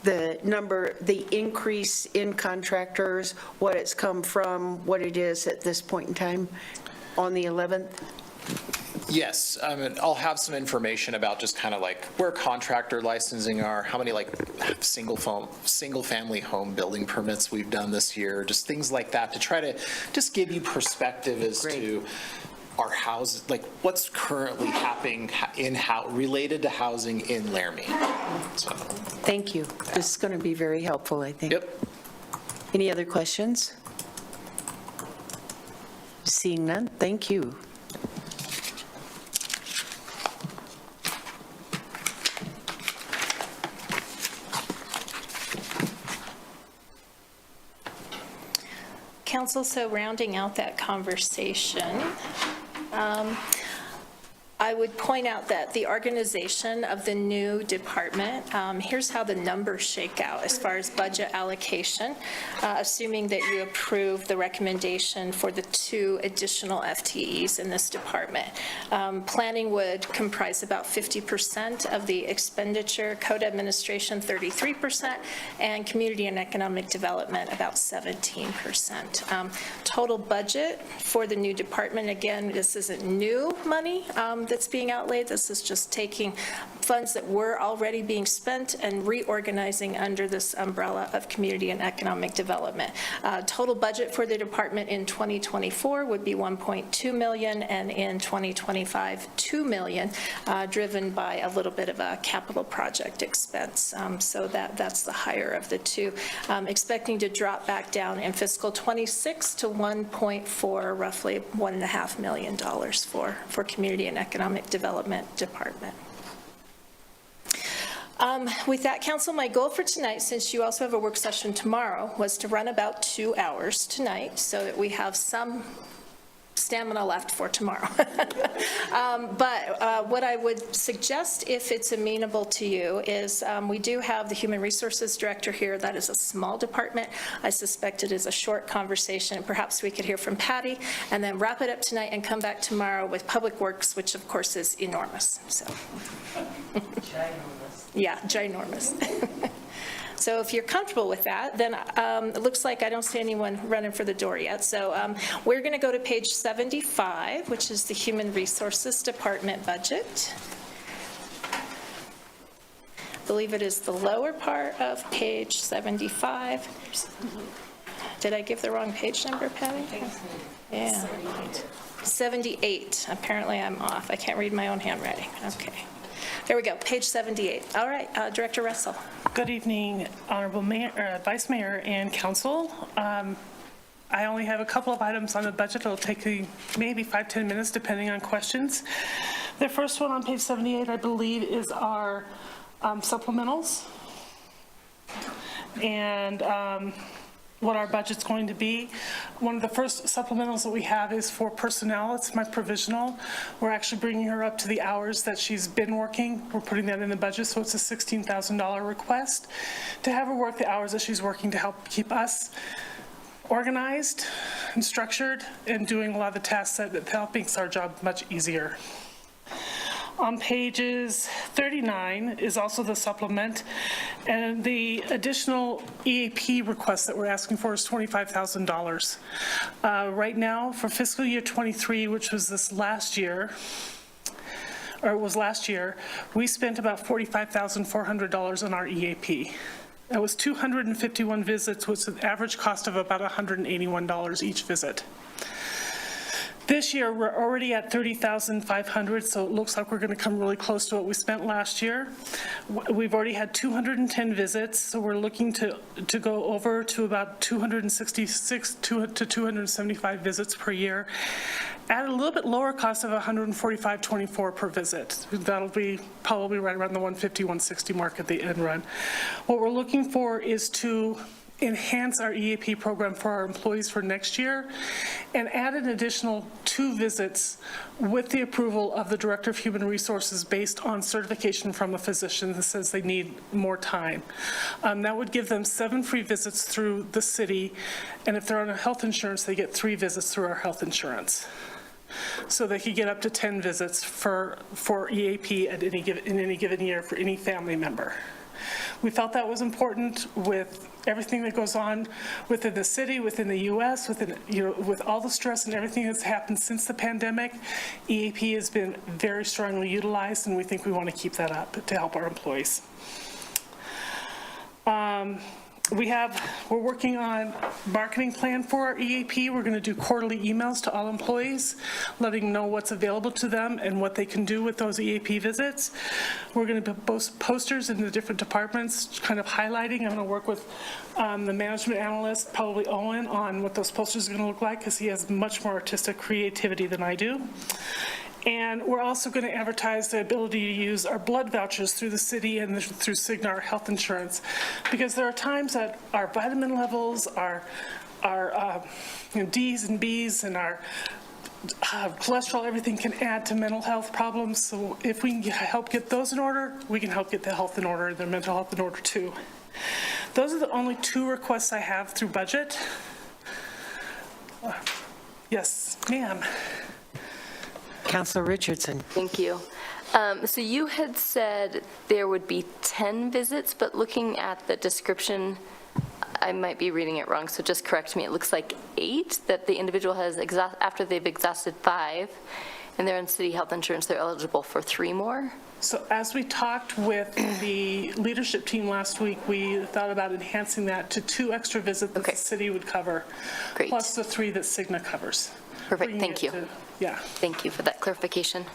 the increase in contractors, what it's come from, what it is at this point in time on the 11th? Yes, I'll have some information about just kind of like where contractor licensing are, how many like single family home building permits we've done this year, just things like that to try to just give you perspective as to our houses, like what's currently happening related to housing in Laramie. So. Thank you. This is going to be very helpful, I think. Yep. Any other questions? Seeing none, thank you. Council, so rounding out that conversation, I would point out that the organization of the new department, here's how the numbers shake out as far as budget allocation, assuming that you approve the recommendation for the 2 additional FTEs in this department. Planning would comprise about 50% of the expenditure, code administration 33%, and community and economic development about 17%. Total budget for the new department, again, this isn't new money that's being outlaid. This is just taking funds that were already being spent and reorganizing under this umbrella of community and economic development. Total budget for the department in 2024 would be $1.2 million, and in 2025, $2 million, driven by a little bit of a capital project expense. So that's the higher of the two. Expecting to drop back down in fiscal 26 to 1.4, roughly $1.5 million for community and economic development department. With that, council, my goal for tonight, since you also have a work session tomorrow, was to run about 2 hours tonight so that we have some stamina left for tomorrow. But what I would suggest, if it's amenable to you, is we do have the Human Resources Director here. That is a small department. I suspect it is a short conversation. Perhaps we could hear from Patty and then wrap it up tonight and come back tomorrow with Public Works, which of course is enormous. So. Yeah, ginormous. So if you're comfortable with that, then it looks like I don't see anyone running for the door yet. So we're going to go to page 75, which is the Human Resources Department budget. I believe it is the lower part of page 75. Did I give the wrong page number, Patty? Yeah. 78. Apparently I'm off. I can't read my own handwriting. Okay. There we go, page 78. All right, Director Russell. Good evening, Honorable Mayor, Vice Mayor and Council. I only have a couple of items on the budget. It'll take maybe 5-10 minutes depending on questions. The first one on page 78, I believe, is our supplementals and what our budget's going to be. One of the first supplementals that we have is for personnel. It's my provisional. We're actually bringing her up to the hours that she's been working. We're putting that in the budget, so it's a $16,000 request to have her work the hours that she's working to help keep us organized and structured and doing a lot of the tasks that helping our job much easier. On pages 39 is also the supplement, and the additional EAP request that we're asking for is $25,000. Right now, for fiscal year 23, which was this last year, or it was last year, we spent about $45,400 on our EAP. That was 251 visits, with an average cost of about $181 each visit. This year, we're already at $30,500, so it looks like we're going to come really close to what we spent last year. We've already had 210 visits, so we're looking to go over to about 266 to 275 visits per year at a little bit lower cost of $145.24 per visit. That'll be probably right around the $150, $160 mark at the end run. What we're looking for is to enhance our EAP program for our employees for next year and add an additional 2 visits with the approval of the Director of Human Resources based on certification from a physician that says they need more time. That would give them 7 free visits through the city, and if they're on a health insurance, they get 3 visits through our health insurance. So they could get up to 10 visits for EAP at in any given year for any family member. We felt that was important with everything that goes on within the city, within the U.S., with all the stress and everything that's happened since the pandemic. EAP has been very strongly utilized, and we think we want to keep that up to help our employees. We're working on marketing plan for our EAP. We're going to do quarterly emails to all employees, letting them know what's available to them and what they can do with those EAP visits. We're going to post posters in the different departments, kind of highlighting. I'm going to work with the management analyst, probably Owen, on what those posters are going to look like, because he has much more artistic creativity than I do. And we're also going to advertise the ability to use our blood vouchers through the city and through Cigna, our health insurance, because there are times that our vitamin levels, our D's and B's, and our cholesterol, everything can add to mental health problems. So if we can help get those in order, we can help get the health in order, their mental health in order too. Those are the only 2 requests I have through budget. Yes, ma'am. Councilor Richardson. Thank you. So you had said there would be 10 visits, but looking at the description, I might be reading it wrong, so just correct me. It looks like 8 that the individual has, after they've exhausted 5, and they're on city health insurance, they're eligible for 3 more? So as we talked with the leadership team last week, we thought about enhancing that to 2 extra visits that the city would cover, plus the 3 that Cigna covers. Perfect, thank you. Yeah. Thank you for that clarification.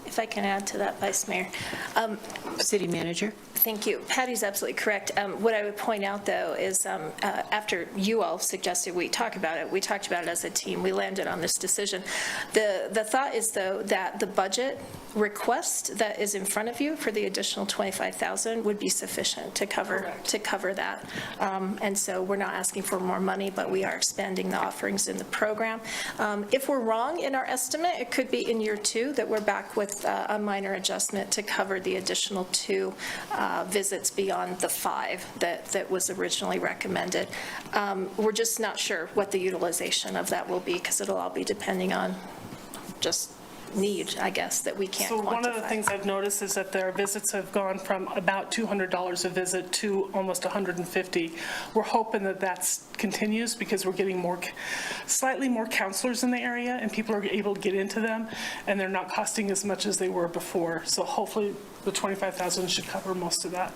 If I can add to that, Vice Mayor. City Manager. Thank you. Patty's absolutely correct. What I would point out, though, is after you all suggested we talk about it, we talked about it as a team. We landed on this decision. The thought is, though, that the budget request that is in front of you for the additional $25,000 would be sufficient to cover that. And so we're not asking for more money, but we are expanding the offerings in the program. If we're wrong in our estimate, it could be in year 2 that we're back with a minor adjustment to cover the additional 2 visits beyond the 5 that was originally recommended. We're just not sure what the utilization of that will be, because it'll all be depending on just need, I guess, that we can't quantify. So one of the things I've noticed is that their visits have gone from about $200 a visit to almost $150. We're hoping that that continues, because we're getting slightly more counselors in the area, and people are able to get into them, and they're not costing as much as they were before. So hopefully the $25,000 should cover most of that,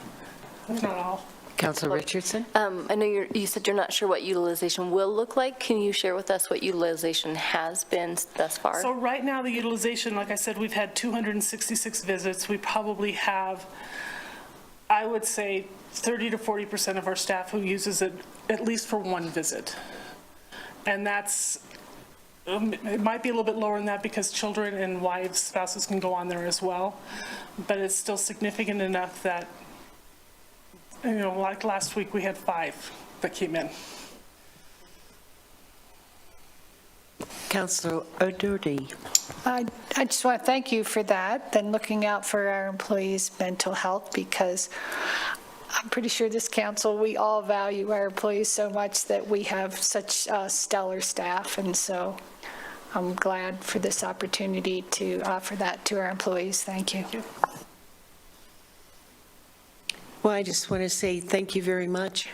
if not all. Councilor Richardson. I know you said you're not sure what utilization will look like. Can you share with us what utilization has been thus far? So right now, the utilization, like I said, we've had 266 visits. We probably have, I would say, 30 to 40% of our staff who uses it at least for 1 visit. And that's, it might be a little bit lower than that, because children and wives, spouses can go on there as well. But it's still significant enough that, you know, like last week, we had 5 that came in. Councilor O'Doherty. I just want to thank you for that, and looking out for our employees' mental health, because I'm pretty sure this council, we all value our employees so much that we have such stellar staff, and so I'm glad for this opportunity to offer that to our employees. Thank you. Thank you. Well, I just want to say thank you very much.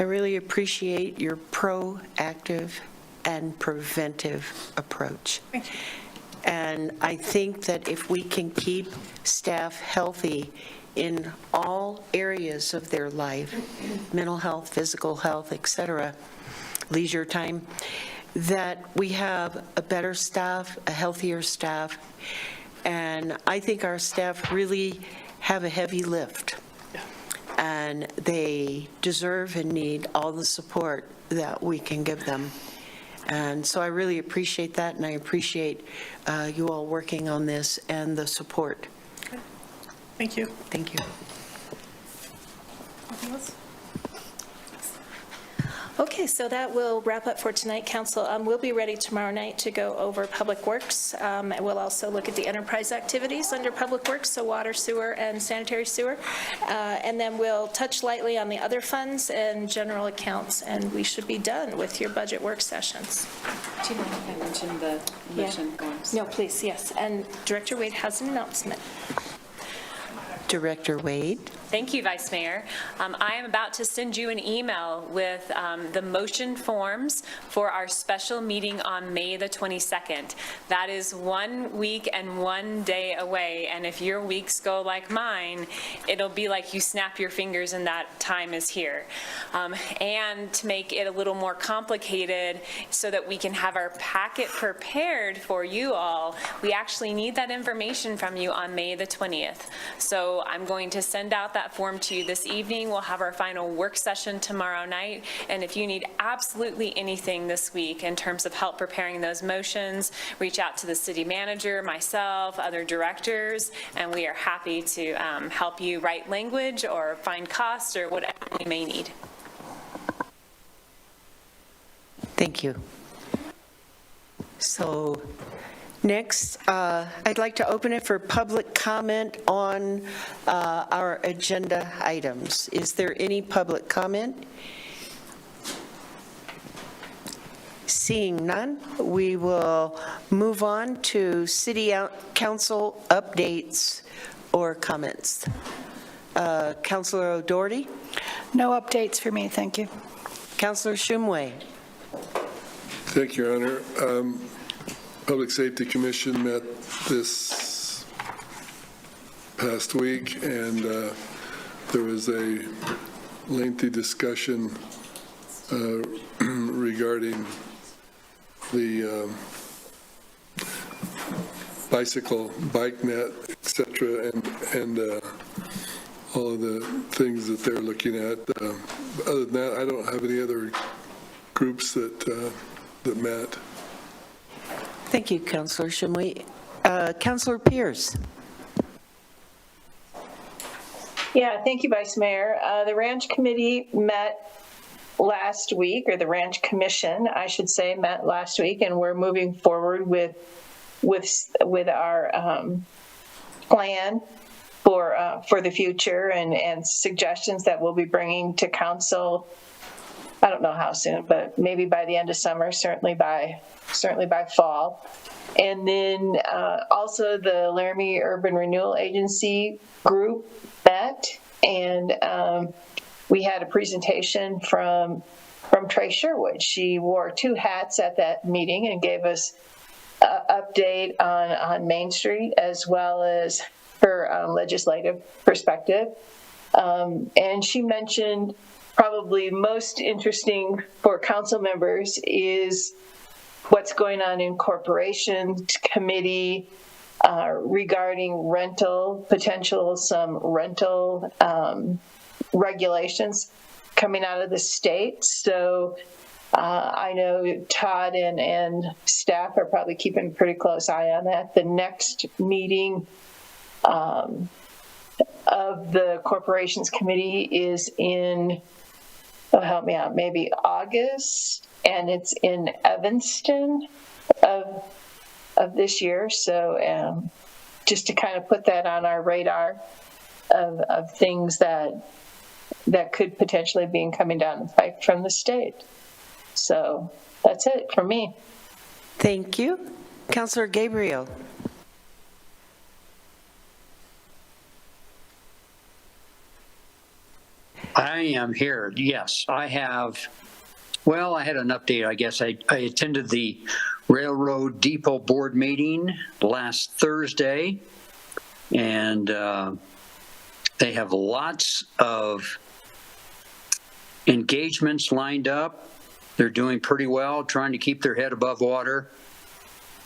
I really appreciate your proactive and preventive approach. And I think that if we can keep staff healthy in all areas of their life, mental health, physical health, et cetera, leisure time, that we have a better staff, a healthier staff. And I think our staff really have a heavy lift. And they deserve and need all the support that we can give them. And so I really appreciate that, and I appreciate you all working on this and the support. Thank you. Thank you. Anything else? Okay, so that will wrap up for tonight, Council. We'll be ready tomorrow night to go over Public Works. We'll also look at the enterprise activities under Public Works, so water, sewer, and sanitary sewer. And then we'll touch lightly on the other funds and general accounts, and we should be done with your budget work sessions. Do you mind if I mention the motion forms? No, please, yes. And Director Wade has an announcement. Director Wade. Thank you, Vice Mayor. I am about to send you an email with the motion forms for our special meeting on May the 22nd. That is 1 week and 1 day away, and if your weeks go like mine, it'll be like you snap your fingers and that time is here. And to make it a little more complicated so that we can have our packet prepared for you all, we actually need that information from you on May the 20th. So I'm going to send out that form to you this evening. We'll have our final work session tomorrow night. And if you need absolutely anything this week in terms of help preparing those motions, reach out to the city manager, myself, other directors, and we are happy to help you write language or find costs or whatever you may need. Thank you. So next, I'd like to open it for public comment on our agenda items. Is there any public comment? Seeing none, we will move on to City Council updates or comments. Councilor O'Doherty? No updates for me, thank you. Councilor Shumway? Thank you, Your Honor. Public Safety Commission met this past week, and there was a lengthy discussion regarding the bike net, et cetera, and all of the things that they're looking at. Other than that, I don't have any other groups that met. Thank you, Councilor Shumway. Councilor Pierce? Yeah, thank you, Vice Mayor. The Ranch Committee met last week, or the Ranch Commission, I should say, met last week, and we're moving forward with our plan for the future and suggestions that we'll be bringing to council. I don't know how soon, but maybe by the end of summer, certainly by fall. And then also the Laramie Urban Renewal Agency group met, and we had a presentation from Trey Sherwood. She wore two hats at that meeting and gave us an update on Main Street as well as her legislative perspective. And she mentioned probably most interesting for council members is what's going on in corporations committee regarding some rental regulations coming out of the state. So I know Todd and staff are probably keeping a pretty close eye on that. The next meeting of the corporations committee is in, help me out, maybe August, and it's in Evanston of this year. So just to kind of put that on our radar of things that could potentially be coming down the pipe from the state. So that's it for me. Thank you. Councilor Gabriel? I am here. Yes, I have. Well, I had an update, I guess. I attended the Railroad Depot Board meeting last Thursday, and they have lots of engagements lined up. They're doing pretty well, trying to keep their head above water.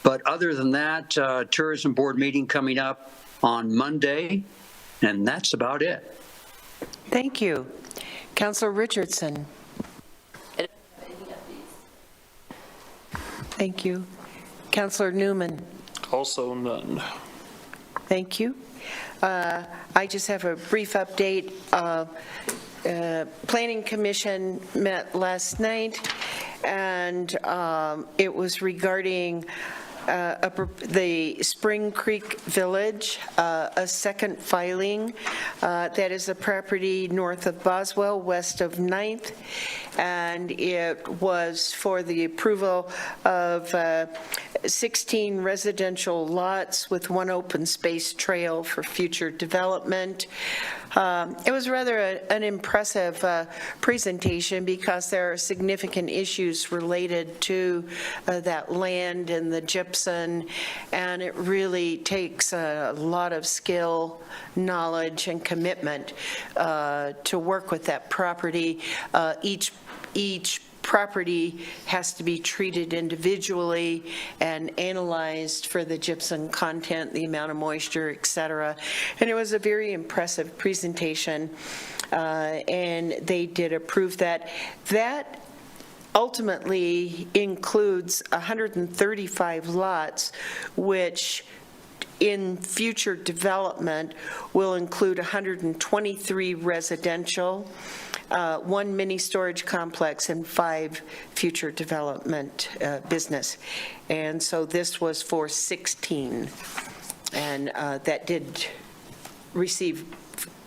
But other than that, Tourism Board meeting coming up on Monday, and that's about it. Thank you. Councilor Richardson? Thank you. Councilor Newman? Also none. Thank you. I just have a brief update. Planning Commission met last night, and it was regarding the Spring Creek Village, a second filing. That is a property north of Boswell, west of 9th, and it was for the approval of 16 residential lots with one open space trail for future development. It was rather an impressive presentation because there are significant issues related to that land and the gypsum, and it really takes a lot of skill, knowledge, and commitment to work with that property. Each property has to be treated individually and analyzed for the gypsum content, the amount of moisture, et cetera. And it was a very impressive presentation, and they did approve that. That ultimately includes 135 lots, which in future development will include 123 residential, 1 mini storage complex and 5 future development business. And so this was for 16. And that did receive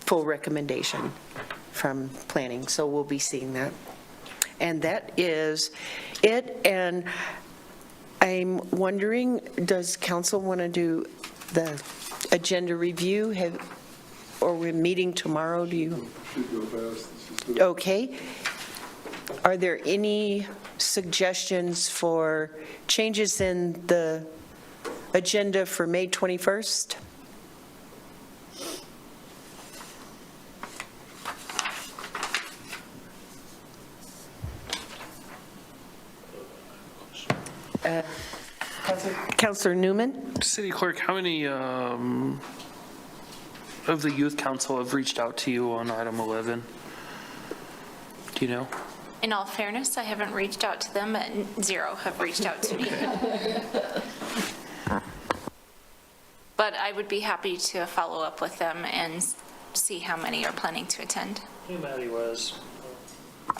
full recommendation from planning, so we'll be seeing that. And that is it. And I'm wondering, does council want to do the agenda review? Or we're meeting tomorrow, do you? Should go fast. Okay. Are there any suggestions for changes in the agenda for May 21st? Councilor Newman? City Clerk, how many of the youth council have reached out to you on item 11? Do you know? In all fairness, I haven't reached out to them, but 0 have reached out to me. But I would be happy to follow up with them and see how many are planning to attend. I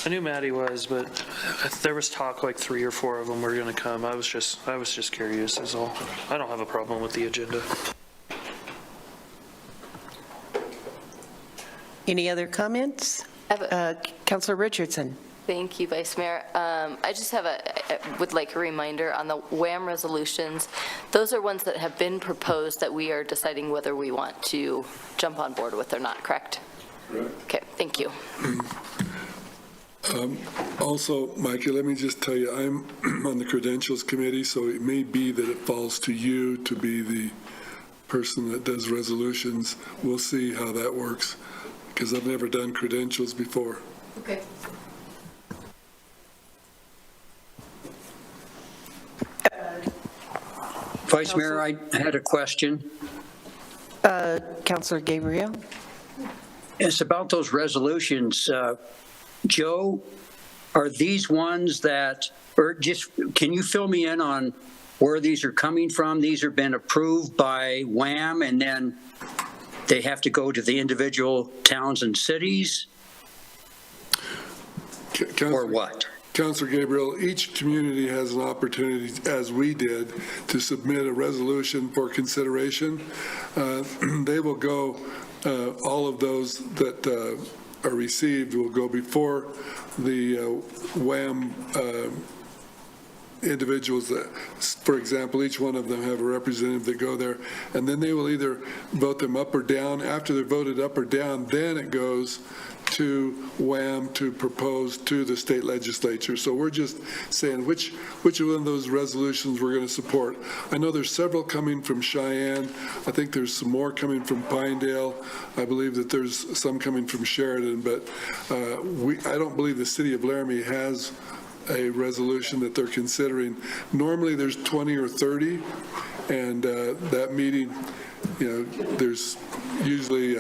knew Maddie was, but there was talk like 3 or 4 of them were going to come. I was just curious is all. I don't have a problem with the agenda. Any other comments? Councilor Richardson. Thank you, Vice Mayor. I just would like a reminder on the WHAM resolutions. Those are ones that have been proposed that we are deciding whether we want to jump on board with or not, correct? Right. Okay, thank you. Also, Micah, let me just tell you, I'm on the credentials committee, so it may be that it falls to you to be the person that does resolutions. We'll see how that works, because I've never done credentials before. Okay. Vice Mayor, I had a question. Councilor Gabriel? It's about those resolutions. Joe, are these ones that, or just, can you fill me in on where these are coming from? These have been approved by WHAM, and then they have to go to the individual towns and cities? Or what? Councilor Gabriel, each community has an opportunity, as we did, to submit a resolution for consideration. They will go, all of those that are received will go before the WHAM individuals that, for example, each one of them have a representative that go there, and then they will either vote them up or down. After they're voted up or down, then it goes to WHAM to propose to the state legislature. So we're just saying which one of those resolutions we're going to support. I know there's several coming from Cheyenne. I think there's some more coming from Pinedale. I believe that there's some coming from Sheridan, but I don't believe the city of Laramie has a resolution that they're considering. Normally there's 20 or 30, and that meeting, there's usually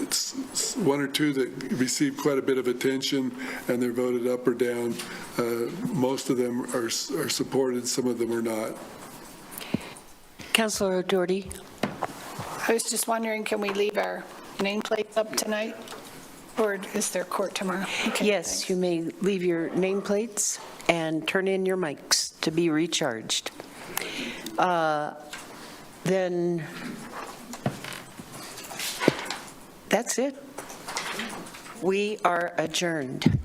it's 1 or 2 that receive quite a bit of attention, and they're voted up or down. Most of them are supported, some of them are not. Councilor O'Doherty? I was just wondering, can we leave our nameplates up tonight? Or is there court tomorrow? Okay, Yes, thanks. you may leave your nameplates and turn in your mics to be recharged. Then that's it. We are adjourned.